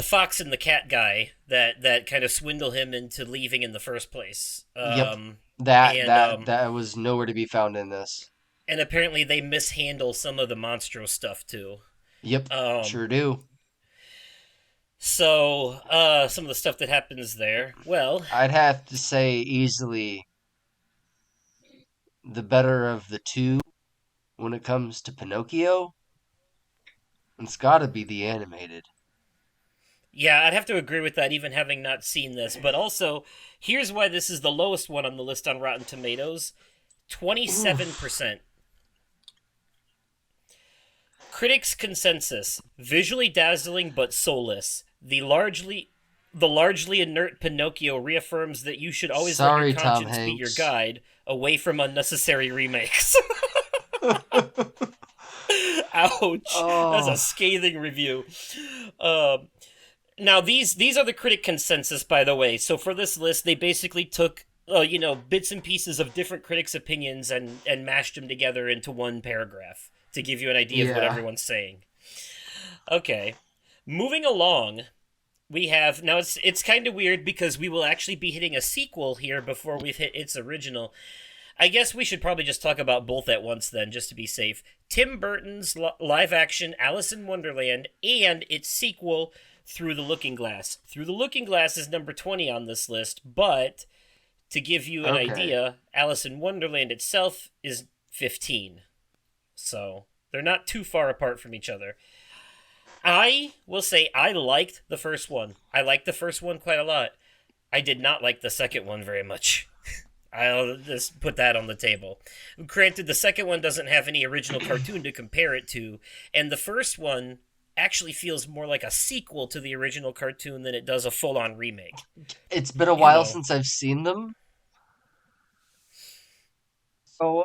[SPEAKER 1] fox and the cat guy that kind of swindle him into leaving in the first place.
[SPEAKER 2] Yep. That
[SPEAKER 1] And
[SPEAKER 2] that that was nowhere to be found in this.
[SPEAKER 1] and apparently they mishandle some of the Monstro stuff too.
[SPEAKER 2] Yep,
[SPEAKER 1] Um,
[SPEAKER 2] sure do.
[SPEAKER 1] so some of the stuff that happens there. Well,
[SPEAKER 2] I'd have to say easily the better of the two when it comes to Pinocchio. It's got to be the animated.
[SPEAKER 1] yeah, I'd have to agree with that, even having not seen this. But also, here's why this is the lowest one on the list on Rotten Tomatoes: 27%. Critics' consensus: visually dazzling but soulless. The largely inert Pinocchio reaffirms that you should always let
[SPEAKER 2] Sorry,
[SPEAKER 1] your
[SPEAKER 2] Tom
[SPEAKER 1] conscience be your
[SPEAKER 2] Hanks.
[SPEAKER 1] guide, away from unnecessary remakes. Ouch! That's
[SPEAKER 2] Oh,
[SPEAKER 1] a scathing review. Um, Now these are the critic consensus, by the way. So for this list, they basically took bits and pieces of different critics' opinions and mashed them together into one paragraph to give you an idea of what
[SPEAKER 2] yeah.
[SPEAKER 1] everyone's saying. Okay, moving along, we have now it's kind of weird because we will actually be hitting a sequel here before we've hit its original. I guess we should probably just talk about both at once then, just to be safe. Tim Burton's live-action Alice in Wonderland and its sequel, Through the Looking Glass. Through the Looking Glass is number 20 on this list, but to give you an
[SPEAKER 2] Okay.
[SPEAKER 1] idea, Alice in Wonderland itself is 15. So they're not too far apart from each other. I will say I liked the first one. I liked the first one quite a lot. I did not like the second one very much. I'll just put that on the table. Granted, the second one doesn't have any original cartoon to compare it to, and the first one actually feels more like a sequel to the original cartoon than it does a full-on remake.
[SPEAKER 2] It's been a
[SPEAKER 1] You
[SPEAKER 2] while
[SPEAKER 1] know,
[SPEAKER 2] since I've seen them, so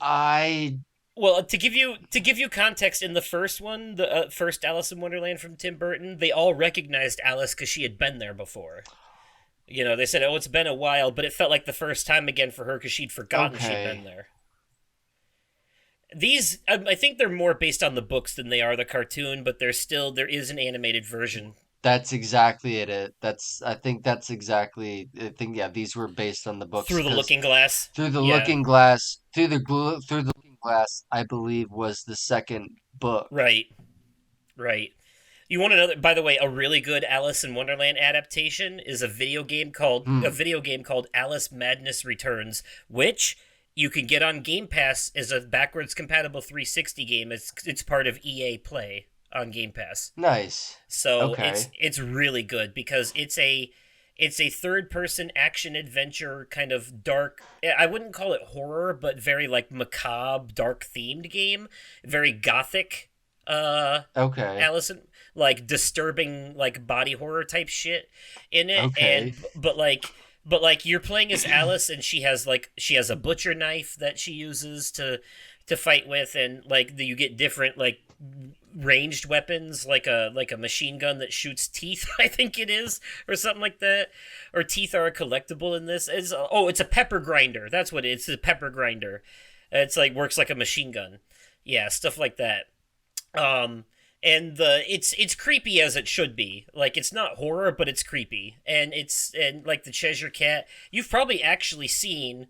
[SPEAKER 2] I
[SPEAKER 1] well, to give you context, in the first one, the first Alice in Wonderland from Tim Burton, they all recognized Alice because she had been there before. They said, "Oh, it's been a while," but it felt like the first time again for her because she'd forgotten she'd
[SPEAKER 2] okay.
[SPEAKER 1] been there. These, I think they're more based on the books than they are the cartoon, but there is an animated version
[SPEAKER 2] That's exactly it. I think that's exactly. I think yeah, these were based on the books
[SPEAKER 1] through the
[SPEAKER 2] because
[SPEAKER 1] Looking Glass.
[SPEAKER 2] through the
[SPEAKER 1] Yeah,
[SPEAKER 2] Looking Glass, through the Looking Glass, I believe was the second book.
[SPEAKER 1] right, right. You want another? By the way, a really good Alice in Wonderland adaptation is a
[SPEAKER 2] Hmm.
[SPEAKER 1] video game called Alice Madness Returns, which you can get on Game Pass as a backwards compatible 360 game. It's part of EA Play on Game Pass.
[SPEAKER 2] Nice.
[SPEAKER 1] So it's
[SPEAKER 2] Okay.
[SPEAKER 1] it's really good because it's a third person action adventure kind of dark. I wouldn't call it horror, but very like macabre, dark themed game. Very gothic.
[SPEAKER 2] Okay.
[SPEAKER 1] Allison, like disturbing like body horror type shit in it, and
[SPEAKER 2] Okay.
[SPEAKER 1] but like you're playing as Alice, and she has a butcher knife that she uses to fight with, and like you get different like ranged weapons, like a machine gun that shoots teeth. I think it is, or something like that. Or teeth are a collectible in this. It's a pepper grinder. That's what it is. It's a pepper grinder. It's like works like a machine gun. Yeah, stuff like that. Um, and it's creepy as it should be. Like it's not horror, but it's creepy, and like the Cheshire Cat. You've probably actually seen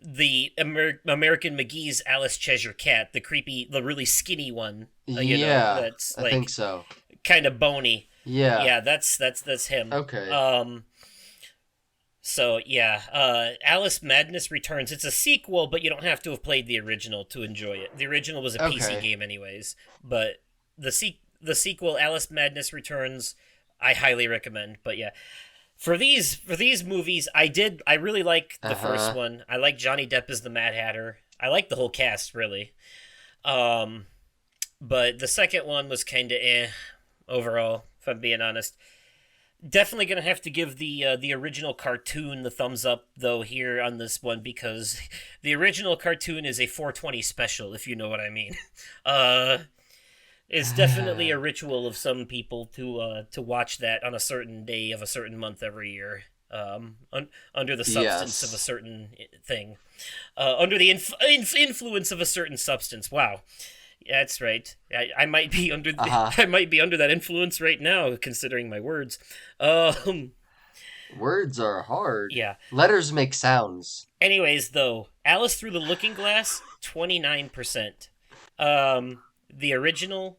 [SPEAKER 1] the American McGee's Alice Cheshire Cat, the really skinny one.
[SPEAKER 2] Yeah,
[SPEAKER 1] That's
[SPEAKER 2] I think
[SPEAKER 1] like
[SPEAKER 2] so.
[SPEAKER 1] kind of bony.
[SPEAKER 2] Yeah.
[SPEAKER 1] Yeah, that's him.
[SPEAKER 2] Okay.
[SPEAKER 1] So yeah, Alice Madness Returns. It's a sequel, but you don't have to have played the original to enjoy it. The original was a PC
[SPEAKER 2] Okay.
[SPEAKER 1] game, anyways. But the sequel, Alice Madness Returns, I highly recommend. But yeah, for these movies, I really like the first
[SPEAKER 2] Uh-huh.
[SPEAKER 1] one. I like Johnny Depp as the Mad Hatter. I like the whole cast really. Um, but the second one was kind of overall, if I'm being honest. Definitely gonna have to give the original cartoon the thumbs up though here on this one because the original cartoon is a 420 special, if you know what I mean. Uh, It's definitely a ritual of some people to watch that on a certain day of a certain month every year. Under the substance of a
[SPEAKER 2] Yes.
[SPEAKER 1] certain thing, under the influence of a certain substance. Wow, that's right. I might be under
[SPEAKER 2] Uh-huh.
[SPEAKER 1] I might be under that influence right now, considering my words. Um,
[SPEAKER 2] Words are hard.
[SPEAKER 1] yeah.
[SPEAKER 2] Letters make sounds.
[SPEAKER 1] Anyways, though, Alice Through the Looking Glass, 29%. The original,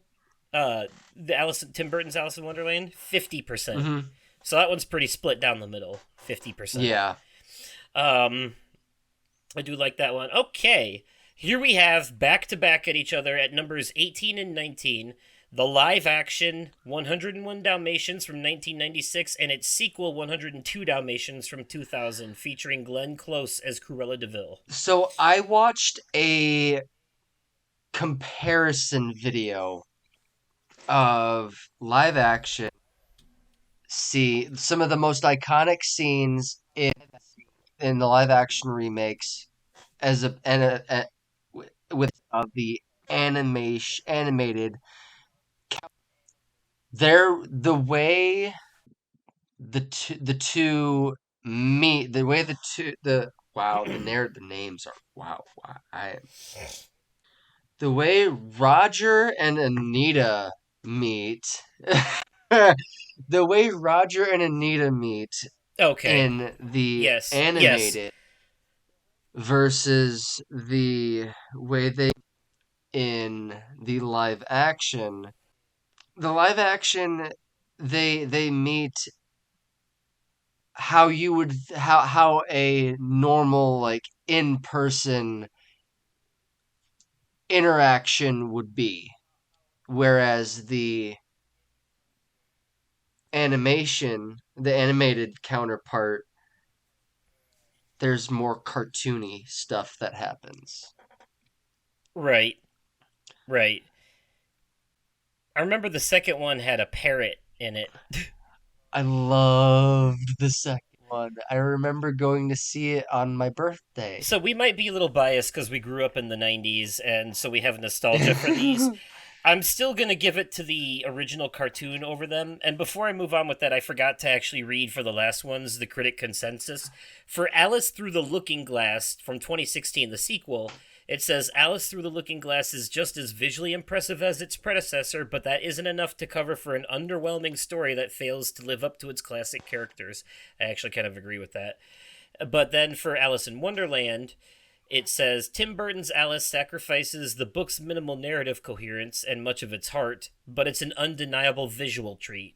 [SPEAKER 1] Tim Burton's Alice in Wonderland, 50%.
[SPEAKER 2] Hmm.
[SPEAKER 1] So that one's pretty split down the middle, 50%.
[SPEAKER 2] Yeah.
[SPEAKER 1] Um, I do like that one. Okay, here we have back to back at each other at numbers 18 and 19. The live action 101 Dalmatians from 1996 and its sequel 102 Dalmatians from 2000, featuring Glenn Close as Cruella de Vil.
[SPEAKER 2] So I watched a comparison video of live action. See some of the most iconic scenes in the live action remakes as a with the animated. The way the two meet, the way the two the wow the names are wow, I the way Roger and Anita meet. The way Roger and Anita meet
[SPEAKER 1] Okay.
[SPEAKER 2] in the
[SPEAKER 1] Yes. Yes.
[SPEAKER 2] animated versus the way they in the live action. The live action, they meet how you would how a normal like in person interaction would be, whereas the animated counterpart, there's more cartoony stuff that happens.
[SPEAKER 1] Right. Right. I remember the second one had a parrot in it.
[SPEAKER 2] I loved the second one. I remember going to see it on my birthday.
[SPEAKER 1] So we might be a little biased because we grew up in the 90s, and so we have nostalgia for these. I'm still going to give it to the original cartoon over them. And before I move on with that, I forgot to actually read for the last ones the critic consensus. For Alice Through the Looking Glass from 2016, the sequel, it says Alice Through the Looking Glass is just as visually impressive as its predecessor, but that isn't enough to cover for an underwhelming story that fails to live up to its classic characters. I actually kind of agree with that. But then for Alice in Wonderland, it says Tim Burton's Alice sacrifices the book's minimal narrative coherence and much of its heart, but it's an undeniable visual treat.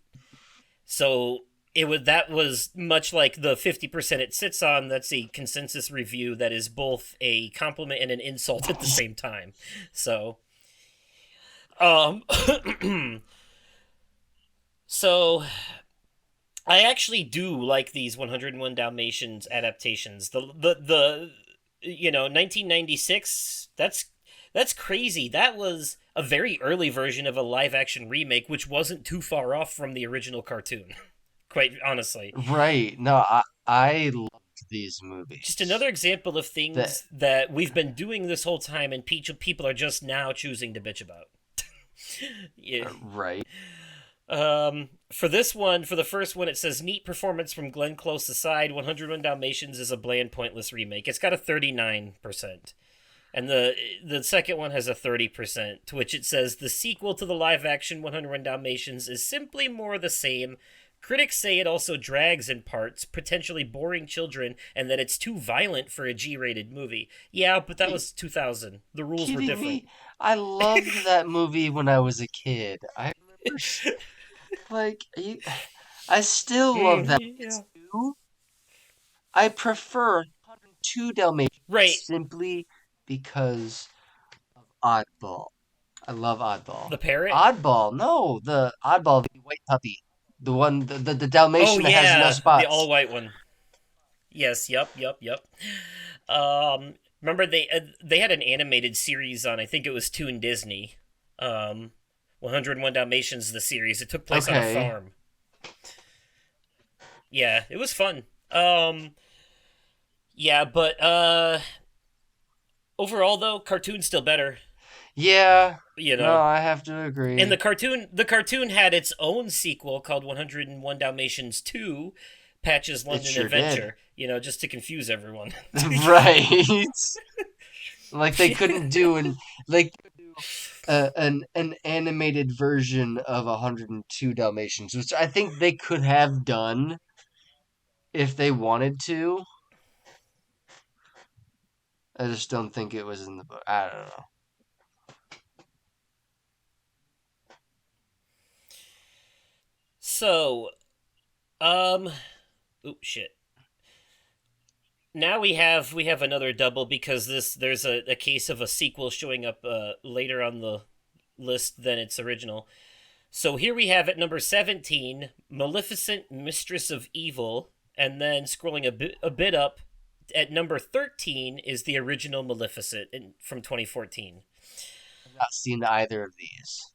[SPEAKER 1] So that was much like the 50% it sits on. That's a consensus review that is both a compliment and an insult at the same time. So, um, so I actually do like these 101 Dalmatians adaptations. The 1996, that's crazy. That was a very early version of a live action remake which wasn't too far off from the original cartoon. Quite honestly.
[SPEAKER 2] Right. No, I loved these
[SPEAKER 1] Just
[SPEAKER 2] movies.
[SPEAKER 1] another example of
[SPEAKER 2] That
[SPEAKER 1] things that we've been doing this whole time and people are just now choosing to bitch about. Yeah.
[SPEAKER 2] right.
[SPEAKER 1] For this one, for the first one, it says neat performance from Glenn Close aside, 101 Dalmatians is a bland, pointless remake. It's got a 39%. And the second one has a 30%, to which it says the sequel to the live action 101 Dalmatians is simply more of the same. Critics say it also drags in parts, potentially boring children, and that it's too violent for a G-rated movie. Yeah, but that was 2000. The rules were
[SPEAKER 2] Kidding
[SPEAKER 1] different.
[SPEAKER 2] me? I loved that movie when I was a kid. I remember like I still love that
[SPEAKER 1] Yeah.
[SPEAKER 2] too. I prefer 102 Dalmatians
[SPEAKER 1] Right.
[SPEAKER 2] simply because Oddball. I love Oddball.
[SPEAKER 1] The parrot?
[SPEAKER 2] Oddball, no, the Oddball, the white puppy, the one, the
[SPEAKER 1] Oh
[SPEAKER 2] Dalmatian that has no
[SPEAKER 1] yeah, the
[SPEAKER 2] spots.
[SPEAKER 1] all-white one. Yes, yep. Remember they had an animated series on. I think it was Toon Disney. 101 Dalmatians, the series. It took place on a
[SPEAKER 2] Okay.
[SPEAKER 1] farm. Yeah, it was fun. Yeah, but overall though, cartoon's still better.
[SPEAKER 2] Yeah.
[SPEAKER 1] You
[SPEAKER 2] No,
[SPEAKER 1] know,
[SPEAKER 2] I have to
[SPEAKER 1] and
[SPEAKER 2] agree.
[SPEAKER 1] the cartoon had its own sequel called 101 Dalmatians 2, Patch's
[SPEAKER 2] It
[SPEAKER 1] London
[SPEAKER 2] sure did.
[SPEAKER 1] Adventure. Just to confuse everyone.
[SPEAKER 2] Right. Like they couldn't do like an animated version of 102 Dalmatians, which I think they could have done if they wanted to. I just don't think it was in the book. I don't know.
[SPEAKER 1] So, um, oops, shit. Now we have another double because there's a case of a sequel showing up later on the list than its original. So here we have at number 17, Maleficent, Mistress of Evil, and then scrolling a bit up, at number 13 is the original Maleficent from 2014.
[SPEAKER 2] I've not seen either of these.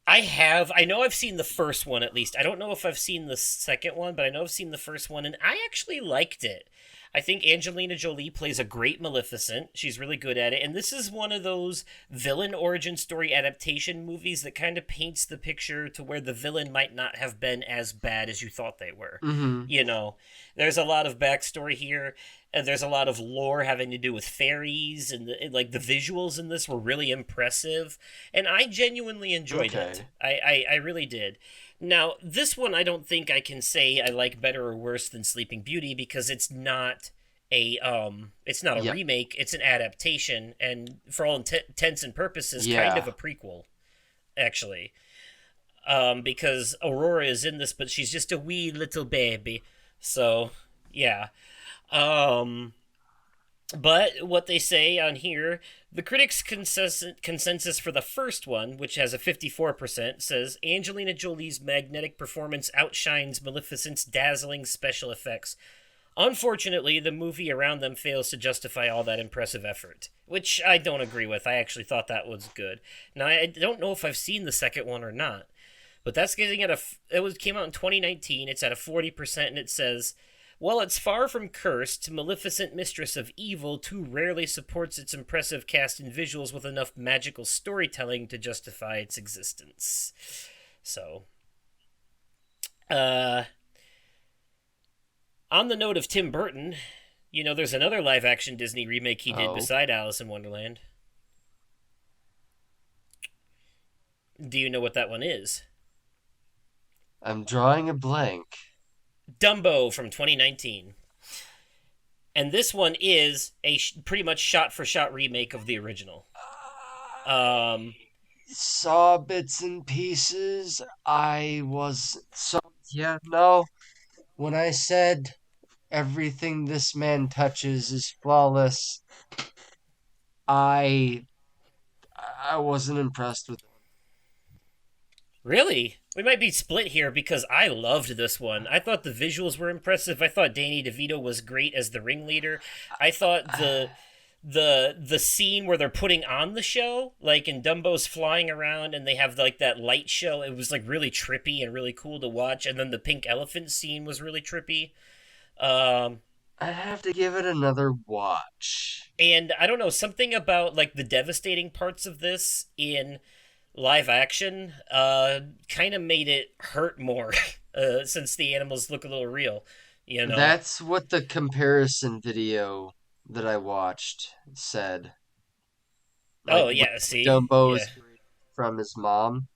[SPEAKER 1] I know I've seen the first one at least. I don't know if I've seen the second one, but I know I've seen the first one, and I actually liked it. I think Angelina Jolie plays a great Maleficent. She's really good at it. And this is one of those villain origin story adaptation movies that kind of paints the picture to where the villain might not have been as bad as you thought they were.
[SPEAKER 2] Mm-hmm.
[SPEAKER 1] There's a lot of backstory here. And there's a lot of lore having to do with fairies, and like the visuals in this were really impressive, and I genuinely enjoyed it.
[SPEAKER 2] Okay.
[SPEAKER 1] I really did. Now, this one I don't think I can say I like better or worse than Sleeping Beauty because it's not a
[SPEAKER 2] Yep.
[SPEAKER 1] remake, it's an adaptation, and for all intents and purposes kind
[SPEAKER 2] Yeah.
[SPEAKER 1] of a prequel actually. Because Aurora is in this, but she's just a wee little baby. So, yeah. Um but what they say on here, the critics' consensus for the first one, which has a 54%, says Angelina Jolie's magnetic performance outshines Maleficent's dazzling special effects. Unfortunately, the movie around them fails to justify all that impressive effort, which I don't agree with. I actually thought that was good. Now, I don't know if I've seen the second one or not, but that's getting at came out in 2019. It's at a 40%, and it says, while it's far from cursed, Maleficent, Mistress of Evil too rarely supports its impressive cast and visuals with enough magical storytelling to justify its existence. So, uh, on the note of Tim Burton, there's another live action Disney remake he did
[SPEAKER 2] Oh.
[SPEAKER 1] beside Alice in Wonderland. Do you know what that one is?
[SPEAKER 2] I'm drawing a blank.
[SPEAKER 1] Dumbo from 2019. And this one is a pretty much shot for shot remake of the original.
[SPEAKER 2] Saw bits and pieces. I was so yeah, no. When I said everything this man touches is flawless, I I wasn't impressed with it.
[SPEAKER 1] Really? We might be split here because I loved this one. I thought the visuals were impressive. I thought Danny DeVito was great as the ringleader. I thought the scene where they're putting on the show, like in Dumbo's flying around and they have like that light show, it was like really trippy and really cool to watch. And then the pink elephant scene was really trippy. Um,
[SPEAKER 2] I'd have to give it another watch.
[SPEAKER 1] and I don't know, something about like the devastating parts of this in live action kind of made it hurt more since the animals look a little real, you know.
[SPEAKER 2] That's what the comparison video that I watched said. Like
[SPEAKER 1] Oh
[SPEAKER 2] when
[SPEAKER 1] yeah, see,
[SPEAKER 2] Dumbo
[SPEAKER 1] yeah,
[SPEAKER 2] is from his mom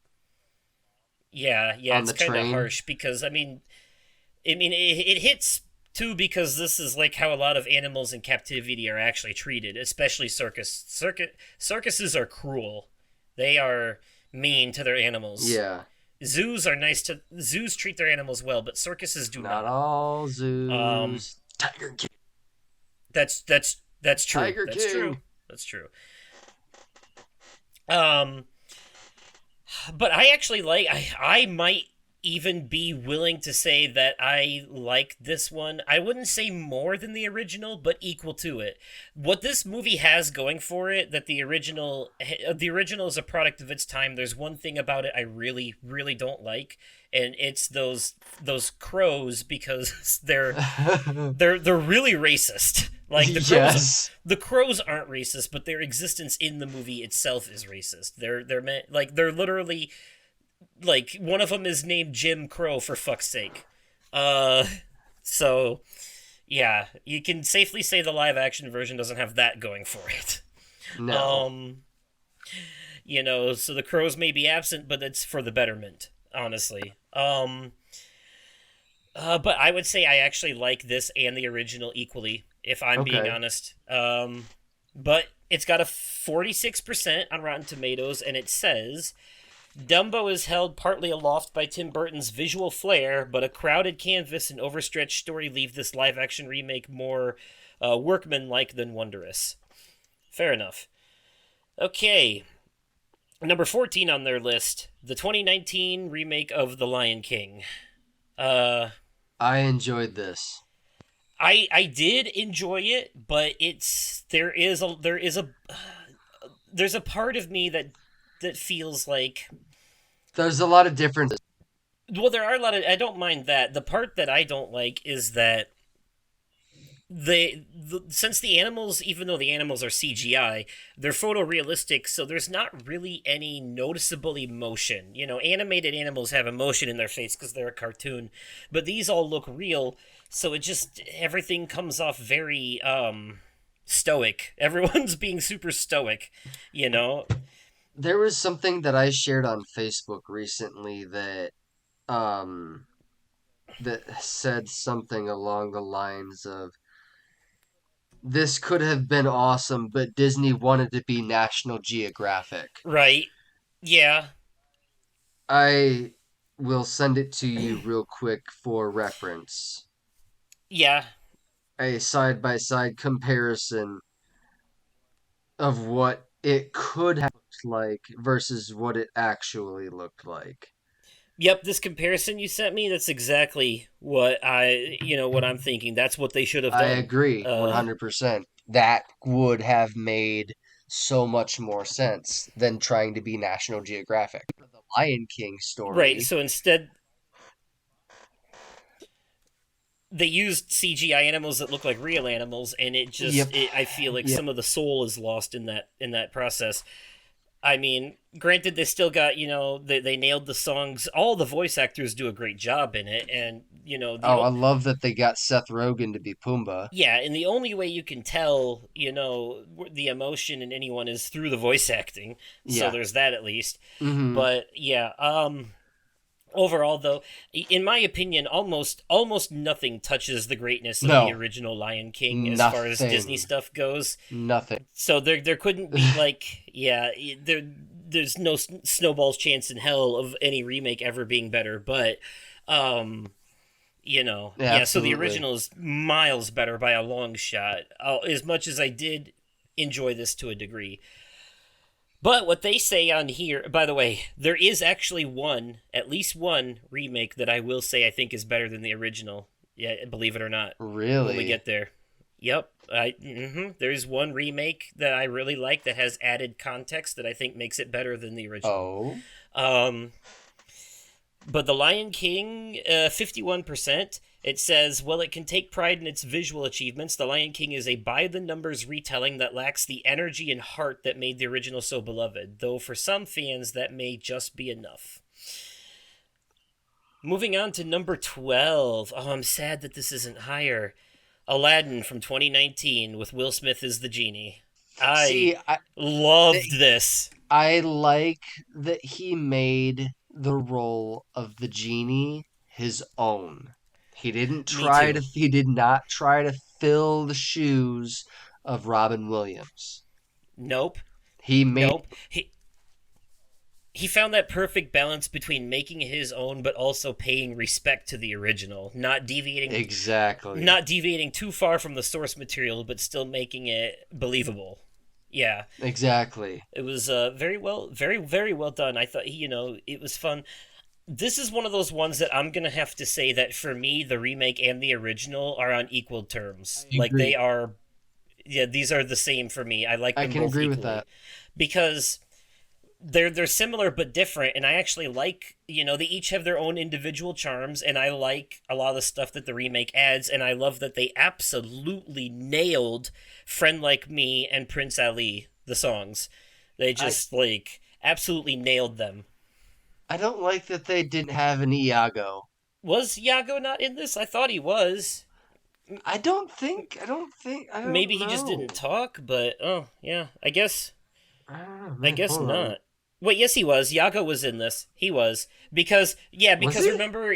[SPEAKER 1] yeah,
[SPEAKER 2] on
[SPEAKER 1] it's
[SPEAKER 2] the
[SPEAKER 1] kind of
[SPEAKER 2] train.
[SPEAKER 1] harsh because I mean it hits too because this is like how a lot of animals in captivity are actually treated, especially circuses are cruel. They are mean to their animals.
[SPEAKER 2] Yeah,
[SPEAKER 1] Zoos treat their animals well, but circuses do
[SPEAKER 2] not
[SPEAKER 1] not.
[SPEAKER 2] all
[SPEAKER 1] Um,
[SPEAKER 2] zoos. Tiger King.
[SPEAKER 1] that's true.
[SPEAKER 2] Tiger
[SPEAKER 1] That's true.
[SPEAKER 2] King.
[SPEAKER 1] That's true. Um, but I actually I might even be willing to say that I like this one. I wouldn't say more than the original, but equal to it. What this movie has going for it that the original is a product of its time. There's one thing about it I really really don't like, and it's those crows because they're really racist. Like
[SPEAKER 2] Yes.
[SPEAKER 1] the crows aren't racist, but their existence in the movie itself is racist. They're meant like they're literally like one of them is named Jim Crow for fuck's sake. Uh, so yeah, you can safely say the live action version doesn't have that going for it.
[SPEAKER 2] No.
[SPEAKER 1] So the crows may be absent, but it's for the betterment, honestly. But I would say I actually like this and the original equally, if I'm being
[SPEAKER 2] Okay.
[SPEAKER 1] honest. But it's got a 46% on Rotten Tomatoes, and it says Dumbo is held partly aloft by Tim Burton's visual flair, but a crowded canvas and overstretched story leave this live action remake more workmanlike than wondrous. Fair enough. Okay. Number 14 on their list, the 2019 remake of The Lion King.
[SPEAKER 2] I enjoyed this.
[SPEAKER 1] I did enjoy it, but there's a part of me that feels like,
[SPEAKER 2] There's a lot of differences.
[SPEAKER 1] well, there are a lot of, I don't mind that. The part that I don't like is that since the animals, even though the animals are CGI, they're photorealistic, so there's not really any noticeable emotion. Animated animals have emotion in their face because they're a cartoon, but these all look real, so everything comes off very stoic. Everyone's being super stoic, you know.
[SPEAKER 2] There was something that I shared on Facebook recently um that said something along the lines of this could have been awesome, but Disney wanted to be National Geographic.
[SPEAKER 1] Right. Yeah.
[SPEAKER 2] I will send it to you real quick for reference.
[SPEAKER 1] Yeah.
[SPEAKER 2] A side by side comparison of what it could have looked like versus what it actually looked like.
[SPEAKER 1] Yep, this comparison you sent me, that's exactly what I'm thinking. That's what they should have
[SPEAKER 2] I
[SPEAKER 1] done.
[SPEAKER 2] agree 100%. That would have made so much more sense than trying to be National Geographic. The Lion King
[SPEAKER 1] Right,
[SPEAKER 2] story.
[SPEAKER 1] so instead they used CGI animals that look like real animals, and
[SPEAKER 2] Yep.
[SPEAKER 1] I feel like
[SPEAKER 2] Yep.
[SPEAKER 1] some of the soul is lost in that process. I mean, granted, they still got, they nailed the songs. All the voice actors do a great job in it, and
[SPEAKER 2] Oh, I love that they got Seth Rogen to be Pumbaa.
[SPEAKER 1] yeah, and the only way you can tell, the emotion in anyone is through the voice acting. So
[SPEAKER 2] Yeah.
[SPEAKER 1] there's that at least.
[SPEAKER 2] Hmm.
[SPEAKER 1] But yeah, overall though, in my opinion, almost nothing touches the greatness of
[SPEAKER 2] No.
[SPEAKER 1] the original Lion King as far as
[SPEAKER 2] Nothing.
[SPEAKER 1] Disney stuff goes.
[SPEAKER 2] Nothing.
[SPEAKER 1] So there couldn't be like, yeah, there's no snowball's chance in hell of any remake ever being better, but
[SPEAKER 2] Yeah,
[SPEAKER 1] so the
[SPEAKER 2] absolutely.
[SPEAKER 1] original is miles better by a long shot. As much as I did enjoy this to a degree. But what they say on here, by the way, there is actually at least one remake that I will say I think is better than the original. Yeah, believe it or not.
[SPEAKER 2] Really?
[SPEAKER 1] When we get there. Yep. There's one remake that I really like that has added context that I think makes it better than the original.
[SPEAKER 2] Oh.
[SPEAKER 1] But The Lion King, 51%, it says, while it can take pride in its visual achievements, The Lion King is a by-the-numbers retelling that lacks the energy and heart that made the original so beloved, though for some fans that may just be enough. Moving on to number 12. Oh, I'm sad that this isn't higher. Aladdin from 2019 with Will Smith as the genie.
[SPEAKER 2] See,
[SPEAKER 1] Loved this.
[SPEAKER 2] I like that he made the role of the genie his own. He did not try to fill the shoes of Robin Williams.
[SPEAKER 1] Nope.
[SPEAKER 2] He made
[SPEAKER 1] Nope. He found that perfect balance between making it his own but also paying respect to the original, not deviating too far from the source material but still making it believable. Yeah.
[SPEAKER 2] Exactly.
[SPEAKER 1] It was very well very very well done. I thought it was fun. This is one of those ones that I'm gonna have to say that for me, the remake and the original are on equal terms.
[SPEAKER 2] I
[SPEAKER 1] Like they
[SPEAKER 2] agree.
[SPEAKER 1] are, yeah, these are the same for me. I like
[SPEAKER 2] I
[SPEAKER 1] them
[SPEAKER 2] can
[SPEAKER 1] both
[SPEAKER 2] agree with
[SPEAKER 1] equally
[SPEAKER 2] that.
[SPEAKER 1] because they're similar but different, and I actually like, they each have their own individual charms, and I like a lot of the stuff that the remake adds, and I love that they absolutely nailed "Friend Like Me" and "Prince Ali," the songs. They
[SPEAKER 2] I
[SPEAKER 1] just like absolutely nailed them.
[SPEAKER 2] I don't like that they didn't have an Iago.
[SPEAKER 1] Was Yago not in this? I thought he was.
[SPEAKER 2] I
[SPEAKER 1] Maybe
[SPEAKER 2] don't
[SPEAKER 1] he just
[SPEAKER 2] know.
[SPEAKER 1] didn't talk, but oh yeah, I guess
[SPEAKER 2] I don't know,
[SPEAKER 1] I
[SPEAKER 2] man.
[SPEAKER 1] guess
[SPEAKER 2] Hold on.
[SPEAKER 1] not. Wait, yes, he was. Yago was in this. He was because yeah,
[SPEAKER 2] Was
[SPEAKER 1] because
[SPEAKER 2] he?
[SPEAKER 1] remember,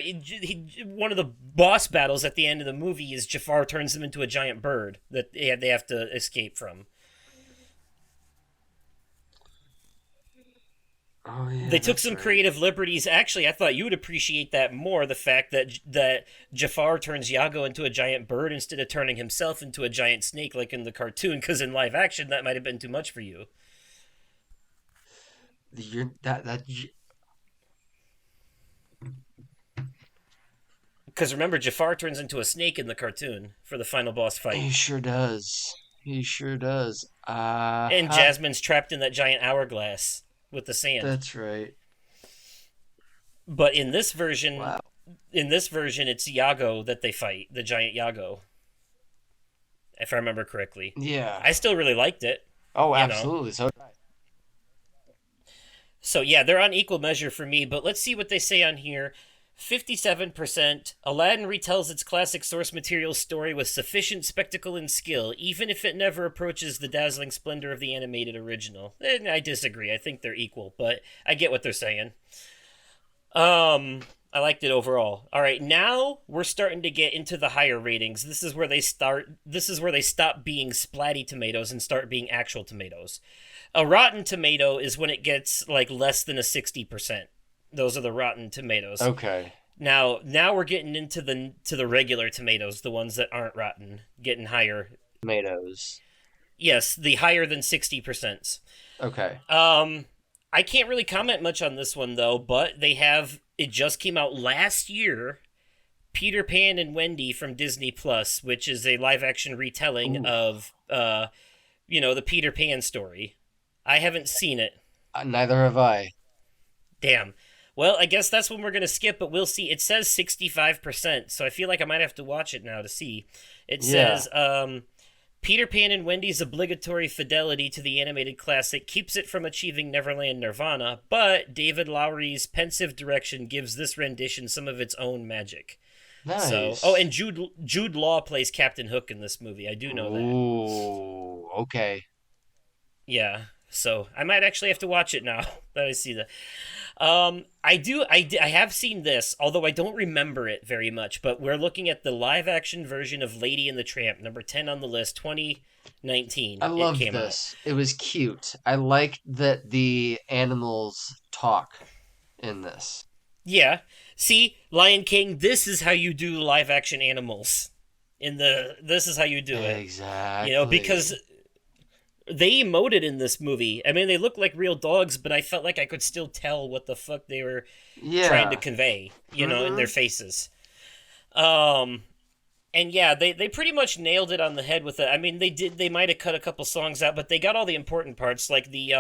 [SPEAKER 1] one of the boss battles at the end of the movie is Jafar turns him into a giant bird that they have to escape from.
[SPEAKER 2] Oh yeah,
[SPEAKER 1] They took
[SPEAKER 2] that's
[SPEAKER 1] some
[SPEAKER 2] right.
[SPEAKER 1] creative liberties. Actually, I thought you would appreciate that more. The fact that Jafar turns Yago into a giant bird instead of turning himself into a giant snake like in the cartoon. Because in live action, that might have been too much for you.
[SPEAKER 2] You're that
[SPEAKER 1] Because remember, Jafar turns into a snake in the cartoon for the final boss fight.
[SPEAKER 2] he sure does. He sure does.
[SPEAKER 1] And Jasmine's trapped in that giant hourglass with the sand.
[SPEAKER 2] That's right.
[SPEAKER 1] But
[SPEAKER 2] Wow.
[SPEAKER 1] in this version, it's Yago that they fight, the giant Yago, if I remember correctly.
[SPEAKER 2] Yeah.
[SPEAKER 1] I still really liked it,
[SPEAKER 2] Oh,
[SPEAKER 1] you know.
[SPEAKER 2] absolutely. So
[SPEAKER 1] So yeah, they're on equal measure for me. But let's see what they say on here. 57%. Aladdin retells its classic source material story with sufficient spectacle and skill, even if it never approaches the dazzling splendor of the animated original. I disagree. I think they're equal, but I get what they're saying. I liked it overall. All right, now we're starting to get into the higher ratings. This is where they start. This is where they stop being splatty tomatoes and start being actual tomatoes. A rotten tomato is when it gets like less than a 60%. Those are the rotten tomatoes.
[SPEAKER 2] okay.
[SPEAKER 1] Now we're getting into the regular tomatoes, the ones that aren't rotten, getting higher.
[SPEAKER 2] Tomatoes.
[SPEAKER 1] Yes, the higher than 60%.
[SPEAKER 2] Okay.
[SPEAKER 1] Um, I can't really comment much on this one though, but they have it just came out last year. Peter Pan and Wendy from Disney Plus, which is a live action retelling
[SPEAKER 2] Ooh.
[SPEAKER 1] of the Peter Pan story. I haven't seen it.
[SPEAKER 2] Neither have I.
[SPEAKER 1] Damn. Well, I guess that's when we're gonna skip, but we'll see. It says 65%, so I feel like I might have to watch it now to see. It
[SPEAKER 2] Yeah.
[SPEAKER 1] says Peter Pan and Wendy's obligatory fidelity to the animated classic keeps it from achieving Neverland Nirvana, but David Lowery's pensive direction gives this rendition some of its own magic. So, oh,
[SPEAKER 2] Nice.
[SPEAKER 1] and Jude Law plays Captain Hook in this movie. I do know that.
[SPEAKER 2] Ooh. Okay.
[SPEAKER 1] Yeah. So I might actually have to watch it now that I see that. I have seen this, although I don't remember it very much. But we're looking at the live action version of Lady and the Tramp, number 10 on the list, 2019.
[SPEAKER 2] I
[SPEAKER 1] It
[SPEAKER 2] loved
[SPEAKER 1] came out.
[SPEAKER 2] this. It was cute. I liked that the animals talk in this.
[SPEAKER 1] Yeah. See, Lion King. This is how you do live action animals. This is how you do it. Because
[SPEAKER 2] Exactly.
[SPEAKER 1] they emoted in this movie. I mean, they look like real dogs, but I felt like I could still tell what the fuck they were trying to
[SPEAKER 2] Yeah.
[SPEAKER 1] convey, in their
[SPEAKER 2] Mm-hmm.
[SPEAKER 1] faces. Um, and yeah, they pretty much nailed it on the head with it. I mean, they might have cut a couple songs out, but they got all the important parts, like the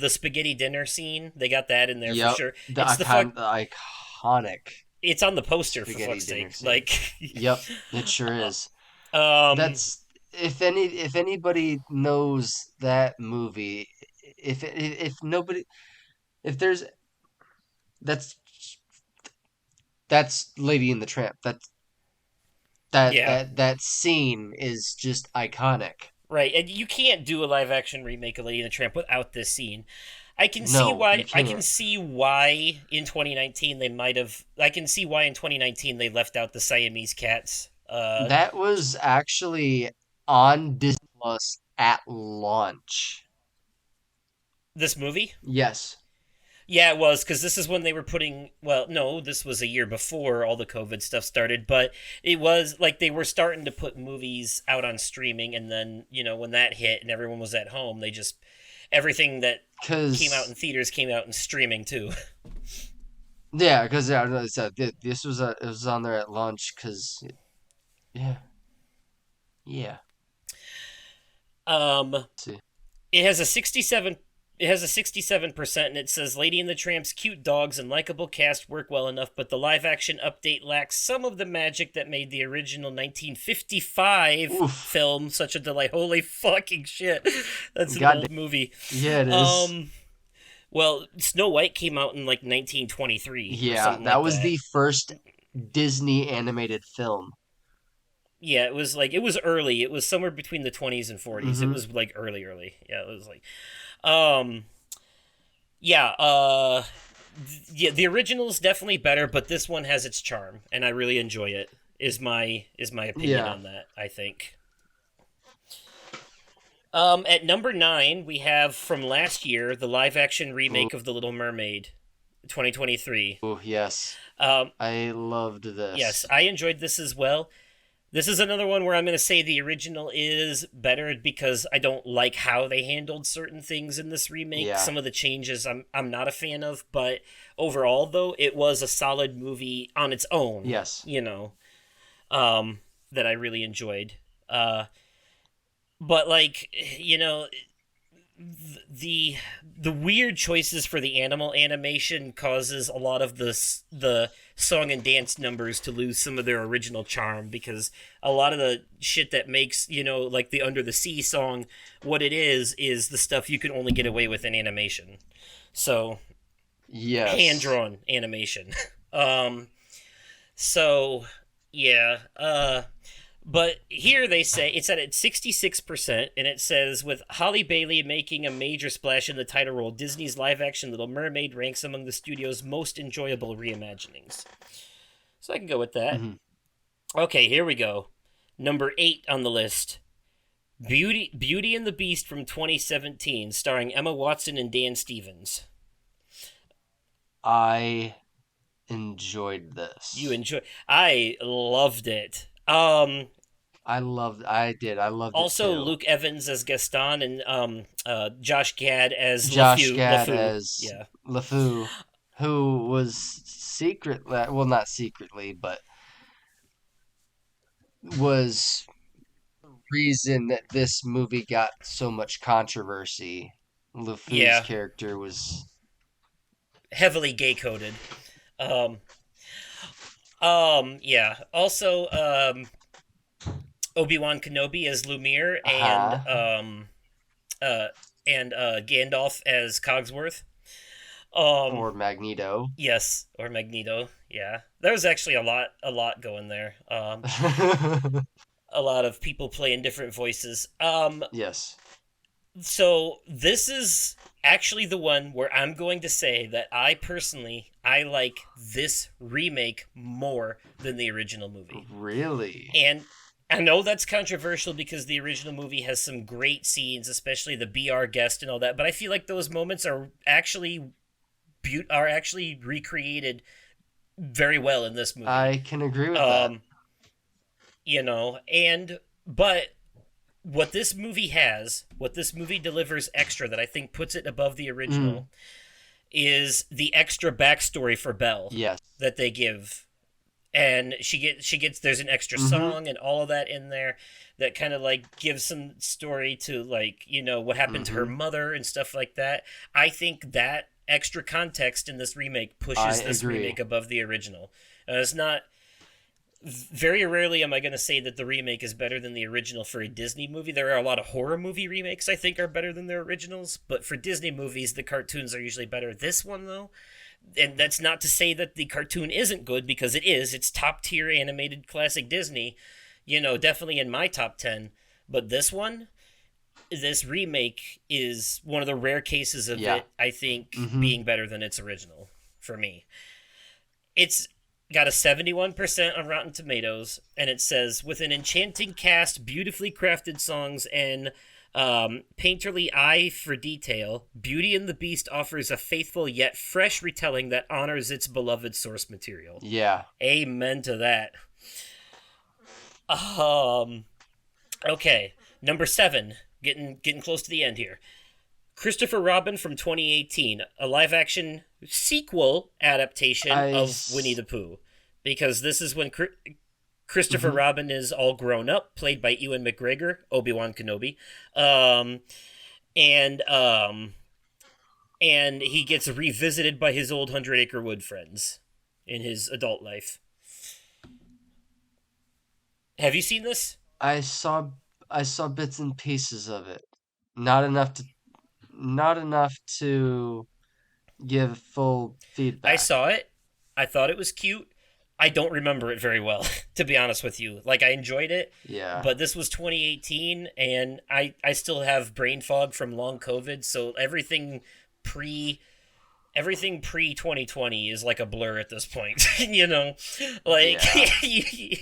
[SPEAKER 1] spaghetti dinner scene. They got that in there for
[SPEAKER 2] Yep.
[SPEAKER 1] sure.
[SPEAKER 2] The iconic
[SPEAKER 1] It's on the poster for
[SPEAKER 2] spaghetti
[SPEAKER 1] fuck's
[SPEAKER 2] dinner
[SPEAKER 1] sake.
[SPEAKER 2] scene.
[SPEAKER 1] Like,
[SPEAKER 2] Yep, it sure is.
[SPEAKER 1] um,
[SPEAKER 2] That's if anybody knows that movie, if nobody if there's that's that's Lady and the Tramp.
[SPEAKER 1] yeah.
[SPEAKER 2] That scene is just iconic.
[SPEAKER 1] Right, and you can't do a live action remake of Lady and the Tramp without this scene.
[SPEAKER 2] No, you
[SPEAKER 1] I can
[SPEAKER 2] can't.
[SPEAKER 1] see why in 2019 they might have I can see why in 2019 they left out the Siamese cats.
[SPEAKER 2] That was actually on Disney Plus at launch.
[SPEAKER 1] This movie?
[SPEAKER 2] Yes.
[SPEAKER 1] Yeah, it was because this is when they were putting. Well, no, this was a year before all the COVID stuff started, but it was like they were starting to put movies out on streaming, and then when that hit and everyone was at home, they just everything that came out
[SPEAKER 2] Cause
[SPEAKER 1] in theaters came out in streaming too.
[SPEAKER 2] Yeah, because yeah, I said this was it was on there at lunch because yeah, yeah.
[SPEAKER 1] Um,
[SPEAKER 2] Let's see,
[SPEAKER 1] it has a 67. It has a 67%, and it says Lady and the Tramp's cute dogs and likable cast work well enough, but the live action update lacks some of the magic that made the original 1955
[SPEAKER 2] oof,
[SPEAKER 1] film such a delight. Holy fucking shit. That's an
[SPEAKER 2] goddamn,
[SPEAKER 1] old movie.
[SPEAKER 2] yeah, it is.
[SPEAKER 1] Um, well, Snow White came out in like 1923 or
[SPEAKER 2] Yeah,
[SPEAKER 1] something
[SPEAKER 2] that
[SPEAKER 1] like
[SPEAKER 2] was
[SPEAKER 1] that.
[SPEAKER 2] the first Disney animated film.
[SPEAKER 1] Yeah, it was early. It was somewhere between the 20s and 40s. It
[SPEAKER 2] Hmm.
[SPEAKER 1] was like early. Yeah, it was like um yeah, yeah, the original's definitely better, but this one has its charm and I really enjoy it. Is my opinion
[SPEAKER 2] Yeah.
[SPEAKER 1] on that, I think. At number 9, we have from last year the live action
[SPEAKER 2] Ooh,
[SPEAKER 1] remake of The Little Mermaid, 2023.
[SPEAKER 2] yes,
[SPEAKER 1] Um,
[SPEAKER 2] I loved
[SPEAKER 1] yes,
[SPEAKER 2] this.
[SPEAKER 1] I enjoyed this as well. This is another one where I'm going to say the original is better because I don't like how they handled certain things in this remake.
[SPEAKER 2] Yeah.
[SPEAKER 1] Some of the changes I'm not a fan of, but overall though, it was a solid movie on its own,
[SPEAKER 2] Yes.
[SPEAKER 1] you know, um that I really enjoyed. But like, you know, the the weird choices for the animal animation causes a lot of the song and dance numbers to lose some of their original charm because a lot of the shit that makes, you know, like the Under the Sea song what it is the stuff you can only get away with in animation. So, hand
[SPEAKER 2] Yes.
[SPEAKER 1] drawn animation. um so yeah, but here they say it's at 66%, and it says with Holly Bailey making a major splash in the title role, Disney's live action Little Mermaid ranks among the studio's most enjoyable reimaginings. So I can go with that.
[SPEAKER 2] Hmm.
[SPEAKER 1] Okay, here we go. Number 8 on the list, Beauty and the Beast from 2017, starring Emma Watson and Dan Stevens.
[SPEAKER 2] I enjoyed
[SPEAKER 1] You
[SPEAKER 2] this.
[SPEAKER 1] enjoy? I loved it.
[SPEAKER 2] I loved it
[SPEAKER 1] Also,
[SPEAKER 2] too.
[SPEAKER 1] Luke Evans as Gaston and Josh Gad as
[SPEAKER 2] Josh Gad
[SPEAKER 1] LeFou.
[SPEAKER 2] as
[SPEAKER 1] Yeah,
[SPEAKER 2] LeFou, who was well, not secretly, but was reason that this movie got so much controversy. LeFou's
[SPEAKER 1] yeah,
[SPEAKER 2] character was,
[SPEAKER 1] heavily gay coded. Um, yeah. Also, Obi-Wan Kenobi as Lumiere
[SPEAKER 2] uh-huh,
[SPEAKER 1] uh, and Gandalf as Cogsworth. Um,
[SPEAKER 2] or Magneto.
[SPEAKER 1] yes, or Magneto. Yeah, there was actually a lot going there. A lot of people playing different voices.
[SPEAKER 2] Yes.
[SPEAKER 1] So this is actually the one where I'm going to say that I like this remake more than the original movie.
[SPEAKER 2] Really?
[SPEAKER 1] And I know that's controversial because the original movie has some great scenes, especially the BR guest and all that, but I feel like those moments are actually recreated very well in this movie.
[SPEAKER 2] I can agree with that.
[SPEAKER 1] Um, you know, and but what this movie delivers extra that I think puts it above the
[SPEAKER 2] Mm,
[SPEAKER 1] original is the extra backstory for Belle
[SPEAKER 2] yes.
[SPEAKER 1] that they give. And she gets there's an extra
[SPEAKER 2] Mm-hmm.
[SPEAKER 1] song and all of that in there that kind of like gives some story to, like, you know, what happened to her
[SPEAKER 2] Mm-hmm.
[SPEAKER 1] mother and stuff like that. I think that extra context in this remake
[SPEAKER 2] I
[SPEAKER 1] pushes this
[SPEAKER 2] agree.
[SPEAKER 1] remake above the original. It's not very rarely am I going to say that the remake is better than the original for a Disney movie. There are a lot of horror movie remakes I think are better than their originals, but for Disney movies, the cartoons are usually better. This one, though, and that's not to say that the cartoon isn't good, because it is. It's top tier animated classic Disney, you know, definitely in my top 10. But this remake is one of the rare cases of
[SPEAKER 2] Yeah.
[SPEAKER 1] it, I think,
[SPEAKER 2] Mm-hmm.
[SPEAKER 1] being better than its original for me. It's got a 71% on Rotten Tomatoes, and it says, with an enchanting cast, beautifully crafted songs, and painterly eye for detail, Beauty and the Beast offers a faithful yet fresh retelling that honors its beloved source material.
[SPEAKER 2] Yeah.
[SPEAKER 1] Amen to that. Um, okay, number 7, getting close to the end here. Christopher Robin from 2018, a live action sequel adaptation
[SPEAKER 2] I
[SPEAKER 1] of Winnie
[SPEAKER 2] s-
[SPEAKER 1] the Pooh, because this is when Christopher
[SPEAKER 2] mhm.
[SPEAKER 1] Robin is all grown up, played by Ewan McGregor, Obi-Wan Kenobi, um, and he gets revisited by his old Hundred Acre Wood friends in his adult life. Have you seen this?
[SPEAKER 2] I saw I saw bits and pieces of it. Not enough to not enough to give full
[SPEAKER 1] I
[SPEAKER 2] feedback.
[SPEAKER 1] saw it. I thought it was cute. I don't remember it very well, to be honest with you. Like, I enjoyed it,
[SPEAKER 2] Yeah.
[SPEAKER 1] but this was 2018, and I still have brain fog from long COVID, so pre everything pre 2020 is like a blur at this point, you know? Like,
[SPEAKER 2] Yeah.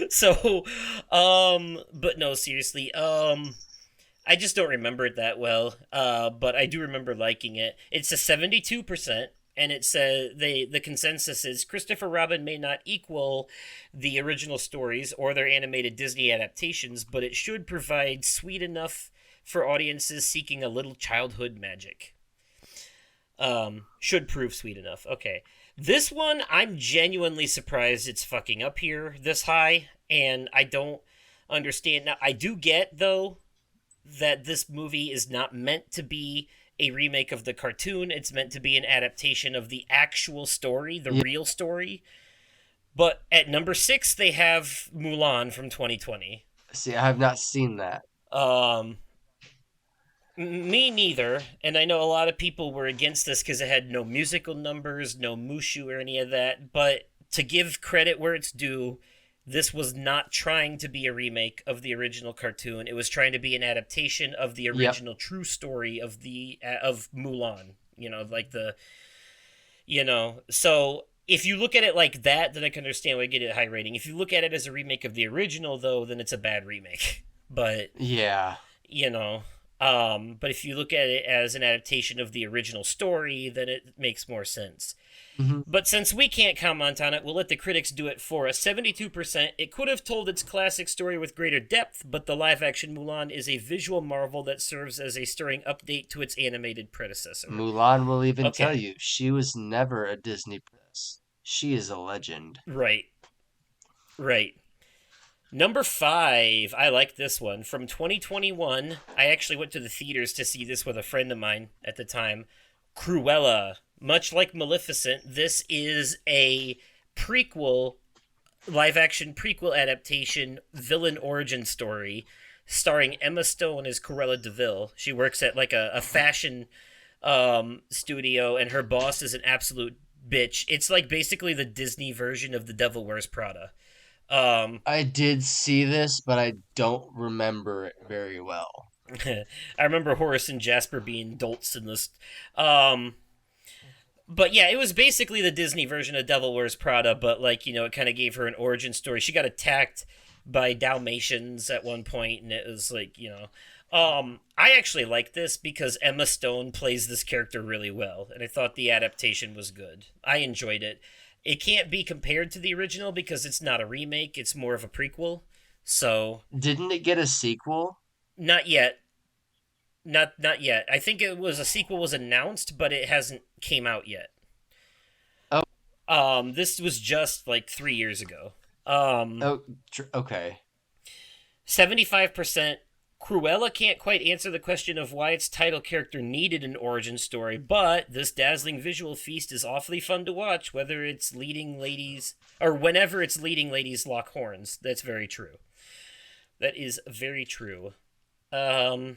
[SPEAKER 1] so, but no, seriously, I just don't remember it that well. But I do remember liking it. It's a 72%, and it says the consensus is Christopher Robin may not equal the original stories or their animated Disney adaptations, but it should provide sweet enough for audiences seeking a little childhood magic. Should prove sweet enough. Okay. This one, I'm genuinely surprised it's fucking up here this high, and I don't understand. Now, I do get, though, that this movie is not meant to be a remake of the cartoon. It's meant to be an adaptation of the actual story, the
[SPEAKER 2] Yeah.
[SPEAKER 1] real story. But at number 6, they have Mulan from 2020.
[SPEAKER 2] See, I have not seen that.
[SPEAKER 1] Um, Me neither, and I know a lot of people were against this because it had no musical numbers, no Mushu or any of that. But to give credit where it's due, this was not trying to be a remake of the original cartoon. It was trying to be an adaptation of the
[SPEAKER 2] Yep.
[SPEAKER 1] original true story of the of Mulan. Like So if you look at it like that, then I can understand why I get it a high rating. If you look at it as a remake of the original, though, then it's a bad remake. But
[SPEAKER 2] Yeah.
[SPEAKER 1] you know. But if you look at it as an adaptation of the original story, then it makes more sense.
[SPEAKER 2] Hmm.
[SPEAKER 1] But since we can't comment on it, we'll let the critics do it for us. 72%. It could have told its classic story with greater depth, but the live action Mulan is a visual marvel that serves as a stirring update to its animated predecessor.
[SPEAKER 2] Mulan will even tell
[SPEAKER 1] Okay.
[SPEAKER 2] you she was never a Disney princess. She is a legend.
[SPEAKER 1] Right. Right. Number 5, I like this one. From 2021, I actually went to the theaters to see this with a friend of mine at the time. Cruella. Much like Maleficent, this is a prequel, live action prequel adaptation, villain origin story, starring Emma Stone as Cruella DeVille. She works at like a fashion studio, and her boss is an absolute bitch. It's like basically the Disney version of The Devil Wears Prada. Um,
[SPEAKER 2] I did see this, but I don't remember it very well.
[SPEAKER 1] I remember Horace and Jasper being dolts in this. Um, but yeah, it was basically the Disney version of Devil Wears Prada, but like, it kind of gave her an origin story. She got attacked by Dalmatians at one point, and it was like, I actually like this because Emma Stone plays this character really well, and I thought the adaptation was good. I enjoyed it. It can't be compared to the original because it's not a remake, it's more of a prequel. So,
[SPEAKER 2] Didn't it get a sequel?
[SPEAKER 1] not yet. Not yet. I think it was a sequel was announced, but it hasn't came out yet.
[SPEAKER 2] Oh,
[SPEAKER 1] This was just like 3 years ago. Um,
[SPEAKER 2] oh, okay.
[SPEAKER 1] 75%. Cruella can't quite answer the question of why its title character needed an origin story, but this dazzling visual feast is awfully fun to watch, whether it's leading ladies or whenever it's leading ladies lock horns. That's very true. That is very true. Um,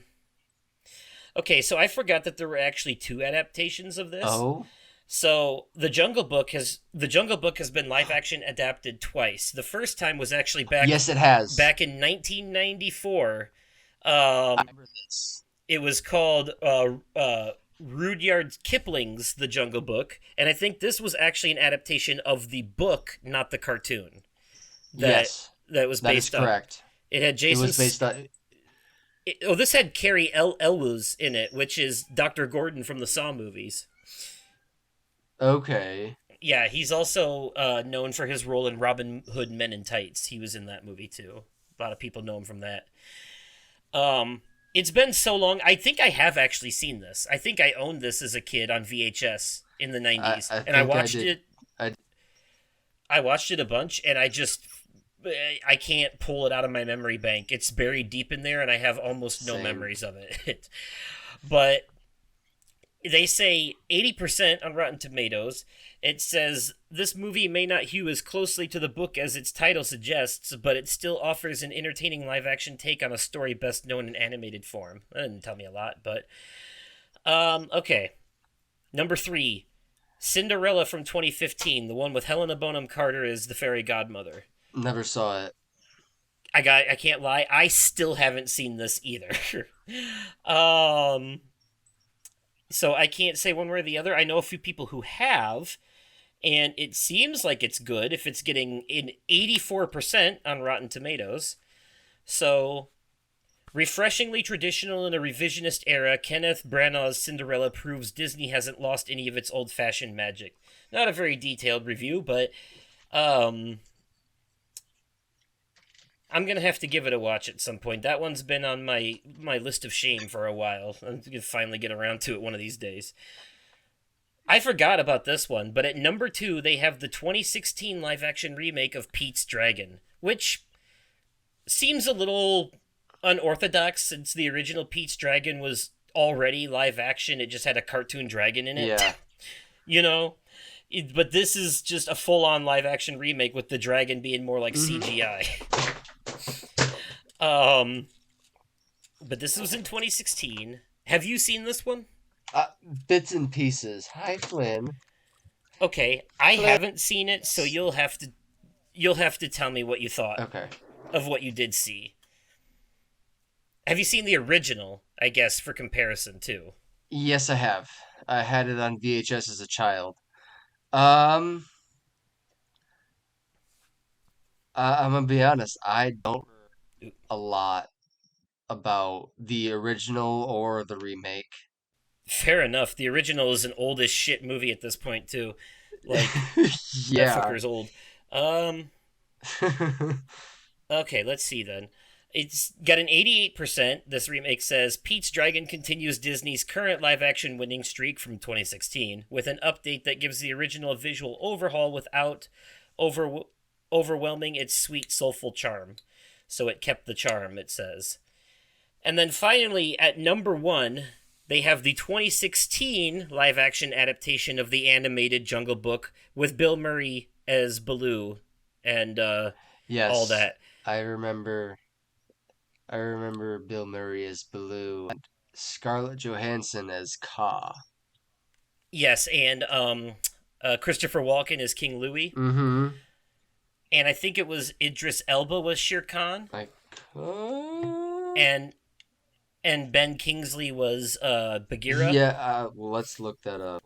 [SPEAKER 1] okay, so I forgot that there were actually 2 adaptations of this.
[SPEAKER 2] Oh,
[SPEAKER 1] So the Jungle Book has been live action adapted twice. The first time was actually
[SPEAKER 2] yes, it has.
[SPEAKER 1] back in 1994.
[SPEAKER 2] I remember this.
[SPEAKER 1] It was called Rudyard Kipling's The Jungle Book, and I think this was actually an adaptation of the book, not the cartoon. That
[SPEAKER 2] Yes,
[SPEAKER 1] that was
[SPEAKER 2] that is
[SPEAKER 1] based on.
[SPEAKER 2] correct.
[SPEAKER 1] It had
[SPEAKER 2] It
[SPEAKER 1] Jason.
[SPEAKER 2] was based on.
[SPEAKER 1] This had Carrie Elwes in it, which is Dr. Gordon from the Saw movies.
[SPEAKER 2] Okay.
[SPEAKER 1] Yeah, he's also known for his role in Robin Hood Men in Tights. He was in that movie too. A lot of people know him from that. Um, It's been so long. I think I have actually seen this. I think I owned this as a kid on VHS in the
[SPEAKER 2] I,
[SPEAKER 1] 90s,
[SPEAKER 2] I
[SPEAKER 1] and I
[SPEAKER 2] think I
[SPEAKER 1] watched
[SPEAKER 2] did.
[SPEAKER 1] it.
[SPEAKER 2] I
[SPEAKER 1] I watched it a bunch, and I can't pull it out of my memory bank. It's buried deep in there, and I have almost no
[SPEAKER 2] Same.
[SPEAKER 1] memories of it. But they say 80% on Rotten Tomatoes. It says this movie may not hew as closely to the book as its title suggests, but it still offers an entertaining live action take on a story best known in animated form. That didn't tell me a lot, but okay. Number 3, Cinderella from 2015, the one with Helena Bonham Carter as the fairy godmother.
[SPEAKER 2] never saw it.
[SPEAKER 1] I can't lie, I still haven't seen this either. um so I can't say one way or the other. I know a few people who have, and it seems like it's good if it's getting an 84% on Rotten Tomatoes. So, refreshingly traditional in a revisionist era, Kenneth Branagh's Cinderella proves Disney hasn't lost any of its old-fashioned magic. Not a very detailed review, but I'm gonna have to give it a watch at some point. That one's been on my list of shame for a while. I'm gonna finally get around to it one of these days. I forgot about this one, but at number 2, they have the 2016 live action remake of Pete's Dragon, which seems a little unorthodox since the original Pete's Dragon was already live action. It just had a cartoon dragon in it.
[SPEAKER 2] Yeah.
[SPEAKER 1] You know? But this is just a full on live action remake with the dragon being more like CGI. But this was in 2016. Have you seen this one?
[SPEAKER 2] Bits and pieces. Hi, Flynn.
[SPEAKER 1] Okay, I haven't seen it, so you'll have to tell me what you thought
[SPEAKER 2] Okay.
[SPEAKER 1] of what you did see. Have you seen the original, I guess, for comparison too?
[SPEAKER 2] Yes, I have. I had it on VHS as a child. Um, I'm gonna be honest. I don't a lot about the original or the remake.
[SPEAKER 1] Fair enough. The original is an old as shit movie at this point too. Like that
[SPEAKER 2] Yeah.
[SPEAKER 1] fucker's old. Okay, let's see then. It's got an 88%. This remake says Pete's Dragon continues Disney's current live action winning streak from 2016 with an update that gives the original a visual overhaul without over overwhelming its sweet, soulful charm. So it kept the charm, it says. And then finally, at number 1, they have the 2016 live action adaptation of the animated Jungle Book with Bill Murray as Baloo and
[SPEAKER 2] Yes.
[SPEAKER 1] all that.
[SPEAKER 2] I remember Bill Murray as Baloo and Scarlett Johansson as Kaa.
[SPEAKER 1] Yes, and Christopher Walken as King Louis.
[SPEAKER 2] Mm-hmm.
[SPEAKER 1] And I think it was Idris Elba was Shere Khan.
[SPEAKER 2] Like,
[SPEAKER 1] And Ben Kingsley was Bagheera.
[SPEAKER 2] yeah, well, let's look that up.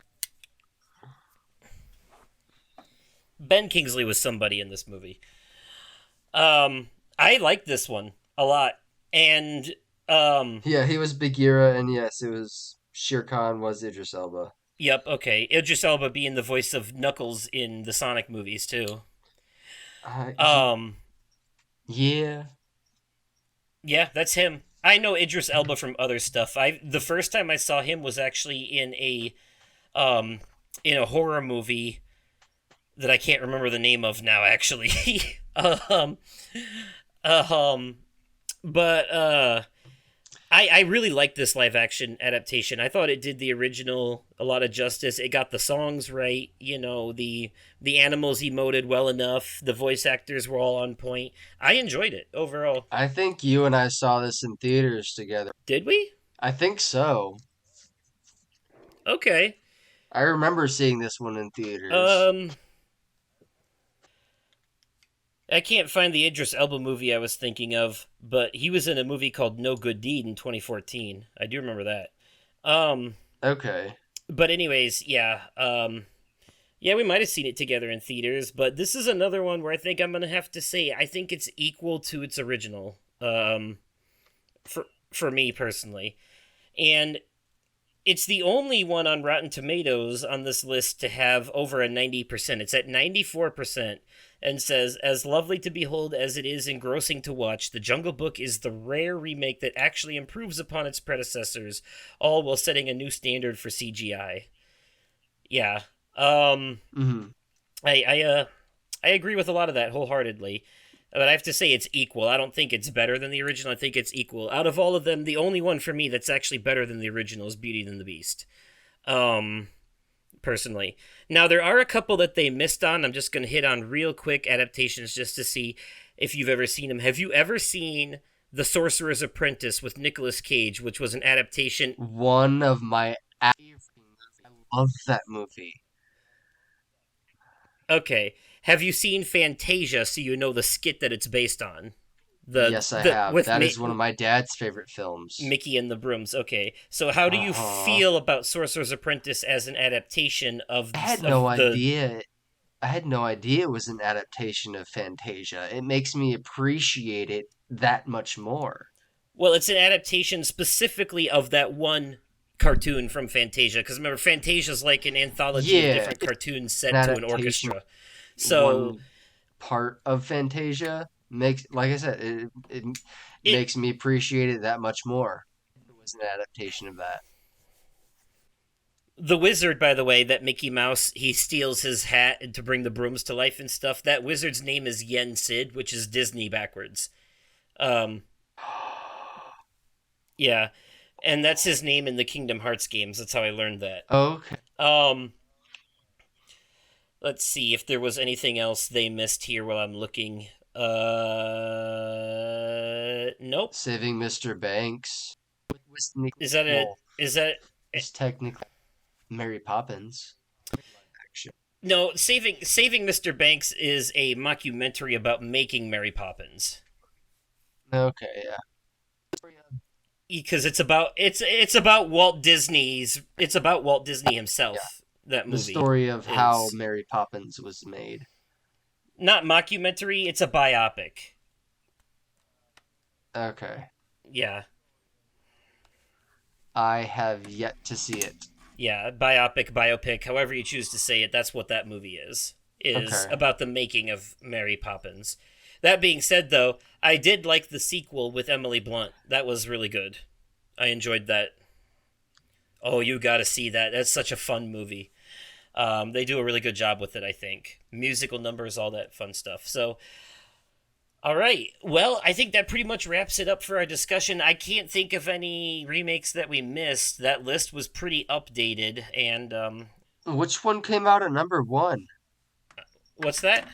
[SPEAKER 1] Ben Kingsley was somebody in this movie. I like this one a lot. And
[SPEAKER 2] Yeah, he was Bagheera, and yes, it was Shere Khan was Idris Elba.
[SPEAKER 1] yep, okay. Idris Elba being the voice of Knuckles in the Sonic movies too.
[SPEAKER 2] Yeah.
[SPEAKER 1] Yeah, that's him. I know Idris Elba from other stuff. The first time I saw him was actually in a horror movie that I can't remember the name of now actually. um but I really like this live action adaptation. I thought it did the original a lot of justice. It got the songs right, the animals emoted well enough. The voice actors were all on point. I enjoyed it overall.
[SPEAKER 2] I think you and I saw this in theaters together.
[SPEAKER 1] Did we?
[SPEAKER 2] I think so.
[SPEAKER 1] Okay.
[SPEAKER 2] I remember seeing this one in theaters.
[SPEAKER 1] I can't find the Idris Elba movie I was thinking of, but he was in a movie called No Good Deed in 2014. I do remember that.
[SPEAKER 2] Okay.
[SPEAKER 1] But anyways, yeah. Yeah, we might have seen it together in theaters, but this is another one where I think I'm gonna have to say I think it's equal to its original. For me personally, and It's the only one on Rotten Tomatoes on this list to have over a 90%. It's at 94% and says, as lovely to behold as it is engrossing to watch, The Jungle Book is the rare remake that actually improves upon its predecessors, all while setting a new standard for CGI. Yeah.
[SPEAKER 2] Mm-hmm.
[SPEAKER 1] I agree with a lot of that wholeheartedly. But I have to say it's equal. I don't think it's better than the original. I think it's equal. Out of all of them, the only one for me that's actually better than the original is Beauty and the Beast. Personally. Now, there are a couple that they missed on. I'm just going to hit on real quick adaptations just to see if you've ever seen them. Have you ever seen The Sorcerer's Apprentice with Nicolas Cage, which was an adaptation?
[SPEAKER 2] One of my favorite movies. I love that movie.
[SPEAKER 1] Okay. Have you seen Fantasia so you know the skit that it's based on?
[SPEAKER 2] Yes, I have.
[SPEAKER 1] With
[SPEAKER 2] That is one of my dad's favorite films.
[SPEAKER 1] Mickey and the Brooms. Okay, so how do you
[SPEAKER 2] Uh-huh.
[SPEAKER 1] feel about Sorcerer's Apprentice as an adaptation
[SPEAKER 2] I had no
[SPEAKER 1] of the?
[SPEAKER 2] idea. I had no idea it was an adaptation of Fantasia. It makes me appreciate it that much more.
[SPEAKER 1] Well, it's an adaptation specifically of that one cartoon from Fantasia. Because remember, Fantasia's like an anthology of
[SPEAKER 2] Yeah,
[SPEAKER 1] different cartoons
[SPEAKER 2] an
[SPEAKER 1] set to an
[SPEAKER 2] adaptation
[SPEAKER 1] orchestra.
[SPEAKER 2] of
[SPEAKER 1] So
[SPEAKER 2] one part of Fantasia makes, like I said, it
[SPEAKER 1] it
[SPEAKER 2] makes me appreciate it that much more. It was an adaptation of that.
[SPEAKER 1] the wizard, by the way, that Mickey Mouse he steals his hat to bring the brooms to life and stuff. That wizard's name is Yen Sid, which is Disney backwards. Um, yeah, and that's his name in the Kingdom Hearts games. That's how I learned that.
[SPEAKER 2] Okay.
[SPEAKER 1] Um, let's see if there was anything else they missed here while I'm looking. Nope.
[SPEAKER 2] Saving Mr. Banks with
[SPEAKER 1] Is that a?
[SPEAKER 2] well,
[SPEAKER 1] Is that
[SPEAKER 2] it's technically Mary Poppins. Action.
[SPEAKER 1] no? Saving Mr. Banks is a mockumentary about making Mary Poppins.
[SPEAKER 2] Okay, yeah.
[SPEAKER 1] Because it's about Walt Disney's it's about Walt Disney himself.
[SPEAKER 2] Yeah.
[SPEAKER 1] That
[SPEAKER 2] The
[SPEAKER 1] movie
[SPEAKER 2] story of how
[SPEAKER 1] is
[SPEAKER 2] Mary Poppins was made.
[SPEAKER 1] not mockumentary. It's a biopic.
[SPEAKER 2] Okay.
[SPEAKER 1] Yeah,
[SPEAKER 2] I have yet to see it.
[SPEAKER 1] yeah, biopic, however you choose to say it. That's what that movie is
[SPEAKER 2] Okay.
[SPEAKER 1] about the making of Mary Poppins. That being said, though, I did like the sequel with Emily Blunt. That was really good. I enjoyed that. Oh, you got to see that. That's such a fun movie. They do a really good job with it, I think. Musical numbers, all that fun stuff. So, all right. Well, I think that pretty much wraps it up for our discussion. I can't think of any remakes that we missed. That list was pretty updated. And
[SPEAKER 2] Which one came out at number one?
[SPEAKER 1] what's that?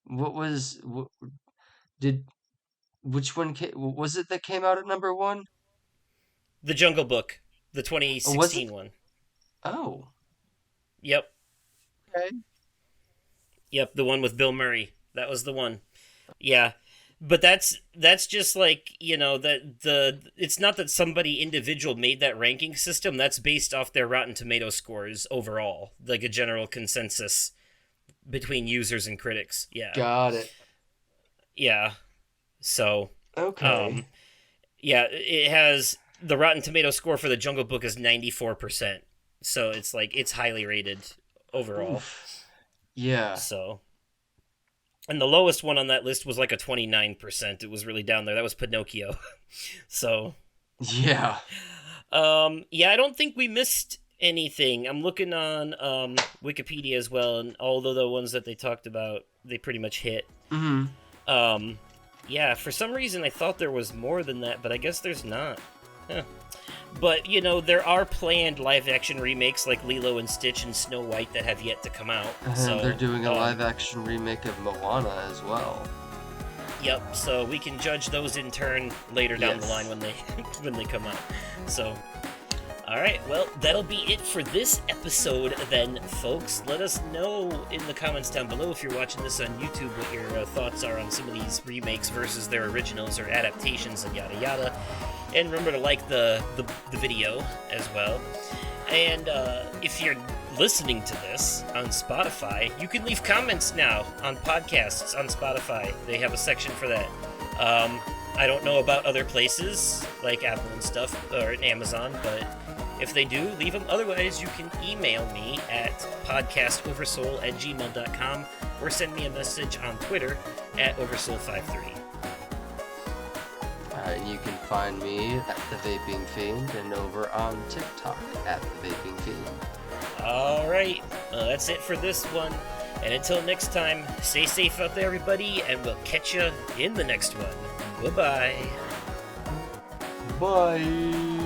[SPEAKER 2] What was did which one was it that came out at number one?
[SPEAKER 1] The Jungle Book, the
[SPEAKER 2] Oh, was it?
[SPEAKER 1] 2016 one.
[SPEAKER 2] Oh,
[SPEAKER 1] Yep.
[SPEAKER 2] okay.
[SPEAKER 1] Yep, the one with Bill Murray. That was the one. Yeah. But that's just like, that the it's not that somebody individual made that ranking system. That's based off their Rotten Tomato scores overall, like a general consensus between users and critics. Yeah.
[SPEAKER 2] Got it.
[SPEAKER 1] Yeah. So,
[SPEAKER 2] Okay.
[SPEAKER 1] yeah, it has the Rotten Tomato score for the Jungle Book is 94%. So it's like it's highly rated overall.
[SPEAKER 2] Oof. Yeah.
[SPEAKER 1] So, and the lowest one on that list was like a 29%. It was really down there. That was Pinocchio. So,
[SPEAKER 2] Yeah.
[SPEAKER 1] yeah, I don't think we missed anything. I'm looking on Wikipedia as well, and although the ones that they talked about, they pretty much hit.
[SPEAKER 2] Hmm.
[SPEAKER 1] Yeah, for some reason I thought there was more than that, but I guess there's not. Huh. But, there are planned live-action remakes like Lilo and Stitch and Snow White that have yet to come out.
[SPEAKER 2] And
[SPEAKER 1] So
[SPEAKER 2] they're doing a live-action remake of Moana as well.
[SPEAKER 1] Yep, so we can judge those in turn later down the
[SPEAKER 2] Yes.
[SPEAKER 1] line when they when they come out. So, all right, well, that'll be it for this episode then, folks. Let us know in the comments down below if you're watching this on YouTube what your thoughts are on some of these remakes versus their originals or adaptations and yada yada. And remember to like the video as well. And if you're listening to this on Spotify, you can leave comments now on podcasts on Spotify. They have a section for that. I don't know about other places like Apple and stuff or Amazon, but If they do, leave them. Otherwise, you can email me at podcastoversoul@gmail.com or send me a message on Twitter at Oversoul53.
[SPEAKER 2] And you can find me at The Vaping Fiend and over on TikTok at The Vaping Fiend.
[SPEAKER 1] Alright, that's it for this one. And until next time, stay safe out there, everybody, and we'll catch you in the next one. Goodbye.
[SPEAKER 2] Bye.